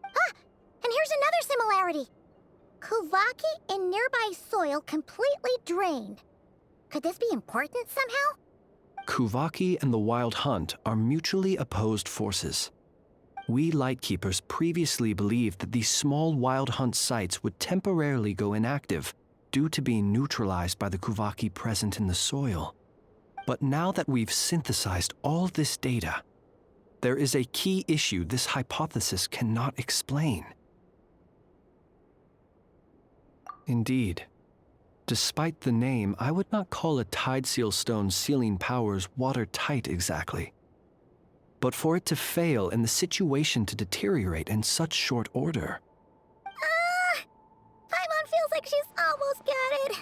And here's another similarity. Kuvaki in nearby soil completely drained. Could this be important somehow? Kuvaki and the Wild Hunt are mutually opposed forces. We Lightkeepers previously believed that these small Wild Hunt sites would temporarily go inactive due to being neutralized by the Kuvaki present in the soil. But now that we've synthesized all this data, there is a key issue this hypothesis cannot explain. Indeed. Despite the name, I would not call a tide seal stone's sealing powers watertight exactly. But for it to fail and the situation to deteriorate in such short order. Paimon feels like she's almost got it.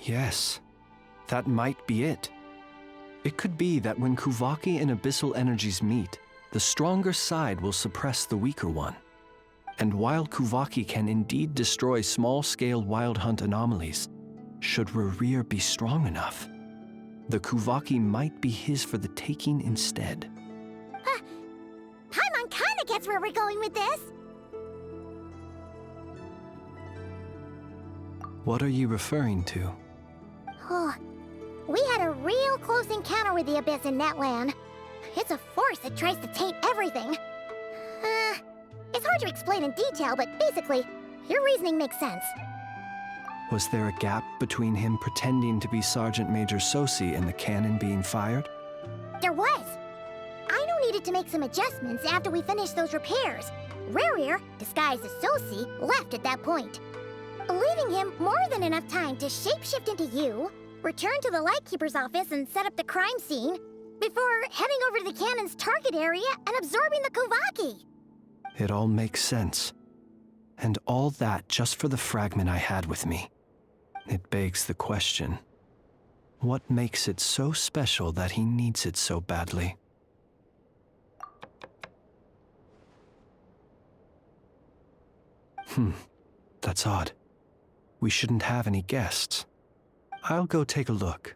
Yes, that might be it. It could be that when Kuvaki and abyssal energies meet, the stronger side will suppress the weaker one. And while Kuvaki can indeed destroy small-scale Wild Hunt anomalies, should Rerir be strong enough, the Kuvaki might be his for the taking instead. Paimon kinda gets where we're going with this. What are you referring to? Oh, we had a real close encounter with the Abyss in Netland. It's a force that tries to taint everything. It's hard to explain in detail, but basically, your reasoning makes sense. Was there a gap between him pretending to be Sergeant Major Sosi and the cannon being fired? There was. Aino needed to make some adjustments after we finished those repairs. Rerir, disguised as Sosi, left at that point. Leaving him more than enough time to shapeshift into you, return to the Lightkeeper's office and set up the crime scene, before heading over to the cannon's target area and absorbing the Kovaki. It all makes sense. And all that just for the fragment I had with me. It begs the question, what makes it so special that he needs it so badly? That's odd. We shouldn't have any guests. I'll go take a look.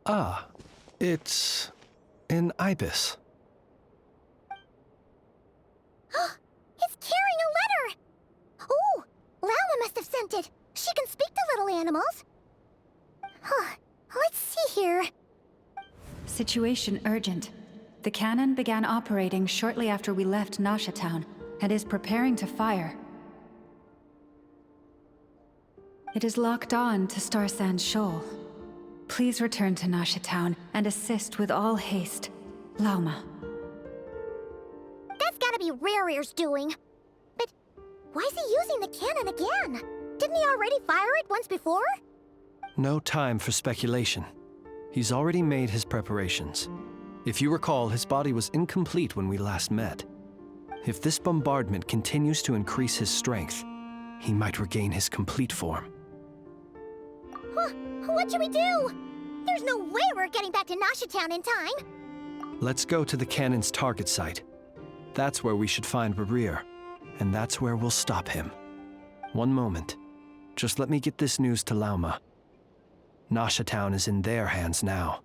Ah, it's an ibis. It's carrying a letter! Oh, Lala must have sent it. She can speak to little animals. Let's see here. Situation urgent. The cannon began operating shortly after we left Nasha Town and is preparing to fire. It is locked on to Star Sand Shoal. Please return to Nasha Town and assist with all haste. Lauma. That's gotta be Rare-Ear's doing. But why is he using the cannon again? Didn't he already fire it once before? No time for speculation. He's already made his preparations. If you recall, his body was incomplete when we last met. If this bombardment continues to increase his strength, he might regain his complete form. What should we do? There's no way we're getting back to Nasha Town in time. Let's go to the cannon's target site. That's where we should find Rerir, and that's where we'll stop him. One moment. Just let me get this news to Lauma. Nasha Town is in their hands now.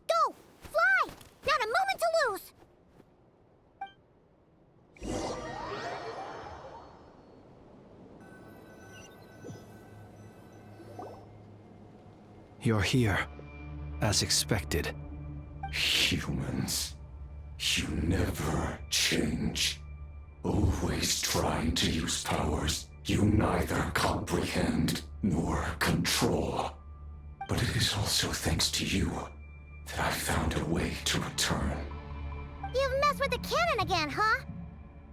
Go! Fly! Not a moment to lose! You're here, as expected. Humans, you never change. Always trying to use powers you neither comprehend nor control. But it is also thanks to you that I found a way to return. You've messed with the cannon again, huh?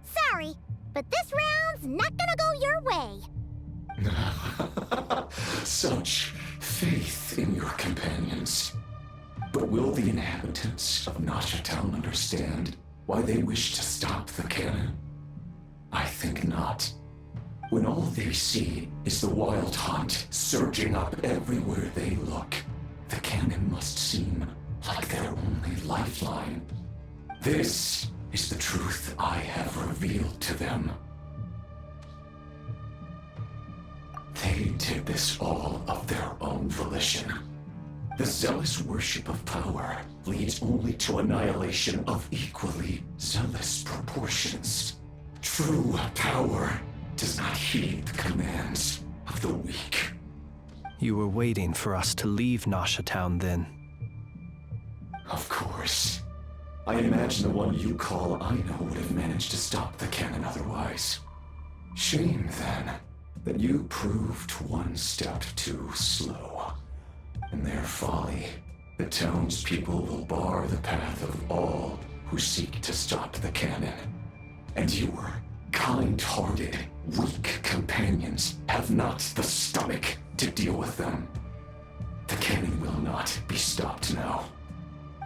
Sorry, but this round's not gonna go your way. Such faith in your companions. But will the inhabitants of Nasha Town understand why they wish to stop the cannon? I think not. When all they see is the wild hunt surging up everywhere they look, the cannon must seem like their only lifeline. This is the truth I have revealed to them. They did this all of their own volition. The zealous worship of power leads only to annihilation of equally zealous proportions. True power does not heed the commands of the weak. You were waiting for us to leave Nasha Town then. Of course. I imagine the one you call Aino would have managed to stop the cannon otherwise. Shame, then, that you proved one step too slow. In their folly, the townspeople will bar the path of all who seek to stop the cannon. And your kind-hearted, weak companions have not the stomach to deal with them. The cannon will not be stopped now.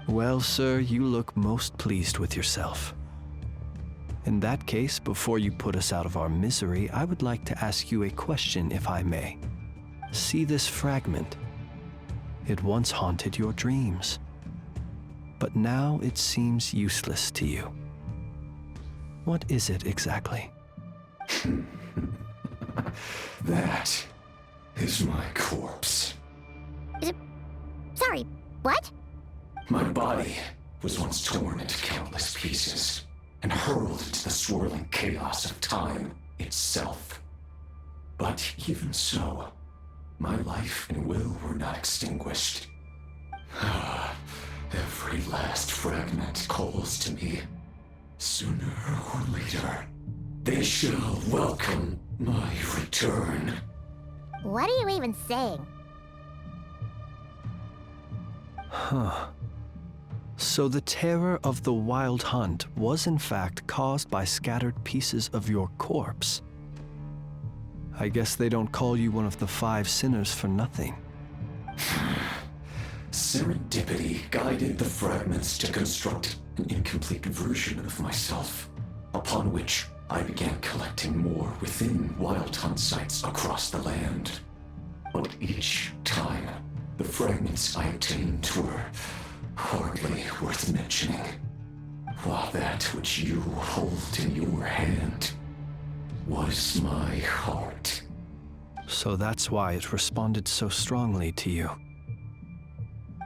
Well, sir, you look most pleased with yourself. In that case, before you put us out of our misery, I would like to ask you a question, if I may. See this fragment? It once haunted your dreams, but now it seems useless to you. What is it exactly? That is my corpse. Sorry, what? My body was once torn into countless pieces and hurled into the swirling chaos of time itself. But even so, my life and will were not extinguished. Every last fragment calls to me. Sooner or later, they shall welcome my return. What are you even saying? Huh. So the terror of the Wild Hunt was in fact caused by scattered pieces of your corpse. I guess they don't call you one of the 5 sinners for nothing. Serendipity guided the fragments to construct an incomplete version of myself, upon which I began collecting more within Wild Hunt sites across the land. But each time, the fragments I obtained were hardly worth mentioning, while that which you hold in your hand was my heart. So that's why it responded so strongly to you.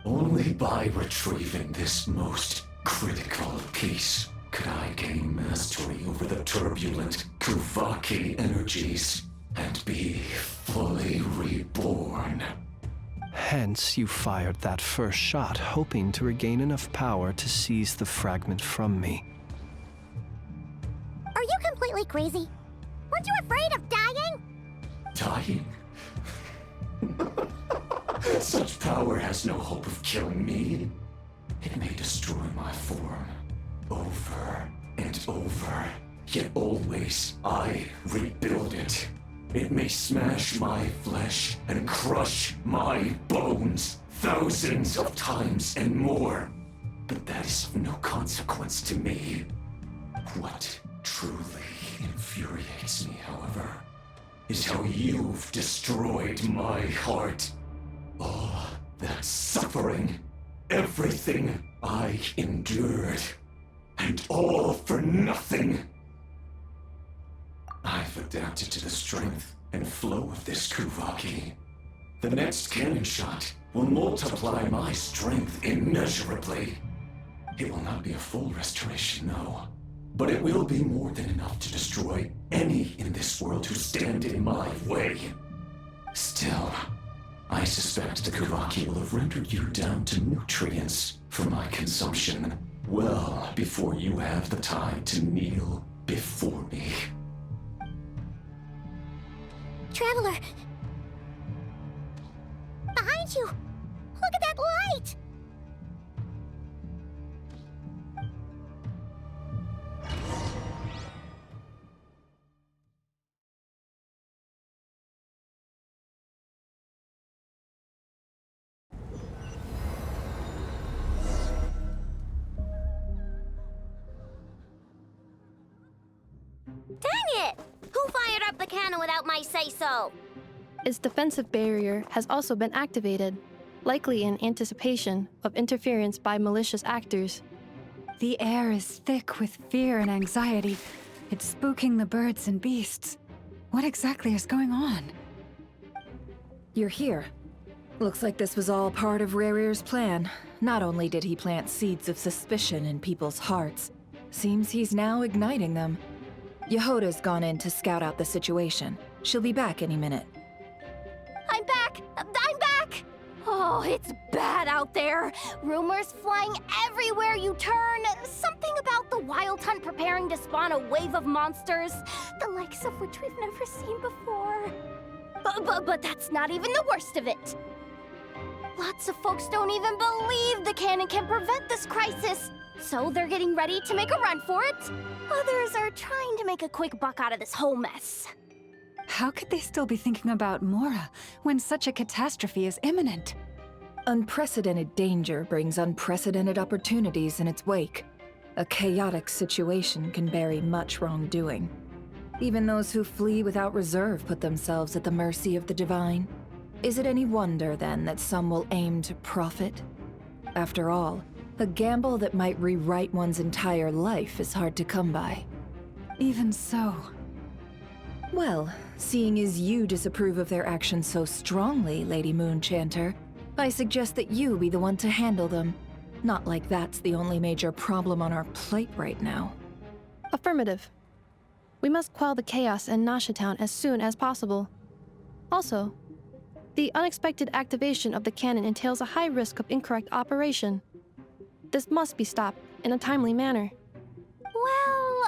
Only by retrieving this most critical piece could I gain mastery over the turbulent Kuvaki energies and be fully reborn. Hence, you fired that first shot, hoping to regain enough power to seize the fragment from me. Are you completely crazy? Weren't you afraid of dying? Dying? Such power has no hope of killing me. It may destroy my form over and over, yet always I rebuild it. It may smash my flesh and crush my bones thousands of times and more, but that is of no consequence to me. What truly infuriates me, however, is how you've destroyed my heart. All that suffering, everything I endured, and all for nothing. I've adapted to the strength and flow of this Kuvaki. The next cannon shot will multiply my strength immeasurably. It will not be a full restoration, no, but it will be more than enough to destroy any in this world who stand in my way. Still, I suspect the Kuvaki will have rendered you down to nutrients for my consumption well before you have the time to kneel before me. Traveler! Behind you! Look at that light! Dang it! Who fired up the cannon without my say-so? Its defensive barrier has also been activated, likely in anticipation of interference by malicious actors. The air is thick with fear and anxiety. It's spooking the birds and beasts. What exactly is going on? You're here. Looks like this was all part of Rarir's plan. Not only did he plant seeds of suspicion in people's hearts, seems he's now igniting them. Yehoda's gone in to scout out the situation. She'll be back any minute. I'm back! I'm back! Oh, it's bad out there. Rumors flying everywhere you turn. Something about the Wild Hunt preparing to spawn a wave of monsters, the likes of which we've never seen before. But that's not even the worst of it. Lots of folks don't even believe the cannon can prevent this crisis, so they're getting ready to make a run for it. Others are trying to make a quick buck out of this whole mess. How could they still be thinking about Mora when such a catastrophe is imminent? Unprecedented danger brings unprecedented opportunities in its wake. A chaotic situation can bury much wrongdoing. Even those who flee without reserve put themselves at the mercy of the divine. Is it any wonder, then, that some will aim to profit? After all, a gamble that might rewrite one's entire life is hard to come by. Even so. Well, seeing as you disapprove of their actions so strongly, Lady Moonchanter, I suggest that you be the one to handle them. Not like that's the only major problem on our plate right now. Affirmative. We must quell the chaos in Nasha Town as soon as possible. Also, the unexpected activation of the cannon entails a high risk of incorrect operation. This must be stopped in a timely manner. Well,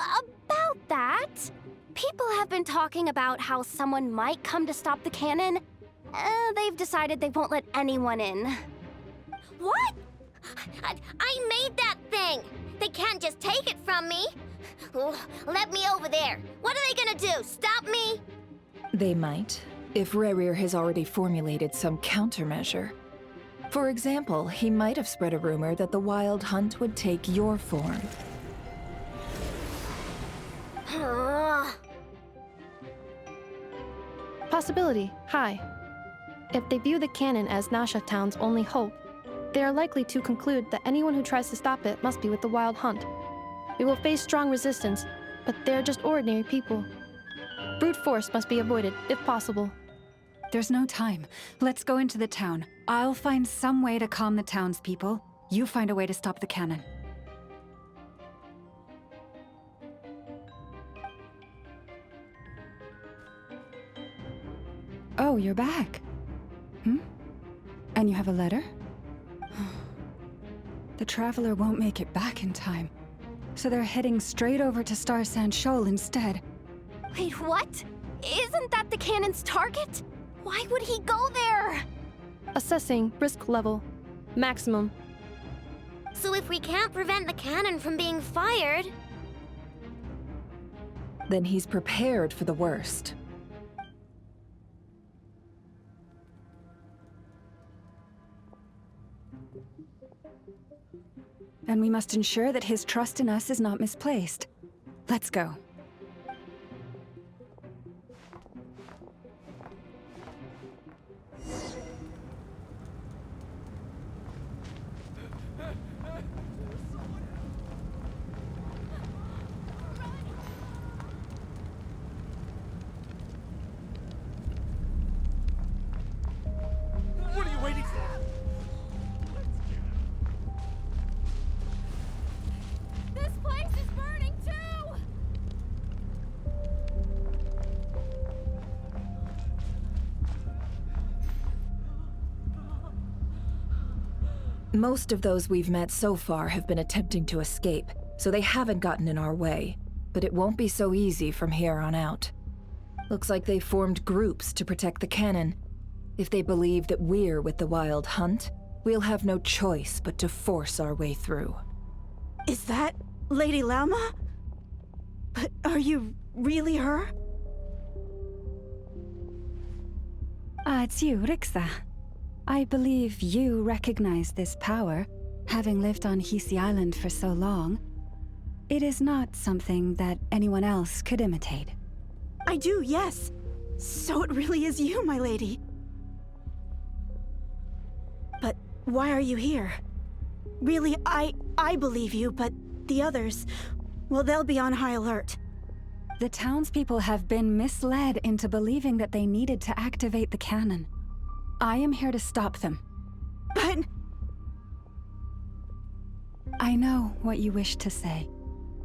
about that, people have been talking about how someone might come to stop the cannon. They've decided they won't let anyone in. What? I made that thing! They can't just take it from me! Let me over there! What are they gonna do? Stop me? They might, if Rerir has already formulated some countermeasure. For example, he might have spread a rumor that the Wild Hunt would take your form. Possibility, high. If they view the cannon as Nasha Town's only hope, they are likely to conclude that anyone who tries to stop it must be with the Wild Hunt. We will face strong resistance, but they are just ordinary people. Brute force must be avoided, if possible. There's no time. Let's go into the town. I'll find some way to calm the townspeople. You find a way to stop the cannon. Oh, you're back. And you have a letter? The Traveler won't make it back in time. So they're heading straight over to Star Sand Shoal instead. Wait, what? Isn't that the cannon's target? Why would he go there? Assessing risk level. Maximum. So if we can't prevent the cannon from being fired... Then he's prepared for the worst. And we must ensure that his trust in us is not misplaced. Let's go. What are you waiting for? This place is burning too! Most of those we've met so far have been attempting to escape, so they haven't gotten in our way. But it won't be so easy from here on out. Looks like they formed groups to protect the cannon. If they believe that we're with the Wild Hunt, we'll have no choice but to force our way through. Is that Lady Lauma? But are you really her? It's you, Rixa. I believe you recognize this power, having lived on Hisi Island for so long. It is not something that anyone else could imitate. I do, yes. So it really is you, my lady. But why are you here? Really, I believe you, but the others, well, they'll be on high alert. The townspeople have been misled into believing that they needed to activate the cannon. I am here to stop them. But... I know what you wish to say.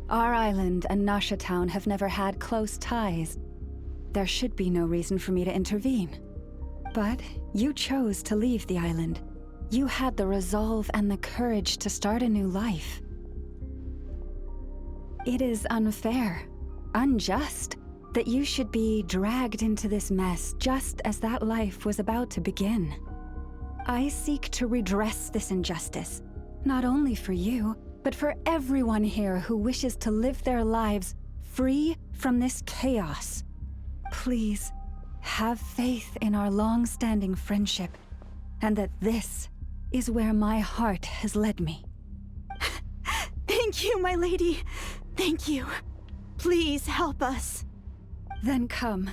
Our island and Nasha Town have never had close ties. There should be no reason for me to intervene. But you chose to leave the island. You had the resolve and the courage to start a new life. It is unfair, unjust, that you should be dragged into this mess just as that life was about to begin. I seek to redress this injustice, not only for you, but for everyone here who wishes to live their lives free from this chaos. Please, have faith in our long-standing friendship, and that this is where my heart has led me. Thank you, my lady. Thank you. Please help us. Then come.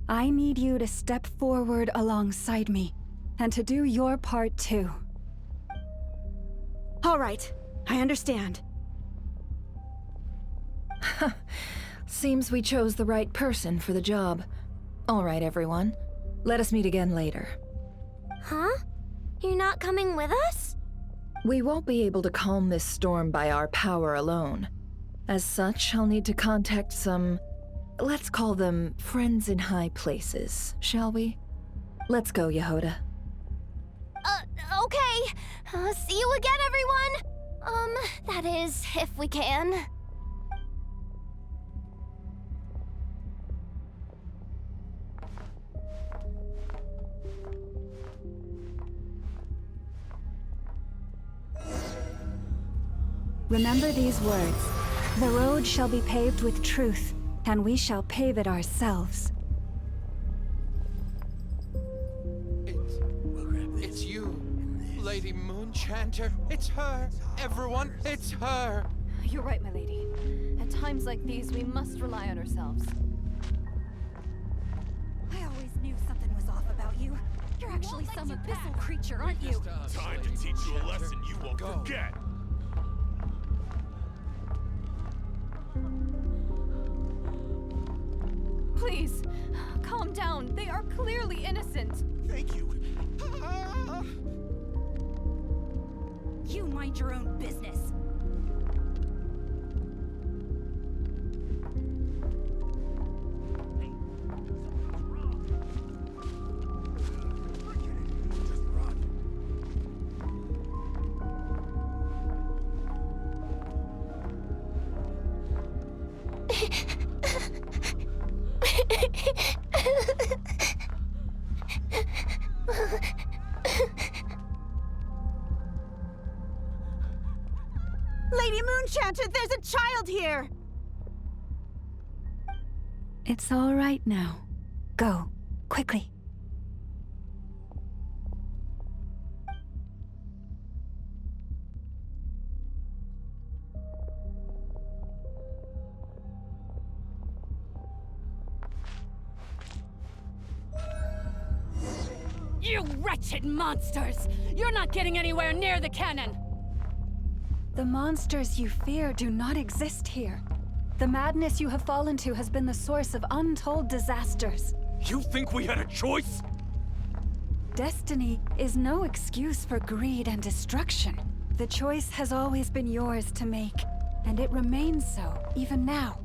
I need you to step forward alongside me, and to do your part too. All right, I understand. Seems we chose the right person for the job. All right, everyone. Let us meet again later. Huh? You're not coming with us? We won't be able to calm this storm by our power alone. As such, I'll need to contact some... let's call them friends in high places, shall we? Let's go, Yehoda. Okay. See you again, everyone! That is, if we can. Remember these words. The road shall be paved with truth, and we shall pave it ourselves. It's you, Lady Moonchanter. It's her. Everyone, it's her. You're right, my lady. At times like these, we must rely on ourselves. I always knew something was off about you. You're actually some abyssal creature, aren't you? Time to teach you a lesson you won't forget. Please, calm down. They are clearly innocent. Thank you. You mind your own business. Lady Moonchanter, there's a child here! It's all right now. Go, quickly. You wretched monsters! You're not getting anywhere near the cannon! The monsters you fear do not exist here. The madness you have fallen to has been the source of untold disasters. You think we had a choice? Destiny is no excuse for greed and destruction. The choice has always been yours to make, and it remains so, even now.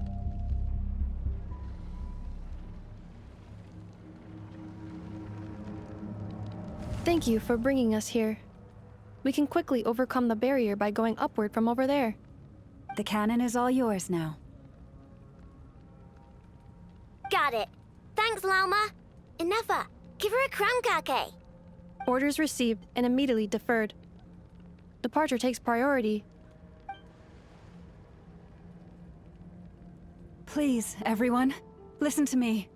Thank you for bringing us here. We can quickly overcome the barrier by going upward from over there. The cannon is all yours now. Got it. Thanks, Lauma. Inefa, give her a crown kake. Orders received and immediately deferred. Departure takes priority. Please, everyone, listen to me.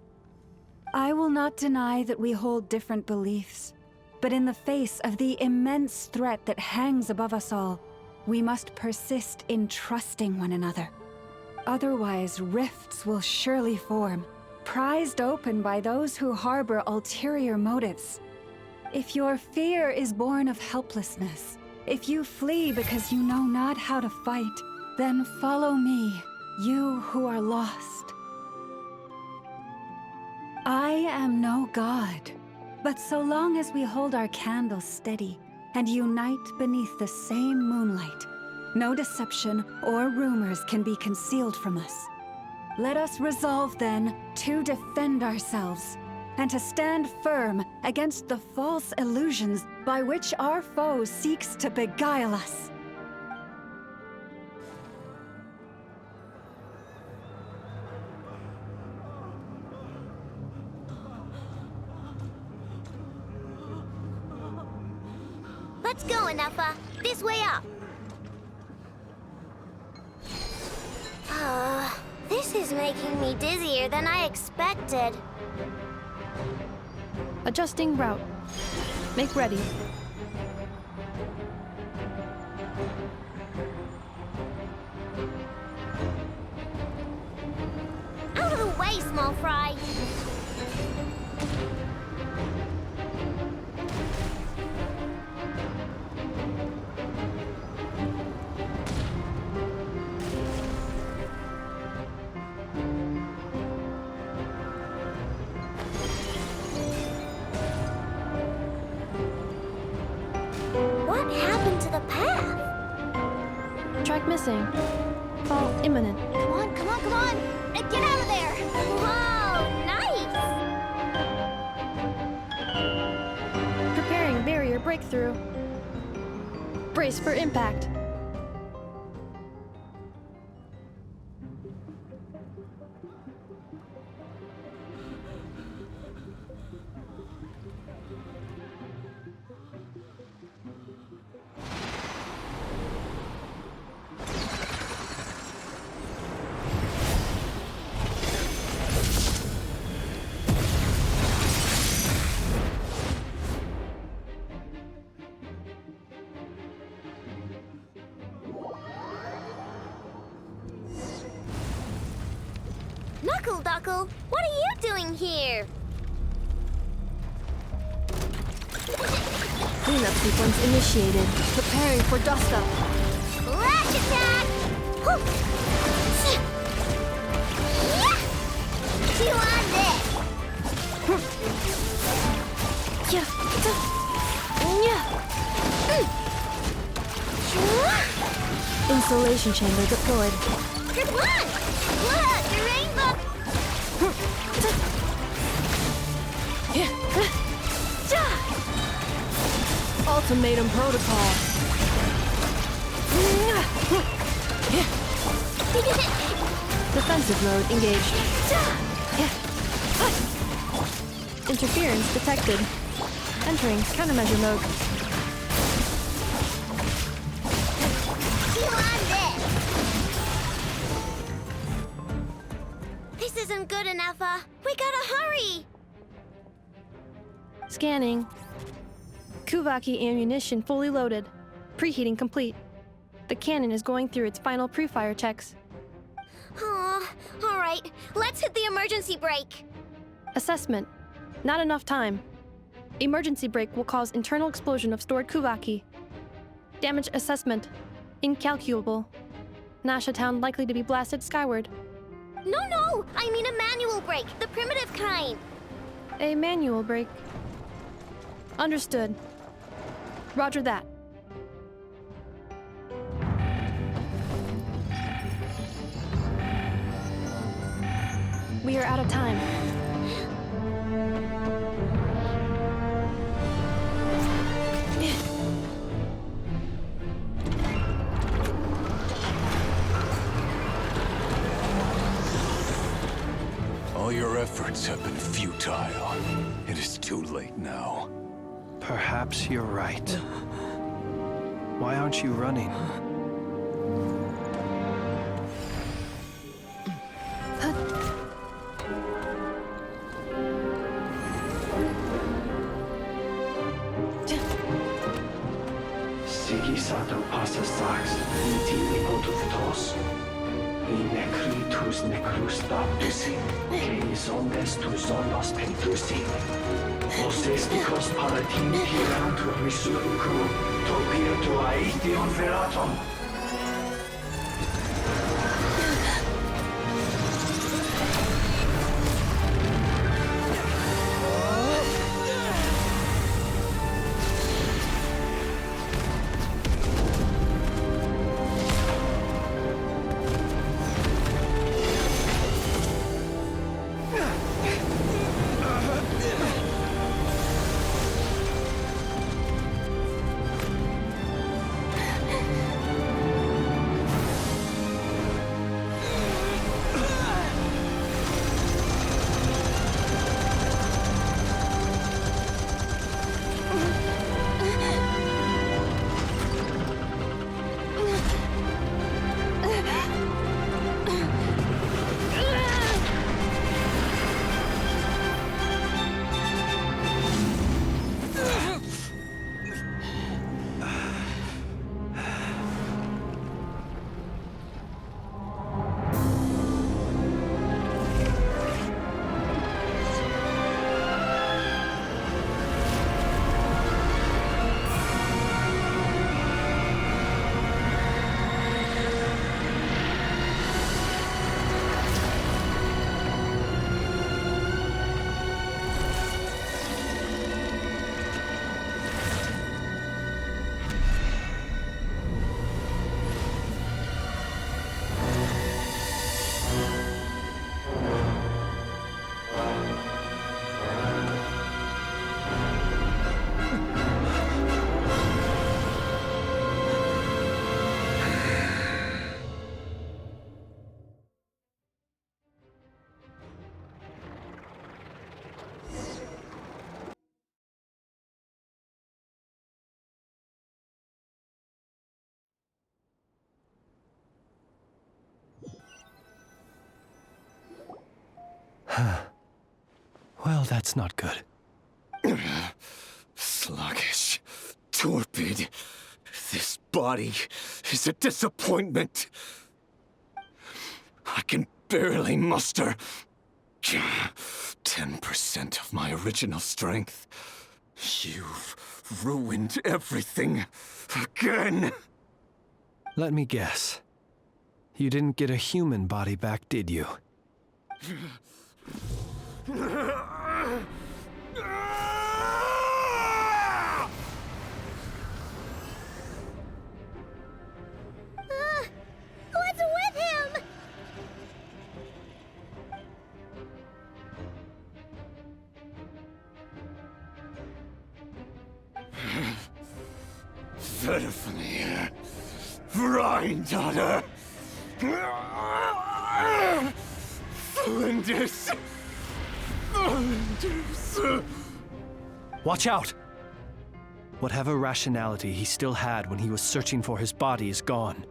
I will not deny that we hold different beliefs. But in the face of the immense threat that hangs above us all, we must persist in trusting one another. Otherwise, rifts will surely form, prized open by those who harbor ulterior motives. If your fear is born of helplessness, if you flee because you know not how to fight, then follow me, you who are lost. I am no god. But so long as we hold our candles steady and unite beneath the same moonlight, no deception or rumors can be concealed from us. Let us resolve then to defend ourselves and to stand firm against the false illusions by which our foe seeks to beguile us. Let's go, Inefa. This way up. This is making me dizzier than I expected. Adjusting route. Make ready. Out of the way, small fry. What happened to the path? Track missing. Fall imminent. Come on, come on, come on! Get out of there! Whoa, nice! Preparing barrier breakthrough. Brace for impact. Duckle, what are you doing here? Cleanup sequence initiated. Preparing for dust-up. Flash attack! Whew. Yeah! Chew on this! Yeah. Insulation chamber deployed. Good one! Look, the rainbow! Ultimatum protocol. Defensive mode engaged. Interference detected. Entering countermeasure mode. Chew on this! This isn't good enough, we gotta hurry! Scanning. Kuvaki ammunition fully loaded. Preheating complete. The cannon is going through its final pre-fire checks. Aw, alright, let's hit the emergency brake. Assessment. Not enough time. Emergency brake will cause internal explosion of stored Kuvaki. Damage assessment. Incalculable. Nasha Town likely to be blasted skyward. No, I mean a manual brake, the primitive kind. A manual brake. Understood. Roger that. We are out of time. All your efforts have been futile. It is too late now. Perhaps you're right. Why aren't you running? Sigisato passa sax, iti ipotuftos. Inekritus necrus baptusi, keis ondes tu zonos pentusi. Osestikos palatin pirantur resurcu, topirtu aethion veraton. Well, that's not good. Sluggish. Torpid. This body is a disappointment. I can barely muster 10% of my original strength. You've ruined everything again. Let me guess. You didn't get a human body back, did you? What's with him? Verfnir, Rheindaughter, Flinders. Watch out! Whatever rationality he still had when he was searching for his body is gone.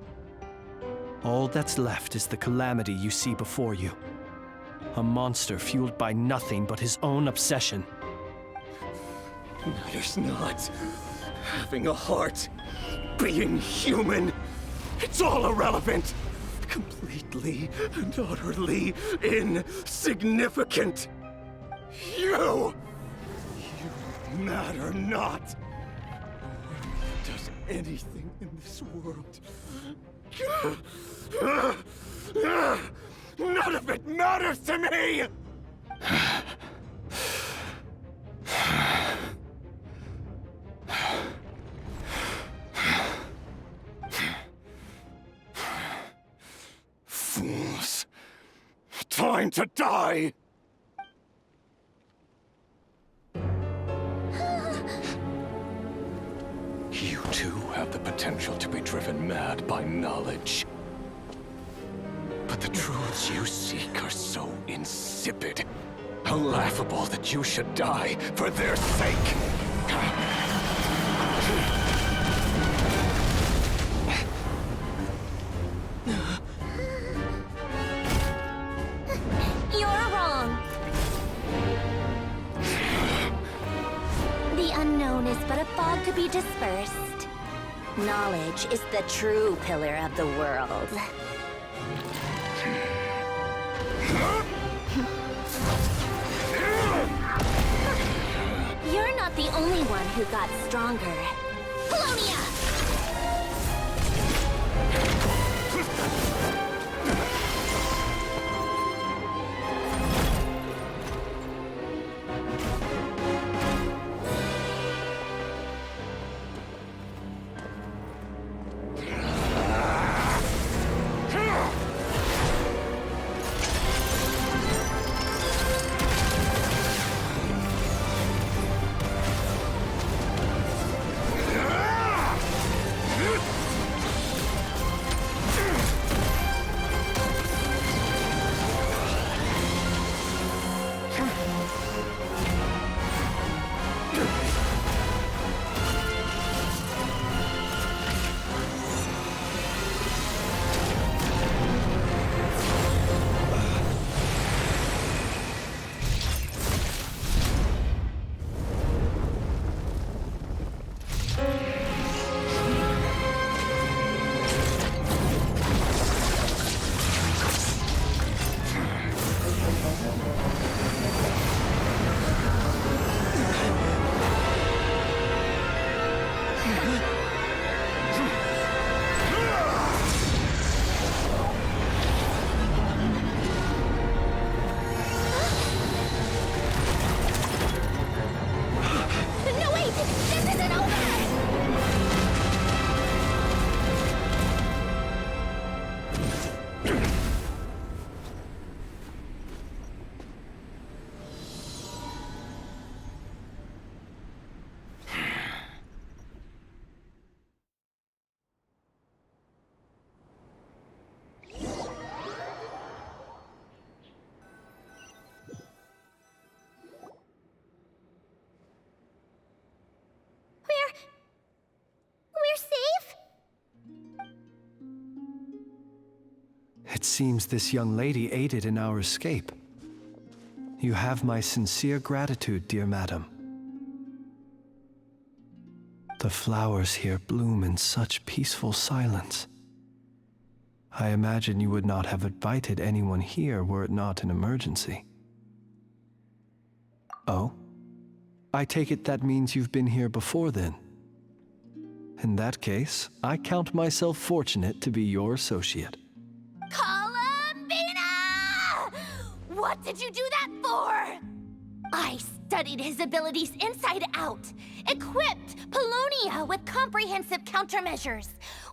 All that's left is the calamity you see before you. A monster fueled by nothing but his own obsession. Matters not. Having a heart, being human, it's all irrelevant. Completely and utterly insignificant. You matter not. Does anything in this world. None of it matters to me! Fools. Time to die! You too have the potential to be driven mad by knowledge. But the truths you seek are so insipid, laughable that you should die for their sake. You're wrong. The unknown is but a fog to be dispersed. Knowledge is the true pillar of the world. You're not the only one who got stronger. Polonia! We're safe? It seems this young lady aided in our escape. You have my sincere gratitude, dear madam. The flowers here bloom in such peaceful silence. I imagine you would not have invited anyone here were it not an emergency. Oh? I take it that means you've been here before then. In that case, I count myself fortunate to be your associate. Columbina! What did you do that for? I studied his abilities inside out, equipped Polonia with comprehensive countermeasures.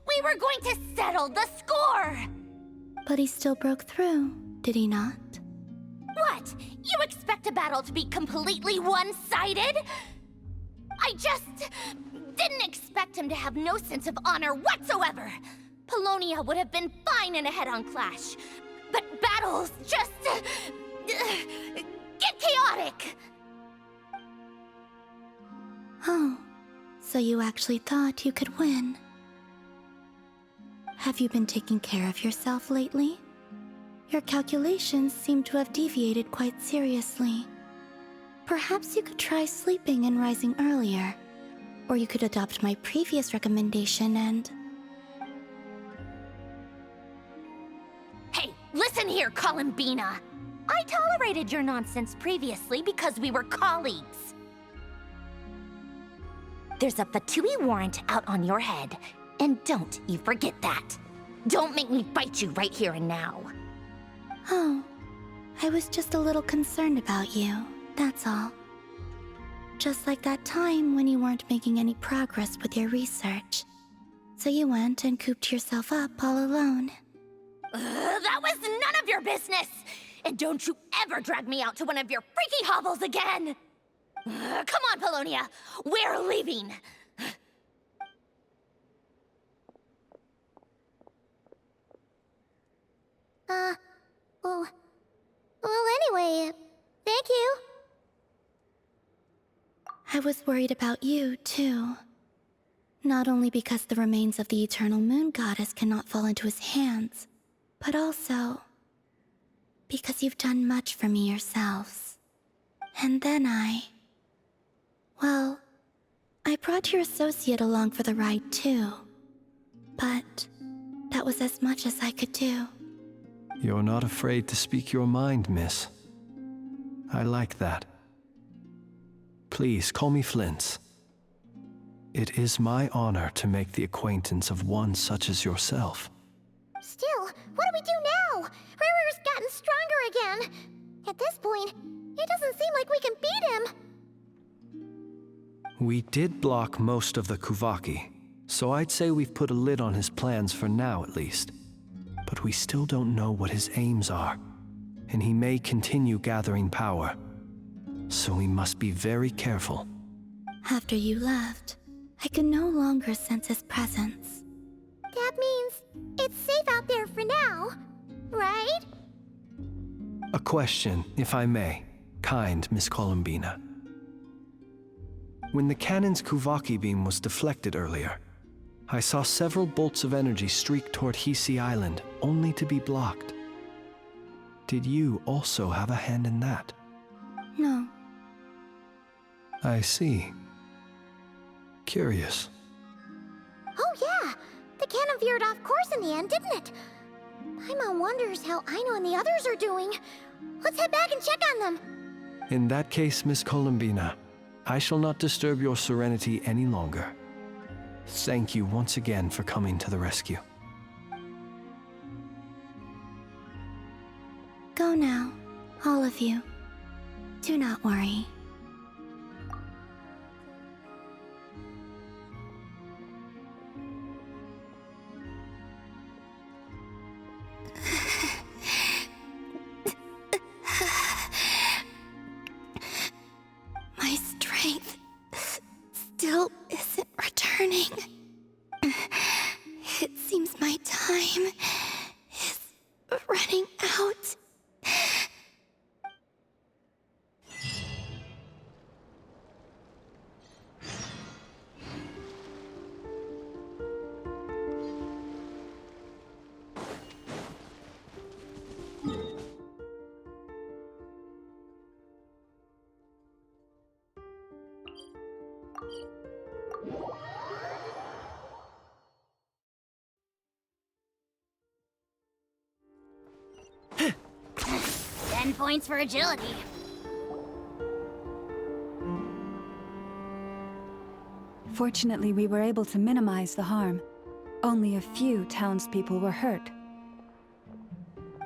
We were going to settle the score! But he still broke through, did he not? What? You expect a battle to be completely one-sided? I just didn't expect him to have no sense of honor whatsoever. Polonia would have been fine in a head-on clash, but battles just get chaotic. Oh, so you actually thought you could win. Have you been taking care of yourself lately? Your calculations seem to have deviated quite seriously. Perhaps you could try sleeping and rising earlier. Or you could adopt my previous recommendation and... Hey, listen here, Columbina. I tolerated your nonsense previously because we were colleagues. There's a Fatui warrant out on your head, and don't you forget that. Don't make me fight you right here and now. Oh, I was just a little concerned about you, that's all. Just like that time when you weren't making any progress with your research. So you went and cooped yourself up all alone. That was none of your business! And don't you ever drag me out to one of your freaky hovels again! Come on, Polonia! We're leaving! Well, anyway, thank you. I was worried about you, too. Not only because the remains of the eternal moon goddess cannot fall into his hands, but also because you've done much for me yourselves. And then well, I brought your associate along for the ride, too. But that was as much as I could do. You're not afraid to speak your mind, miss. I like that. Please, call me Flint. It is my honor to make the acquaintance of one such as yourself. Still, what do we do now? Riri's gotten stronger again. At this point, it doesn't seem like we can beat him. We did block most of the Kuvaki, so I'd say we've put a lid on his plans for now at least. But we still don't know what his aims are, and he may continue gathering power. So we must be very careful. After you left, I could no longer sense his presence. That means it's safe out there for now, right? A question, if I may, kind Miss Columbina. When the cannon's Kuvaki beam was deflected earlier, I saw several bolts of energy streak toward Hisi Island, only to be blocked. Did you also have a hand in that? No. I see. Curious. Oh yeah, the cannon veered off course in the end, didn't it? Paimon wonders how Aino and the others are doing. Let's head back and check on them. In that case, Miss Columbina, I shall not disturb your serenity any longer. Thank you once again for coming to the rescue. Go now, all of you. Do not worry. My strength still isn't returning. It seems my time is running out. Points for agility. Fortunately, we were able to minimize the harm. Only a few townspeople were hurt.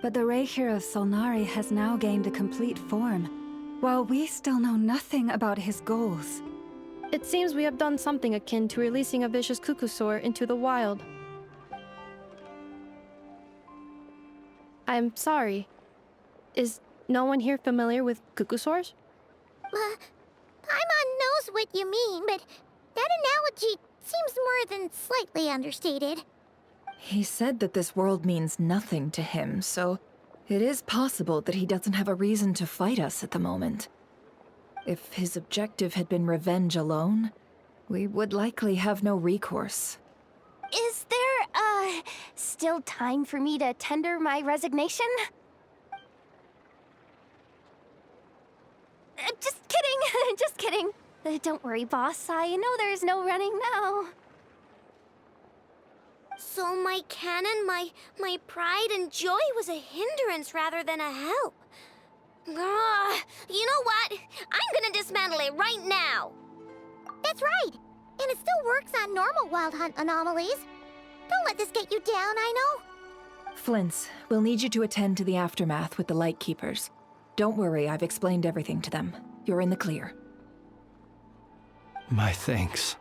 But the Reikir of Solnari has now gained a complete form, while we still know nothing about his goals. It seems we have done something akin to releasing a vicious Kukusaur into the wild. I'm sorry. Is no one here familiar with Kukusaurs? Paimon knows what you mean, but that analogy seems more than slightly understated. He said that this world means nothing to him, so it is possible that he doesn't have a reason to fight us at the moment. If his objective had been revenge alone, we would likely have no recourse. Is there, still time for me to tender my resignation? Just kidding, just kidding. Don't worry, boss. I know there's no running now. So my cannon, my pride and joy was a hindrance rather than a help. You know what? I'm gonna dismantle it right now. That's right. And it still works on normal Wild Hunt anomalies. Don't let this get you down, I know. Flints, we'll need you to attend to the aftermath with the Lightkeepers. Don't worry, I've explained everything to them. You're in the clear. My thanks.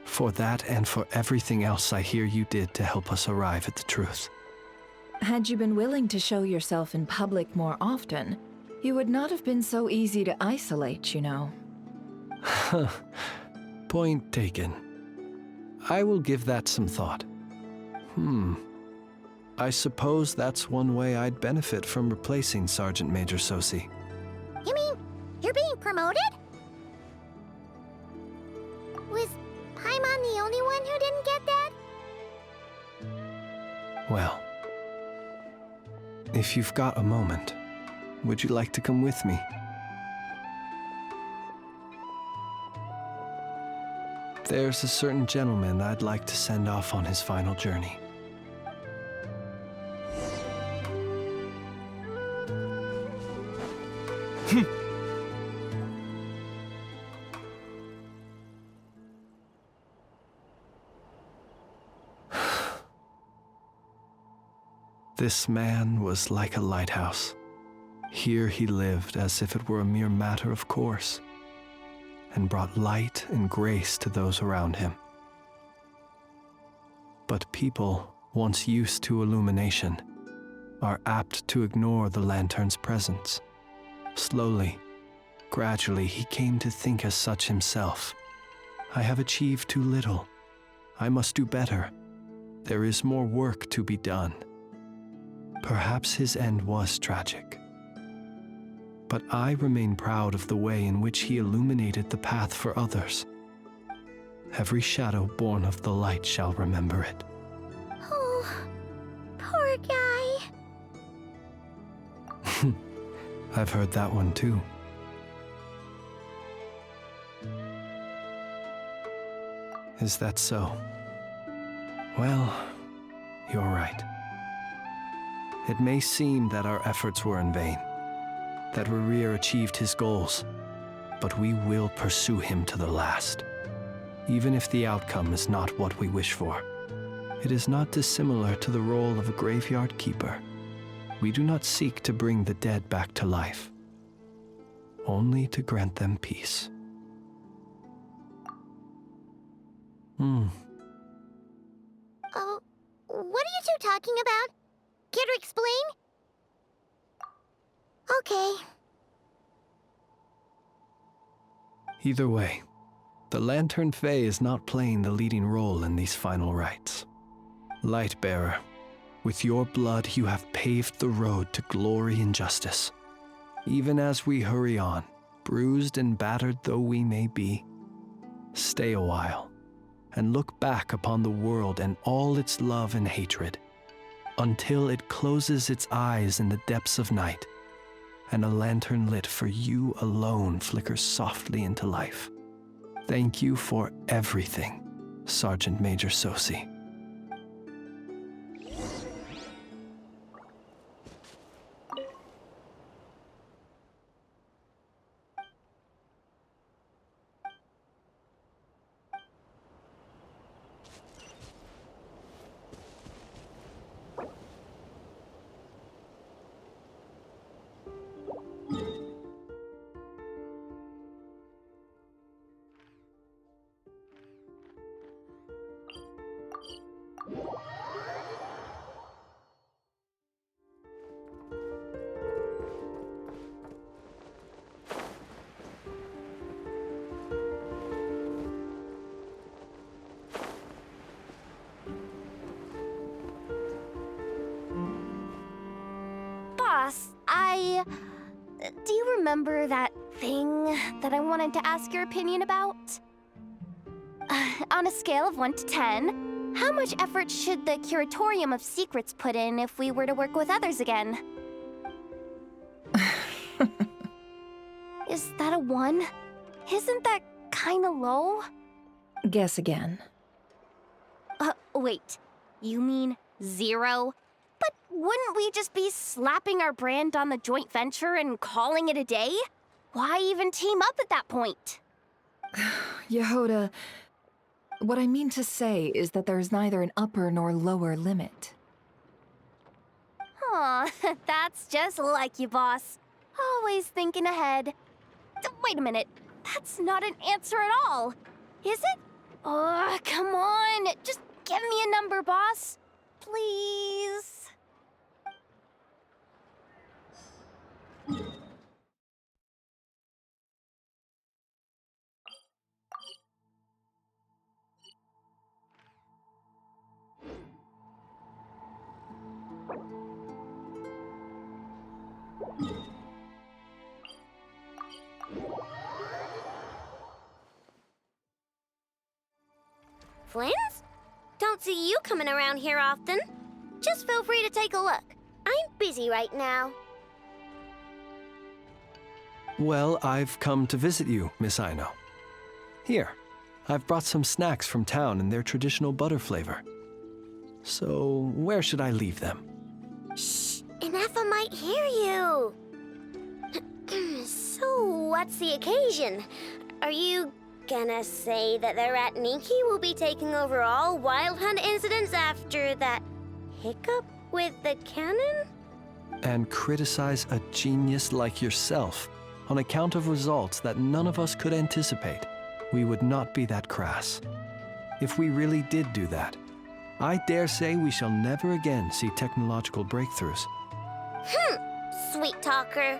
For that and for everything else I hear you did to help us arrive at the truth. Had you been willing to show yourself in public more often, you would not have been so easy to isolate, you know. Point taken. I will give that some thought. I suppose that's one way I'd benefit from replacing Sergeant Major Sosi. You mean you're being promoted? Was Paimon the only one who didn't get that? Well, if you've got a moment, would you like to come with me? There's a certain gentleman I'd like to send off on his final journey. This man was like a lighthouse. Here he lived as if it were a mere matter of course, and brought light and grace to those around him. But people, once used to illumination, are apt to ignore the lantern's presence. Slowly, gradually, he came to think as such himself. I have achieved too little. I must do better. There is more work to be done. Perhaps his end was tragic. But I remain proud of the way in which he illuminated the path for others. Every shadow born of the light shall remember it. Oh, poor guy. I've heard that one too. Is that so? Well, you're right. It may seem that our efforts were in vain, that Rerir achieved his goals, but we will pursue him to the last, even if the outcome is not what we wish for. It is not dissimilar to the role of a graveyard keeper. We do not seek to bring the dead back to life, only to grant them peace. What are you two talking about? Care to explain? Okay. Either way, the Lantern Fae is not playing the leading role in these final rites. Lightbearer, with your blood you have paved the road to glory and justice. Even as we hurry on, bruised and battered though we may be, stay a while and look back upon the world and all its love and hatred, until it closes its eyes in the depths of night, and a lantern lit for you alone flickers softly into life. Thank you for everything, Sergeant Major Sosi. Boss, do you remember that thing that I wanted to ask your opinion about? On a scale of 1 to 10, how much effort should the Curatorium of Secrets put in if we were to work with others again? Is that a 1? Isn't that kinda low? Guess again. Wait. You mean 0? But wouldn't we just be slapping our brand on the joint venture and calling it a day? Why even team up at that point? Yehoda, what I mean to say is that there's neither an upper nor lower limit. Aw, that's just like you, boss. Always thinking ahead. Wait a minute. That's not an answer at all. Is it? Oh, come on. Just give me a number, boss. Please. Flins? Don't see you coming around here often. Just feel free to take a look. I'm busy right now. Well, I've come to visit you, Miss Aino. Here, I've brought some snacks from town in their traditional butter flavor. So, where should I leave them? Shh! Ineffa might hear you! So, what's the occasion? Are you gonna say that the Rat Niki will be taking over all Wild Hunt incidents after that hiccup with the cannon? And criticize a genius like yourself on account of results that none of us could anticipate. We would not be that crass. If we really did do that, I dare say we shall never again see technological breakthroughs. Sweet talker.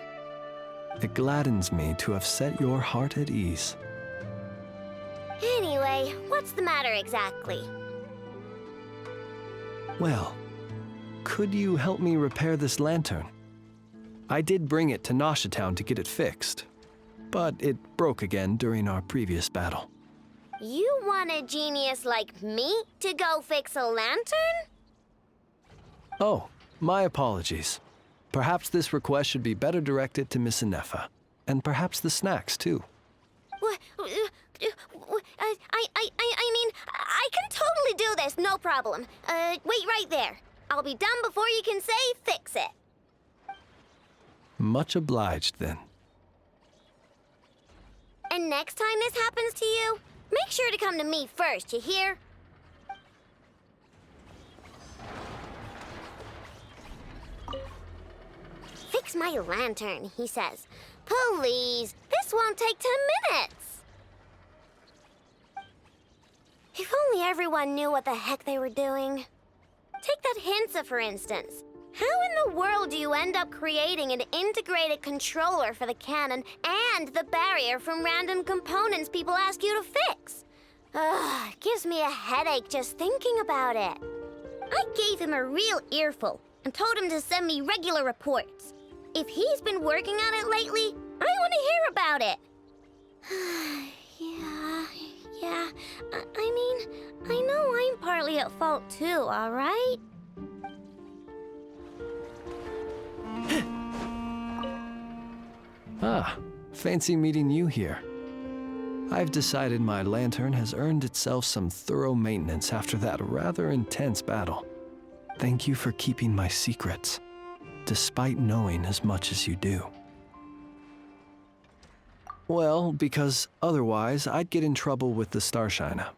It gladdens me to have set your heart at ease. Anyway, what's the matter exactly? Well, could you help me repair this lantern? I did bring it to Nasha Town to get it fixed, but it broke again during our previous battle. You want a genius like me to go fix a lantern? Oh, my apologies. Perhaps this request should be better directed to Miss Ineffa, and perhaps the snacks, too. I mean, I can totally do this, no problem. Wait right there. I'll be done before you can say fix it. Much obliged, then. And next time this happens to you, make sure to come to me first, you hear? Fix my lantern, he says. Please, this won't take 10 minutes. If only everyone knew what the heck they were doing. Take that Hinsa, for instance. How in the world do you end up creating an integrated controller for the cannon and the barrier from random components people ask you to fix? Ugh, it gives me a headache just thinking about it. I gave him a real earful and told him to send me regular reports. If he's been working on it lately, I want to hear about it. Yeah, I mean, I know I'm partly at fault too, all right? Ah, fancy meeting you here. I've decided my lantern has earned itself some thorough maintenance after that rather intense battle. Thank you for keeping my secrets, despite knowing as much as you do. Well, because otherwise I'd get in trouble with the Starshiner.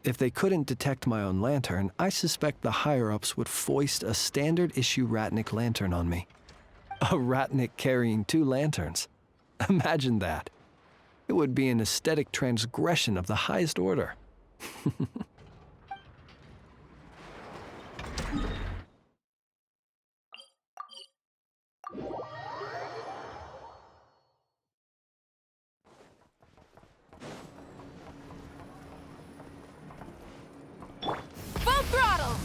If they couldn't detect my own lantern, I suspect the higher-ups would foist a standard-issue Ratnik lantern on me. A Ratnik carrying 2 lanterns. Imagine that. It would be an aesthetic transgression of the highest order. Full throttle!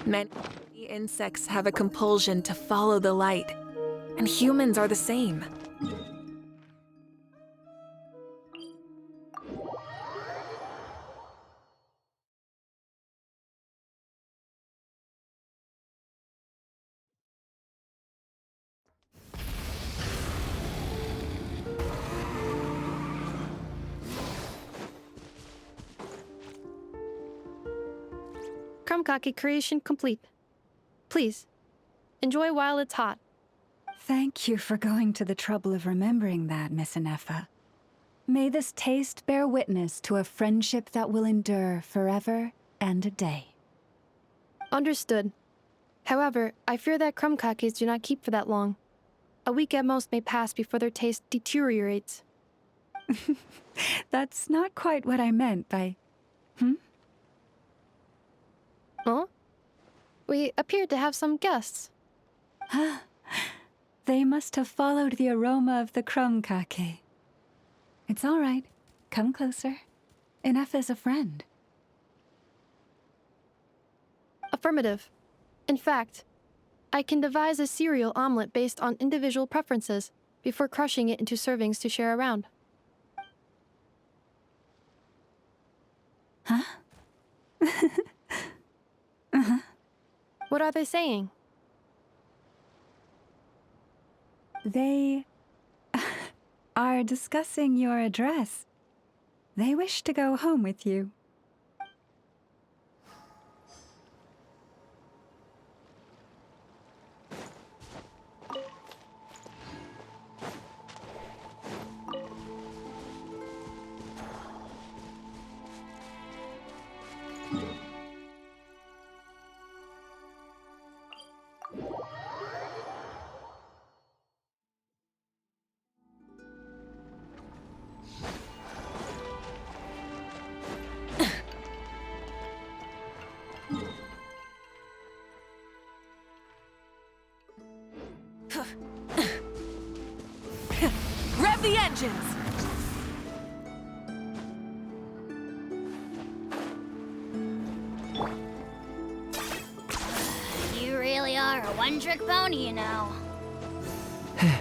Many insects have a compulsion to follow the light, and humans are the same. Krumkake creation complete. Please, enjoy while it's hot. Thank you for going to the trouble of remembering that, Miss Inefa. May this taste bear witness to a friendship that will endure forever and a day. Understood. However, I fear that krumkakes do not keep for that long. A week at most may pass before their taste deteriorates. That's not quite what I meant by... Huh? We appear to have some guests. They must have followed the aroma of the krumkake. It's all right. Come closer. Inefa's a friend. Affirmative. In fact, I can devise a cereal omelet based on individual preferences before crushing it into servings to share around. Huh? What are they saying? They are discussing your address. They wish to go home with you. Rev the engines! You really are a one-trick pony, you know. Hey,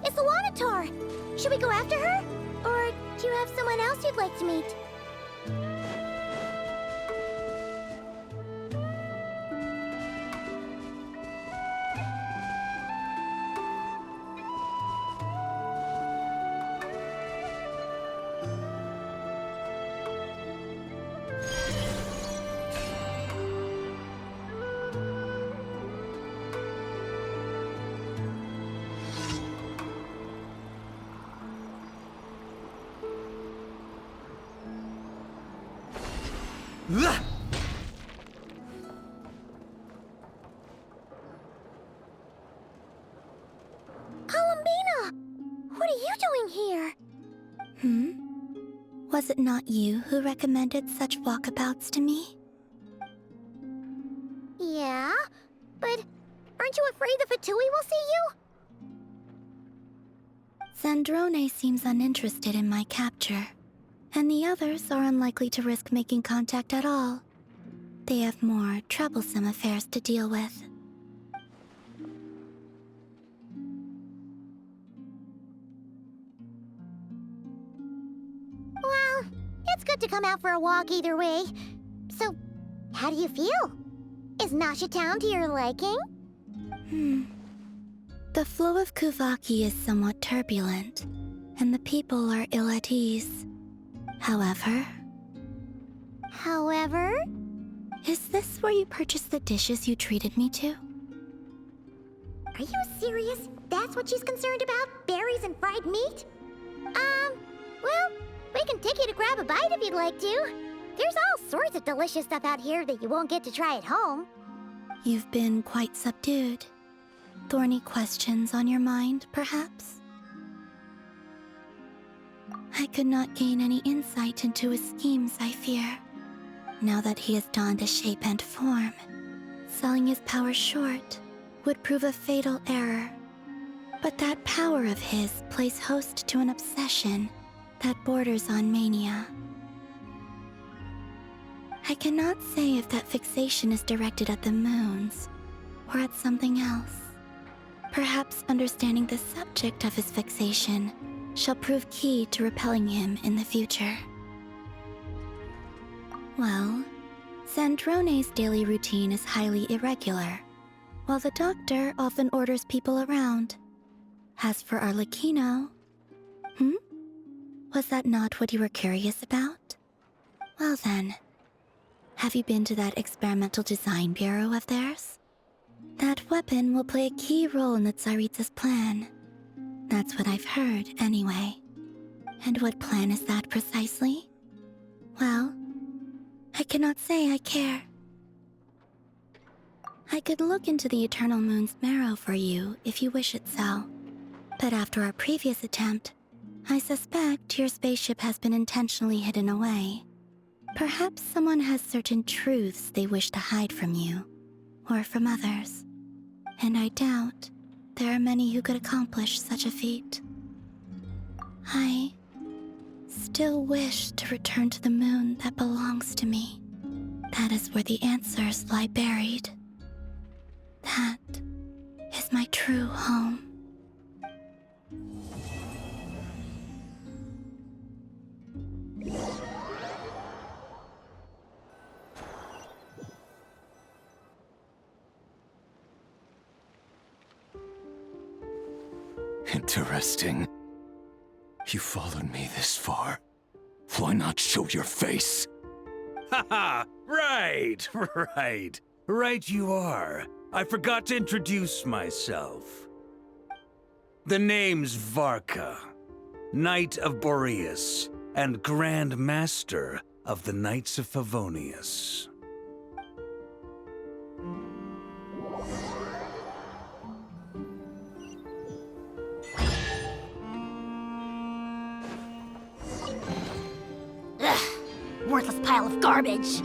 it's the Wanator! Should we go after her? Or do you have someone else you'd like to meet? Columbina! What are you doing here? Was it not you who recommended such walkabouts to me? Yeah, but aren't you afraid the Fatui will see you? Zandrone seems uninterested in my capture, and the others are unlikely to risk making contact at all. They have more troublesome affairs to deal with. Well, it's good to come out for a walk either way. So, how do you feel? Is Nasha Town to your liking? The flow of Kuvaki is somewhat turbulent, and the people are ill at ease. However... Is this where you purchased the dishes you treated me to? Are you serious? That's what she's concerned about? Berries and fried meat? Well, we can take you to grab a bite if you'd like to. There's all sorts of delicious stuff out here that you won't get to try at home. You've been quite subdued. Thorny questions on your mind, perhaps? I could not gain any insight into his schemes, I fear. Now that he has donned a shape and form, selling his power short would prove a fatal error. But that power of his plays host to an obsession that borders on mania. I cannot say if that fixation is directed at the moons or at something else. Perhaps understanding the subject of his fixation shall prove key to repelling him in the future. Well, Sandrone's daily routine is highly irregular, while the doctor often orders people around. As for Arlecchino... Was that not what you were curious about? Well then, have you been to that experimental design bureau of theirs? That weapon will play a key role in the Tsaritsa's plan. That's what I've heard, anyway. And what plan is that precisely? Well, I cannot say I care. I could look into the Eternal Moon's marrow for you if you wish it so. But after our previous attempt, I suspect your spaceship has been intentionally hidden away. Perhaps someone has certain truths they wish to hide from you, or from others. And I doubt there are many who could accomplish such a feat. I still wish to return to the moon that belongs to me. That is where the answers lie buried. That is my true home. Interesting. You followed me this far. Why not show your face? Haha! Right, right. Right you are. I forgot to introduce myself. The name's Varka, Knight of Boreas, and Grand Master of the Knights of Favonius. Worthless pile of garbage!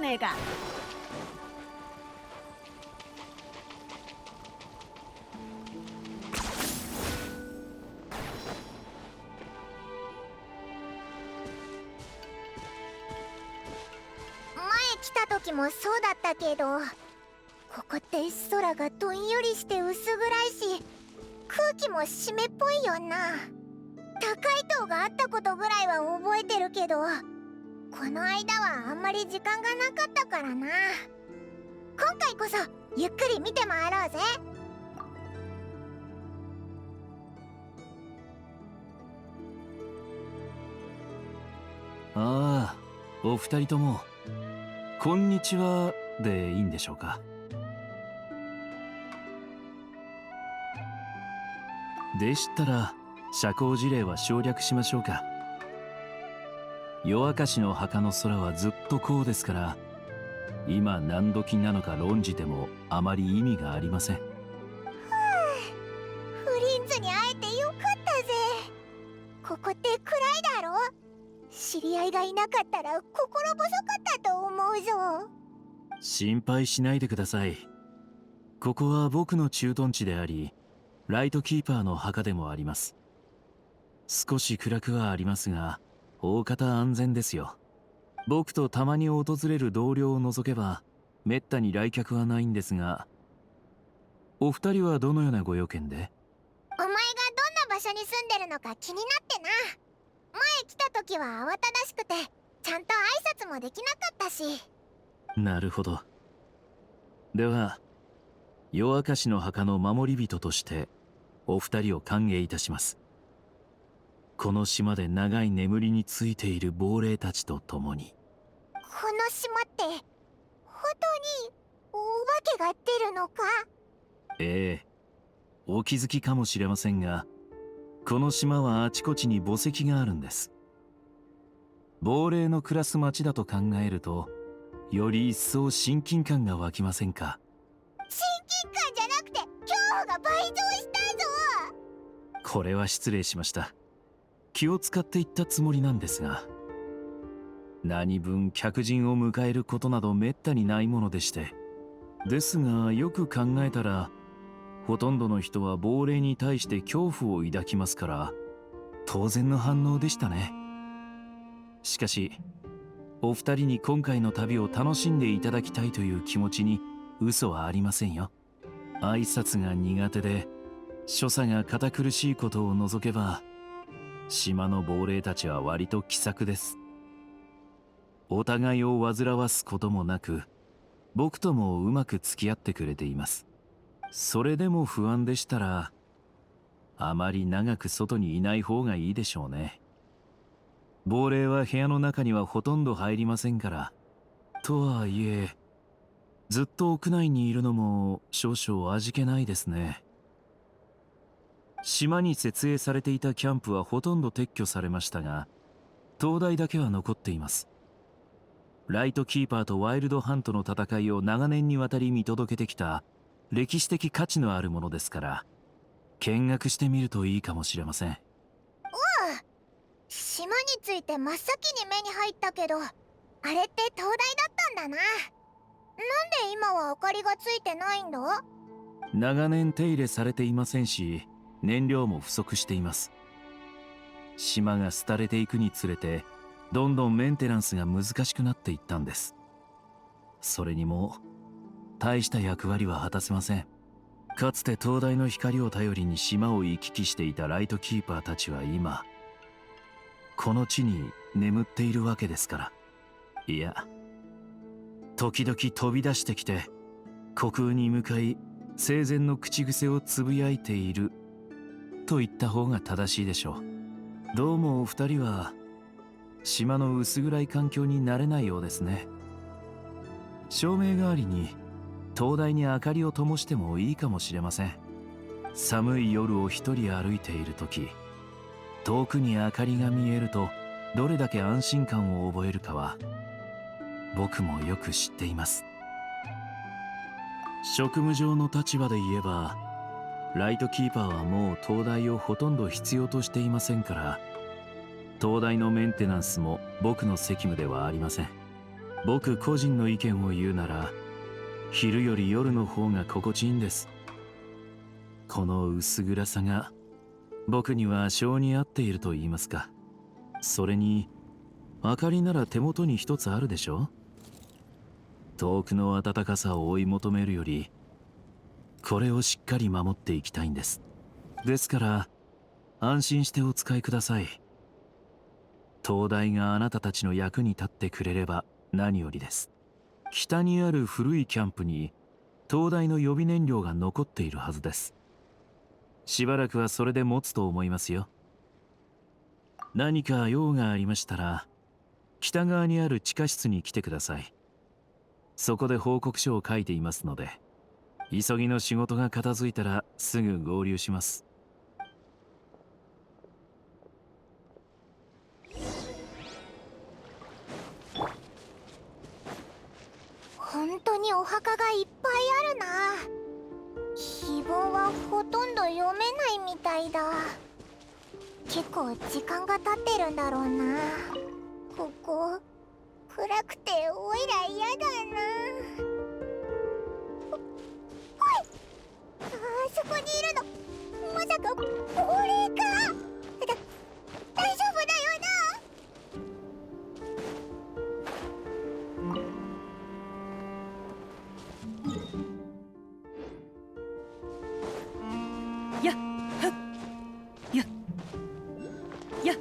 前来た時もそうだったけど、ここって空がどんよりして薄暗いし、空気も湿っぽいよな。高い塔があったことぐらいは覚えてるけど、この間はあんまり時間がなかったからな。今回こそゆっくり見て回ろうぜ。ああ、お二人ともこんにちはでいいんでしょうか。でしたら社交辞令は省略しましょうか。夜明かしの墓の空はずっとこうですから、今何時なのか論じてもあまり意味がありません。フリンズに会えてよかったぜ。ここって暗いだろ。知り合いがいなかったら心細かったと思うぞ。心配しないでください。ここは僕の駐屯地であり、ライトキーパーの墓でもあります。少し暗くはありますが、大方安全ですよ。僕とたまに訪れる同僚を除けば、めったに来客はないんですが、お二人はどのようなご用件で？お前がどんな場所に住んでるのか気になってな。前来た時は慌ただしくて、ちゃんと挨拶もできなかったし。なるほど。では、夜明かしの墓の守り人として、お二人を歓迎いたします。この島で長い眠りについている亡霊たちと共に。この島って本当にお化けが出るのか？ええ、お気づきかもしれませんが、この島はあちこちに墓石があるんです。亡霊の暮らす町だと考えると、より一層親近感が湧きませんか？親近感じゃなくて恐怖が倍増したぞ。これは失礼しました。気を使って言ったつもりなんですが、何分客人を迎えることなどめったにないものでして。ですがよく考えたら、ほとんどの人は亡霊に対して恐怖を抱きますから、当然の反応でしたね。しかし、お二人に今回の旅を楽しんでいただきたいという気持ちに嘘はありませんよ。挨拶が苦手で、所作が堅苦しいことを除けば、島の亡霊たちは割と気さくです。お互いを煩わすこともなく、僕ともうまく付き合ってくれています。それでも不安でしたら、あまり長く外にいない方がいいでしょうね。亡霊は部屋の中にはほとんど入りませんから。とはいえ、ずっと屋内にいるのも少々味気ないですね。島に設営されていたキャンプはほとんど撤去されましたが、灯台だけは残っています。ライトキーパーとワイルドハントの戦いを長年にわたり見届けてきた歴史的価値のあるものですから、見学してみるといいかもしれません。うん。島について真っ先に目に入ったけど、あれって灯台だったんだな。なんで今は明かりがついてないんだ？長年手入れされていませんし、燃料も不足しています。島が廃れていくにつれて、どんどんメンテナンスが難しくなっていったんです。それにも大した役割は果たせません。かつて灯台の光を頼りに島を行き来していたライトキーパーたちは今、この地に眠っているわけですから。いや、時々飛び出してきて虚空に向かい生前の口癖をつぶやいていると言った方が正しいでしょう。どうもお二人は島の薄暗い環境に慣れないようですね。照明代わりに灯台に明かりを灯してもいいかもしれません。寒い夜を一人歩いている時、遠くに明かりが見えるとどれだけ安心感を覚えるかは僕もよく知っています。職務上の立場で言えば、ライトキーパーはもう灯台をほとんど必要としていませんから、灯台のメンテナンスも僕の責務ではありません。僕個人の意見を言うなら、昼より夜の方が心地いいんです。この薄暗さが僕には性に合っていると言いますか。それに明かりなら手元に一つあるでしょ。遠くの暖かさを追い求めるより、これをしっかり守っていきたいんです。ですから安心してお使いください。灯台があなたたちの役に立ってくれれば何よりです。北にある古いキャンプに灯台の予備燃料が残っているはずです。しばらくはそれで持つと思いますよ。何か用がありましたら、北側にある地下室に来てください。そこで報告書を書いていますので、急ぎの仕事が片付いたらすぐ合流します。おにお墓がいっぱいあるな。碑文はほとんど読めないみたいだ。結構時間が経ってるんだろうな。ここ暗くておいら嫌だな。おい、あそこにいるのまさか亡霊か。大丈夫だよな。やっはっやっやっ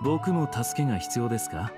僕も助けが必要ですか？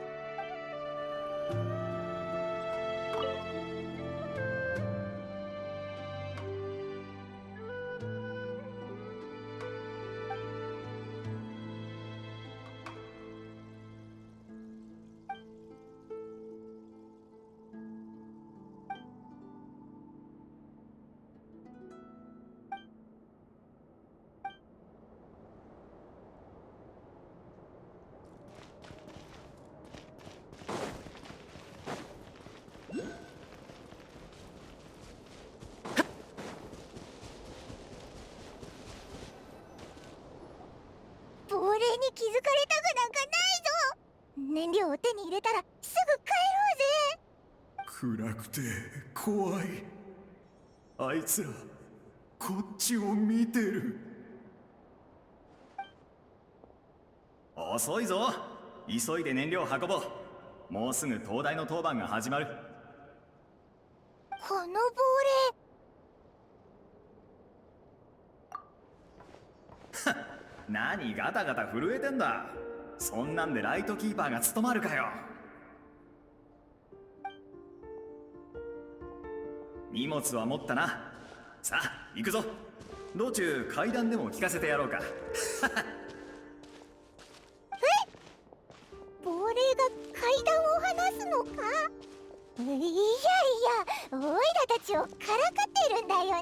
亡霊に気づかれたくなんかないぞ。燃料を手に入れたらすぐ帰ろうぜ。暗くて怖い。あいつらこっちを見てる。遅いぞ。急いで燃料を運ぼう。もうすぐ灯台の当番が始まる。この亡霊、何ガタガタ震えてんだ。そんなんでライトキーパーが務まるかよ。荷物は持ったな。さあ行くぞ。道中階段でも聞かせてやろうか。亡霊が階段を離すのか。いやいや、オイラたちをからかってるんだよな。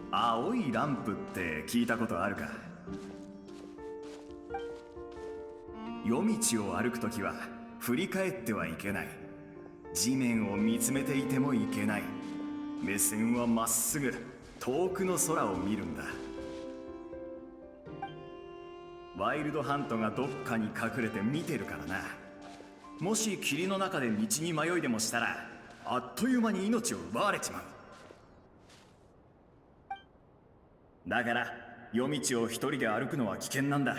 青いランプって聞いたことあるか？夜道を歩くときは振り返ってはいけない。地面を見つめていてもいけない。目線はまっすぐ遠くの空を見るんだ。ワイルドハントがどっかに隠れて見てるからな。もし霧の中で道に迷いでもしたらあっという間に命を奪われちまう。だから夜道を一人で歩くのは危険なんだ。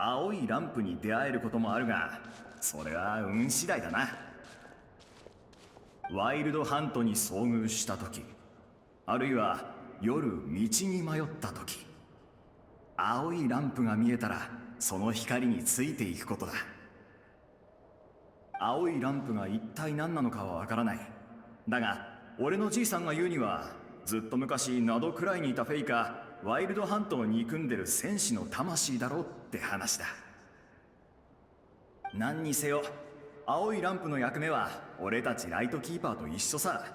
青いランプに出会えることもあるが、それは運次第だな。ワイルドハントに遭遇した時、あるいは夜道に迷った時、青いランプが見えたらその光についていくことだ。青いランプが一体何なのかはわからない。だが俺のじいさんが言うには、ずっと昔ナクライにいたフェイかワイルドハントを憎んでる戦士の魂だろうって話だ。何にせよ青いランプの役目は俺たちライトキーパーと一緒さ。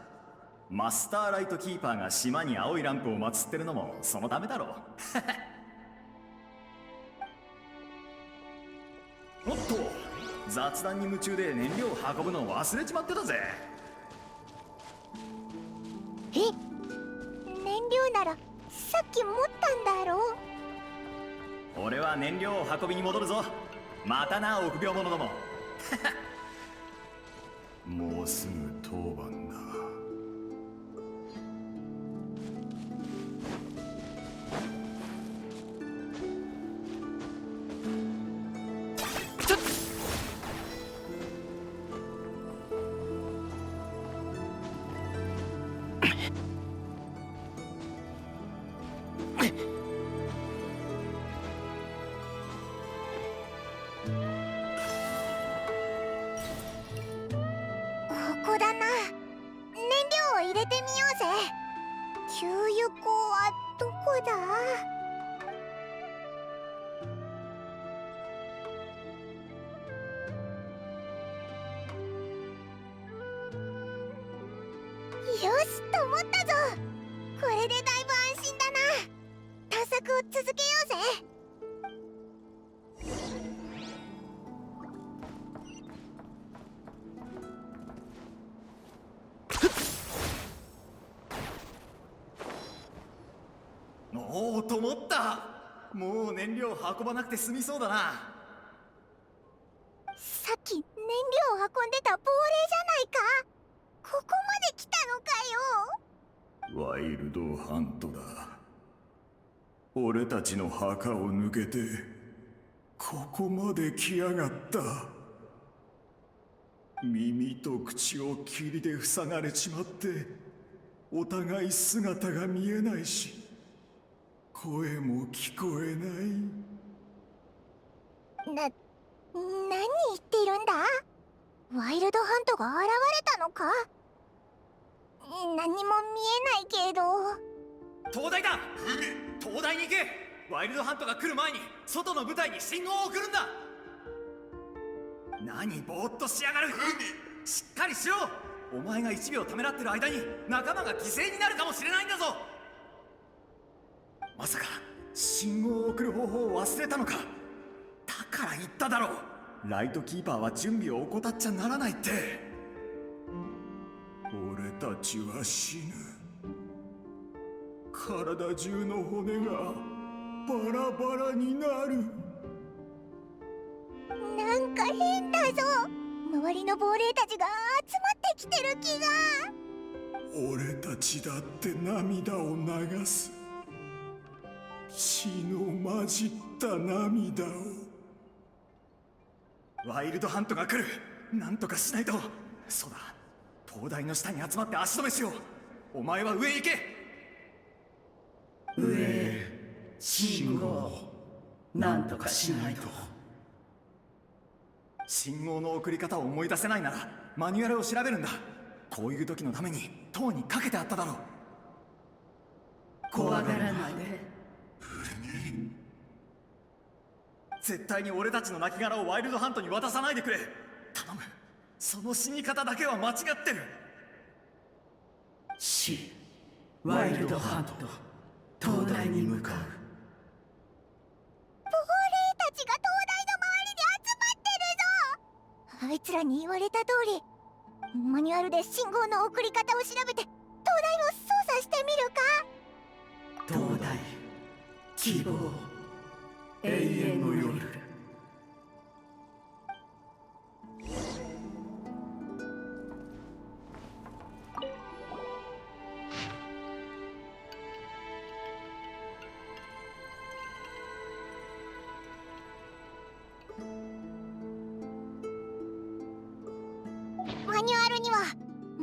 マスターライトキーパーが島に青いランプを祀ってるのもそのためだろうおっと、雑談に夢中で燃料を運ぶのを忘れちまってたぜ。え、燃料ならさっき持ったんだろう。俺は燃料を運びに戻るぞ。またな、臆病者どももうすぐ当番だ。ここだな。燃料を入れてみようぜ。給油口はどこだ？よし、と思ったぞ。これでだいぶ安心だな。探索を続けようぜ。おお、と思った。もう燃料運ばなくて済みそうだな。さっき燃料を運んでた亡霊じゃないか。ここまで来たのかよ。ワイルドハントだ。俺たちの墓を抜けてここまで来やがった。耳と口を霧で塞がれちまって、お互い姿が見えないし声も聞こえない。何言っているんだ？ワイルドハントが現れたのか？何も見えないけど。東大だ。東大に行け。ワイルドハントが来る前に外の部隊に信号を送るんだ。何ぼーっとしやがる。しっかりしろ。お前が1秒ためらってる間に仲間が犠牲になるかもしれないんだぞ。まさか信号を送る方法を忘れたのか。だから言っただろう。ライトキーパーは準備を怠っちゃならないって。俺たちは死ぬ。体中の骨がバラバラになる。なんか変だぞ。周りの亡霊たちが集まってきてる気が。俺たちだって涙を流す。血の混じった涙を。ワイルドハントが来る。なんとかしないと。そうだ、灯台の下に集まって足止めしよう。お前は上へ行け。上へ信号、なんとかしないと。信号の送り方を思い出せないならマニュアルを調べるんだ。こういう時のために塔にかけてあっただろう。怖がらないで。絶対に俺たちの亡骸をワイルドハントに渡さないでくれ。頼む。その死に方だけは間違ってる。死、ワイルドハント、灯台に向かう。亡霊たちが灯台の周りに集まってるぞ。あいつらに言われた通り、マニュアルで信号の送り方を調べて灯台を操作してみるか。灯台、希望、永遠の夜。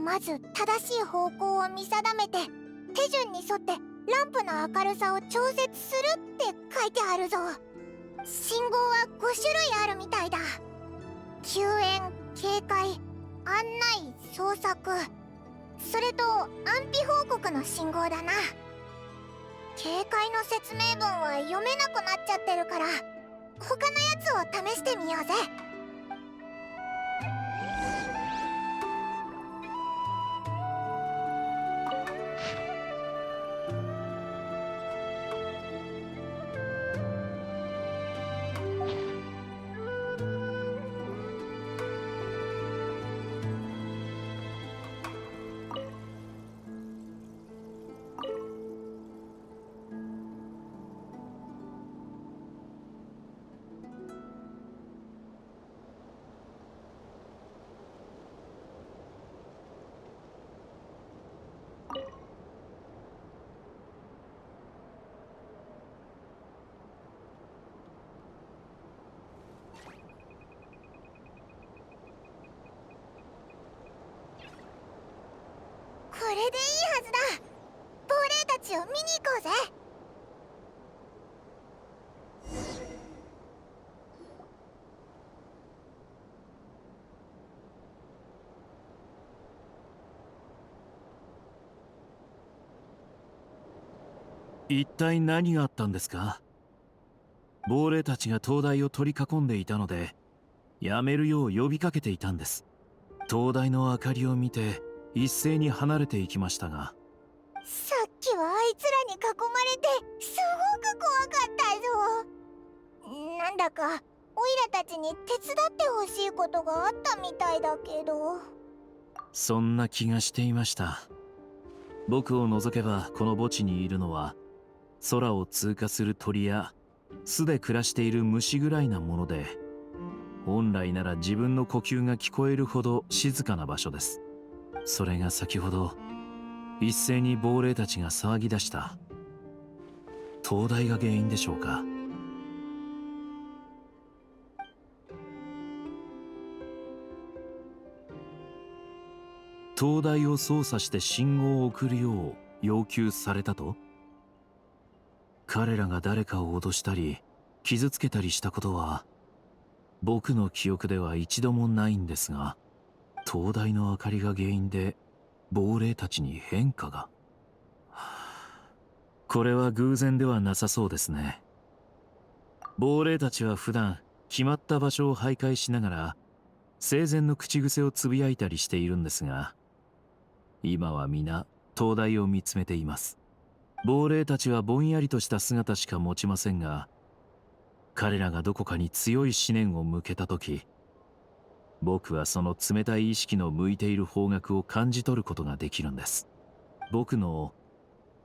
まず正しい方向を見定めて手順に沿ってランプの明るさを調節するって書いてあるぞ。信号は5種類あるみたいだ。救援、警戒、案内、捜索、それと安否報告の信号だな。警戒の説明文は読めなくなっちゃってるから、他のやつを試してみようぜ。これでいいはずだ。亡霊たちを見に行こうぜ。一体何があったんですか？亡霊たちが灯台を取り囲んでいたので、やめるよう呼びかけていたんです。灯台の明かりを見て一斉に離れていきましたが、さっきはあいつらに囲まれてすごく怖かったぞ。なんだかオイラたちに手伝ってほしいことがあったみたいだけど。そんな気がしていました。僕を除けばこの墓地にいるのは空を通過する鳥や巣で暮らしている虫ぐらいなもので、本来なら自分の呼吸が聞こえるほど静かな場所です。それが先ほど一斉に亡霊たちが騒ぎ出した。灯台が原因でしょうか。灯台を操作して信号を送るよう要求されたと？彼らが誰かを脅したり傷つけたりしたことは僕の記憶では一度もないんですが、灯台の明かりが原因で亡霊たちに変化が。これは偶然ではなさそうですね。亡霊たちは普段決まった場所を徘徊しながら生前の口癖をつぶやいたりしているんですが、今は皆灯台を見つめています。亡霊たちはぼんやりとした姿しか持ちませんが、彼らがどこかに強い思念を向けたとき、僕はその冷たい意識の向いている方角を感じ取ることができるんです。僕の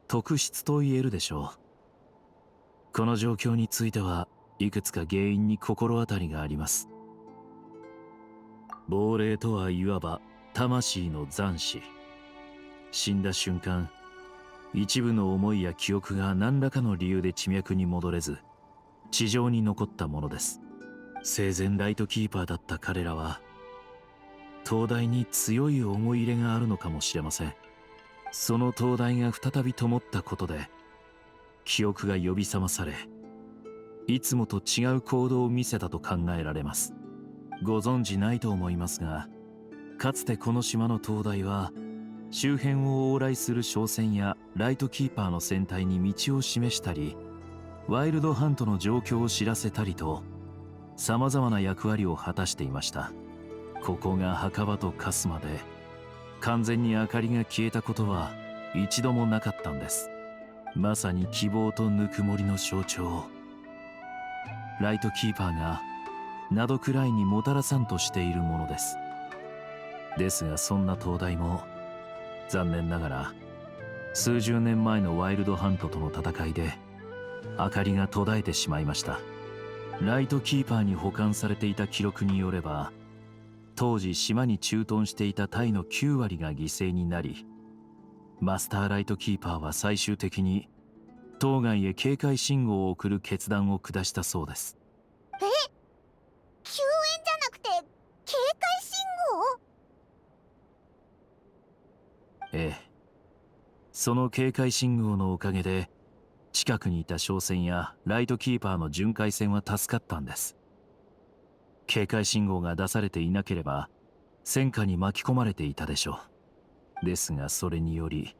特質と言えるでしょう。この状況についてはいくつか原因に心当たりがあります。亡霊とはいわば魂の残滓。死んだ瞬間、一部の思いや記憶が何らかの理由で地脈に戻れず地上に残ったものです。生前ライトキーパーだった彼らは灯台に強い思い入れがあるのかもしれません。その灯台が再び灯ったことで記憶が呼び覚まされ、いつもと違う行動を見せたと考えられます。ご存じないと思いますが、かつてこの島の灯台は周辺を往来する商船やライトキーパーの船体に道を示したり、ワイルドハントの状況を知らせたりと様々な役割を果たしていました。ここが墓場と化すまで完全に明かりが消えたことは一度もなかったんです。まさに希望とぬくもりの象徴。ライトキーパーが名くらいにもたらさんとしているものです。ですがそんな灯台も残念ながら数十年前のワイルドハントとの戦いで明かりが途絶えてしまいました。ライトキーパーに保管されていた記録によれば、当時島に駐屯していた隊の9割が犠牲になり、マスターライトキーパーは最終的に当該へ警戒信号を送る決断を下したそうです。救援じゃなくて警戒信号？ええ。その警戒信号のおかげで、近くにいた商船やライトキーパーの巡回船は助かったんです。警戒信号が出されていなければ、戦火に巻き込まれていたでしょう。ですがそれにより、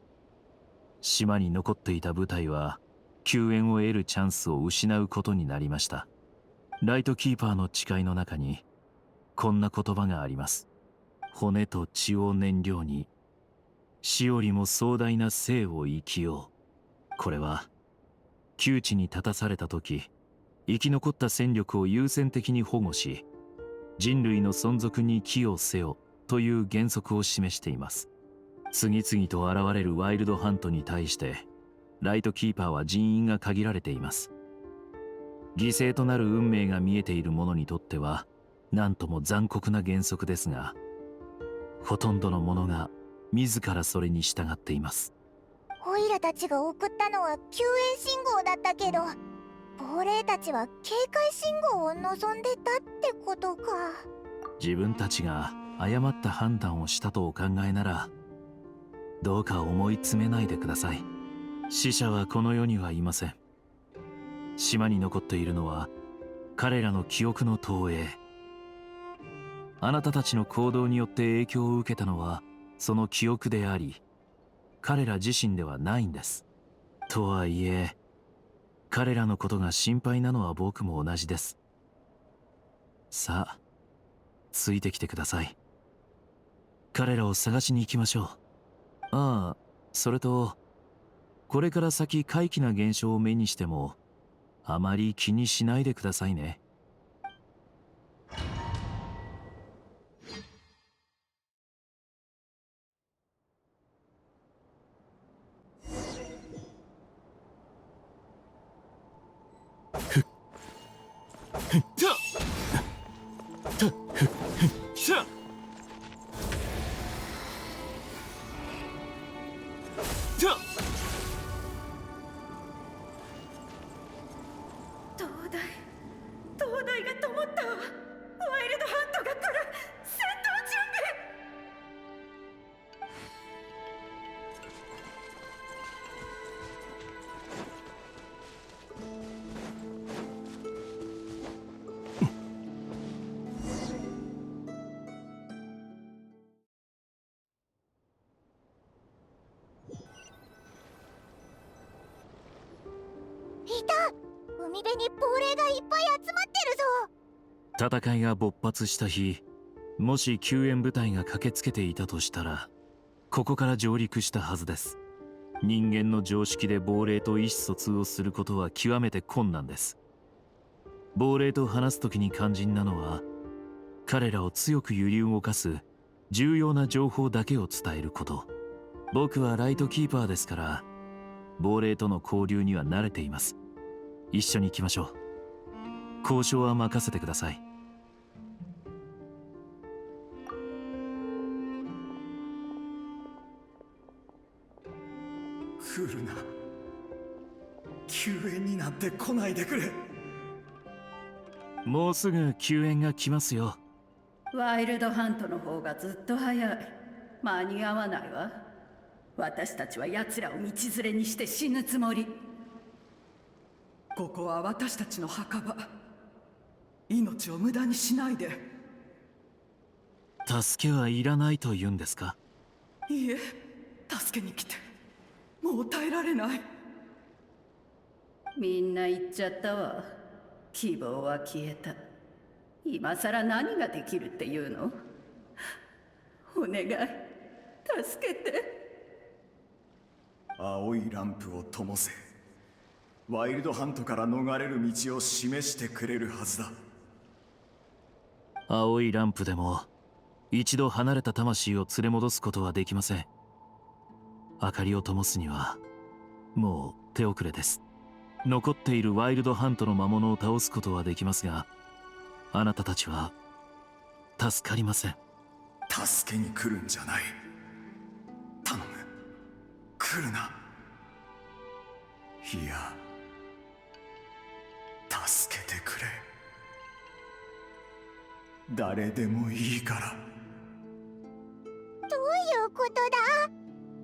島に残っていた部隊は、救援を得るチャンスを失うことになりました。ライトキーパーの誓いの中に、こんな言葉があります。骨と血を燃料に、死よりも壮大な生を生きよう。これは、窮地に立たされた時、生き残った戦力を優先的に保護し、人類の存続に寄与せよという原則を示しています。次々と現れるワイルドハントに対して、ライトキーパーは人員が限られています。犠牲となる運命が見えている者にとっては、なんとも残酷な原則ですが、ほとんどの者が自らそれに従っています。オイラたちが送ったのは救援信号だったけど、亡霊たちは警戒信号を望んでたってことか。自分たちが誤った判断をしたとお考えなら、どうか思い詰めないでください。死者はこの世にはいません。島に残っているのは彼らの記憶の投影。あなたたちの行動によって影響を受けたのはその記憶であり、彼ら自身ではないんです。とはいえ、彼らのことが心配なのは僕も同じです。さあ、ついてきてください。彼らを探しに行きましょう。ああ、それと、これから先怪奇な現象を目にしても、あまり気にしないでくださいね。灯台が灯ったわ。ワイルドハントが来る。戦闘準いた！海辺に亡霊がいっぱい集まってるぞ。戦いが勃発した日、もし救援部隊が駆けつけていたとしたら、ここから上陸したはずです。人間の常識で亡霊と意思疎通をすることは極めて困難です。亡霊と話す時に肝心なのは、彼らを強く揺り動かす重要な情報だけを伝えること。僕はライトキーパーですから、亡霊との交流には慣れています。一緒に行きましょう。交渉は任せてください。来るな。救援になんて来ないでくれ。もうすぐ救援が来ますよ。ワイルドハントの方がずっと早い。間に合わないわ。私たちは奴らを道連れにして死ぬつもり。ここは私たちの墓場。命を無駄にしないで。助けはいらないと言うんですか？いいえ、助けに来て。もう耐えられない。みんな行っちゃったわ。希望は消えた。今さら何ができるっていうの？お願い、助けて。青いランプを灯せ。ワイルドハントから逃れる道を示してくれるはずだ。青いランプでも一度離れた魂を連れ戻すことはできません。明かりを灯すにはもう手遅れです。残っているワイルドハントの魔物を倒すことはできますが、あなたたちは助かりません。助けに来るんじゃない。頼む、来るな。いや、助けてくれ。誰でもいいから。どういうこと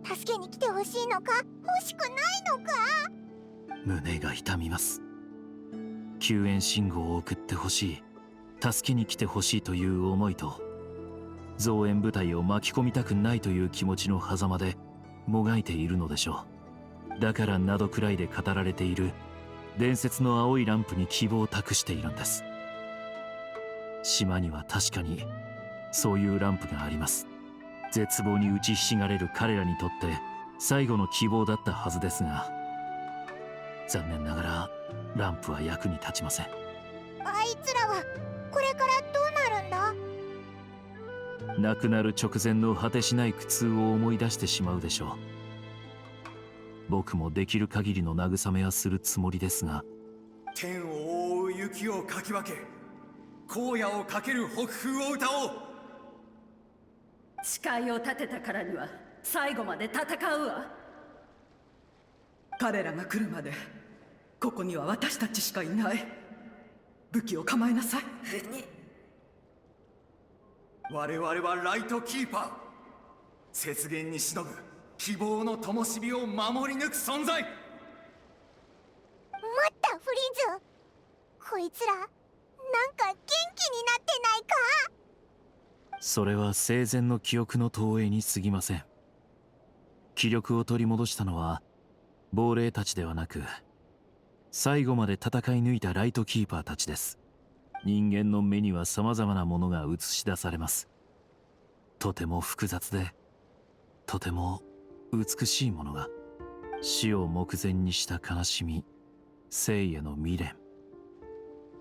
だ？助けに来てほしいのか欲しくないのか。胸が痛みます。救援信号を送ってほしい、助けに来てほしいという思いと、増援部隊を巻き込みたくないという気持ちの狭間でもがいているのでしょう。だからなどくらいで語られている伝説の青いランプに希望を託しているんです。島には確かにそういうランプがあります。絶望に打ちひしがれる彼らにとって最後の希望だったはずですが、残念ながらランプは役に立ちません。あいつらはこれからどうなるんだ。亡くなる直前の果てしない苦痛を思い出してしまうでしょう。僕もできる限りの慰めはするつもりですが、天を覆う雪をかき分け、荒野をかける北風を歌おう。誓いを立てたからには最後まで戦うわ。彼らが来るまでここには私たちしかいない。武器を構えなさい。我々はライトキーパー、雪原に忍ぶ希望の灯火を守り抜く存在。待ったフリーズ、こいつらなんか元気になってないか。それは生前の記憶の投影に過ぎません。気力を取り戻したのは亡霊たちではなく、最後まで戦い抜いたライトキーパーたちです。人間の目には様々なものが映し出されます。とても複雑で、とても美しいものが。死を目前にした悲しみ、生への未練、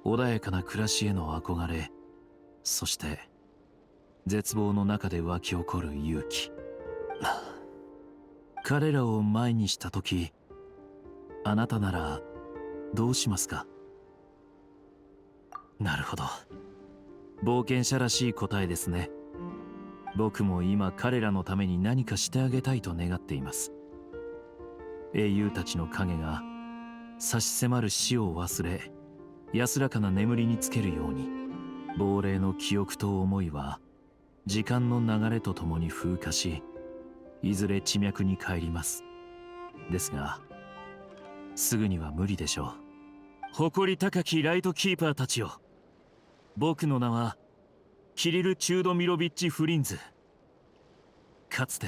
穏やかな暮らしへの憧れ、そして絶望の中で湧き起こる勇気。彼らを前にした時、あなたならどうしますか？なるほど。冒険者らしい答えですね。僕も今彼らのために何かしてあげたいと願っています。英雄たちの影が差し迫る死を忘れ、安らかな眠りにつけるように、亡霊の記憶と思いは時間の流れとともに風化し、いずれ地脈に帰ります。ですが、すぐには無理でしょう。誇り高きライトキーパーたちよ。僕の名はキリル・チュードミロビッチ・フリンズ。かつて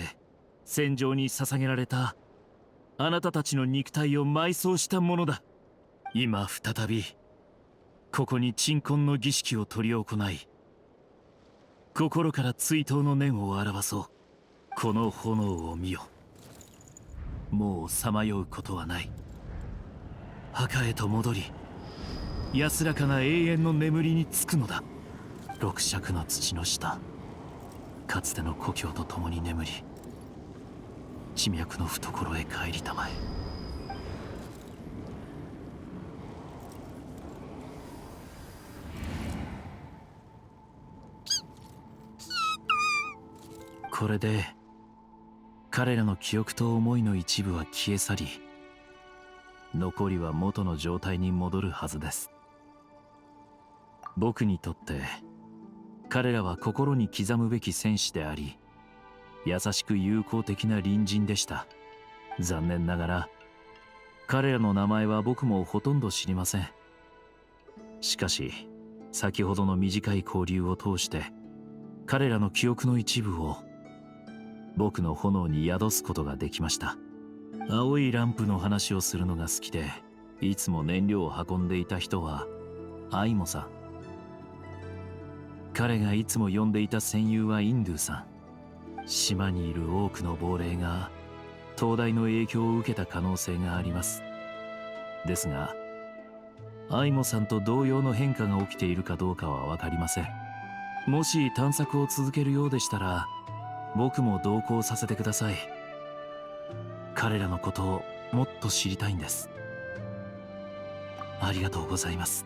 戦場に捧げられたあなたたちの肉体を埋葬したものだ。今再びここに鎮魂の儀式を執り行い、心から追悼の念を表そう。この炎を見よ。もうさまようことはない。墓へと戻り、安らかな永遠の眠りにつくのだ。六尺の土の下、かつての故郷と共に眠り、地脈の懐へ帰りたまえ。これで彼らの記憶と思いの一部は消え去り、残りは元の状態に戻るはずです。僕にとって彼らは心に刻むべき戦士であり、優しく友好的な隣人でした。残念ながら彼らの名前は僕もほとんど知りません。しかし先ほどの短い交流を通して彼らの記憶の一部を僕の炎に宿すことができました。青いランプの話をするのが好きで、いつも燃料を運んでいた人はアイモさん。彼がいつも呼んでいた戦友はインドゥさん。島にいる多くの亡霊が東大の影響を受けた可能性があります。ですがアイモさんと同様の変化が起きているかどうかは分かりません。もし探索を続けるようでしたら、僕も同行させてください。彼らのことをもっと知りたいんです。ありがとうございます。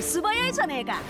素早いじゃねえか。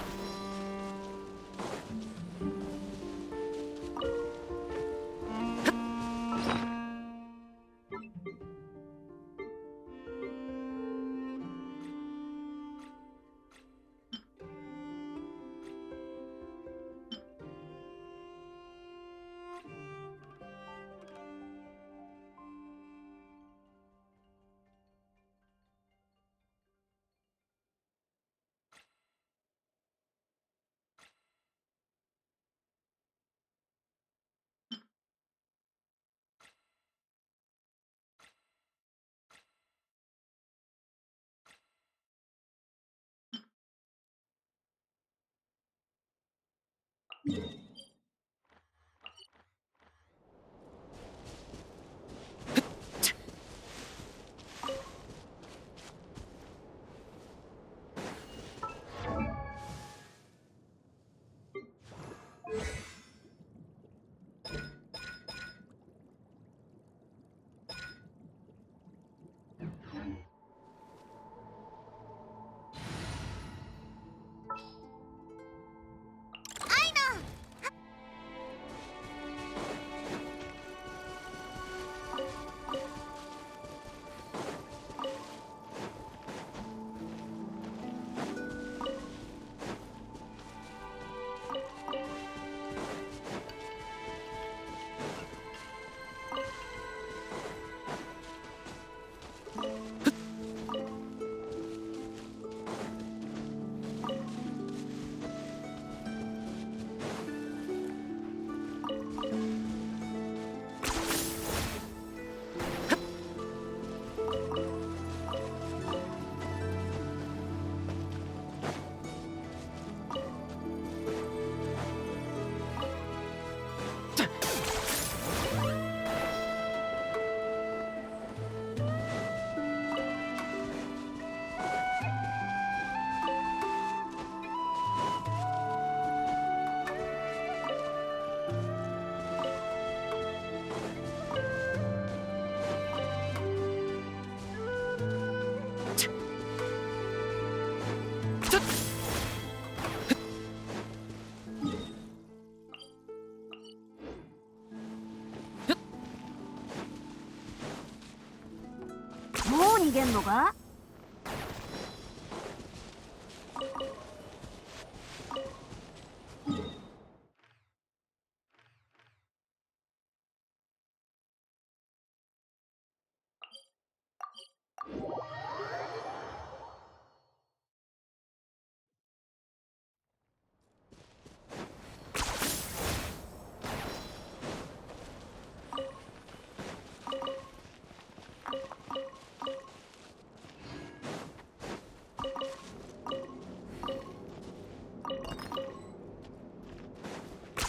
もう逃げんのか？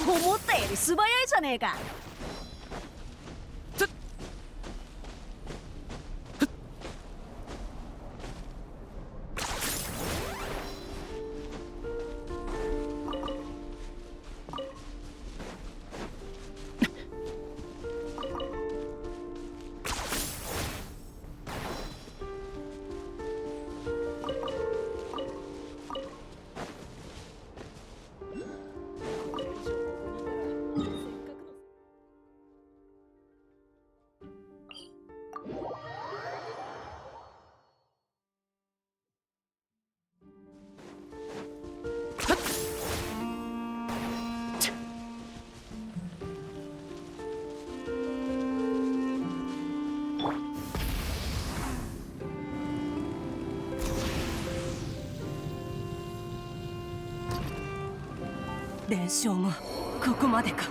思ったより素早いじゃねえか。連勝もここまでか。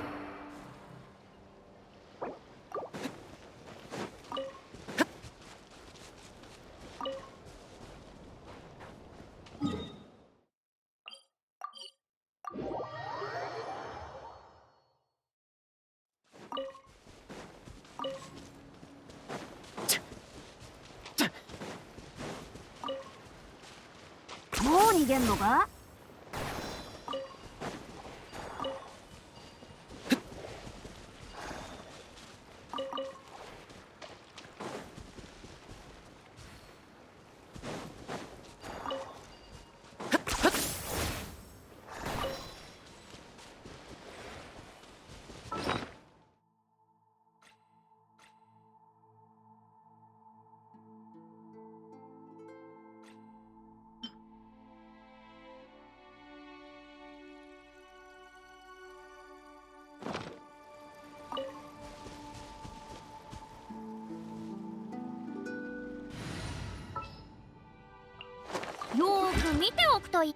もう逃げんのか？見ておくといい。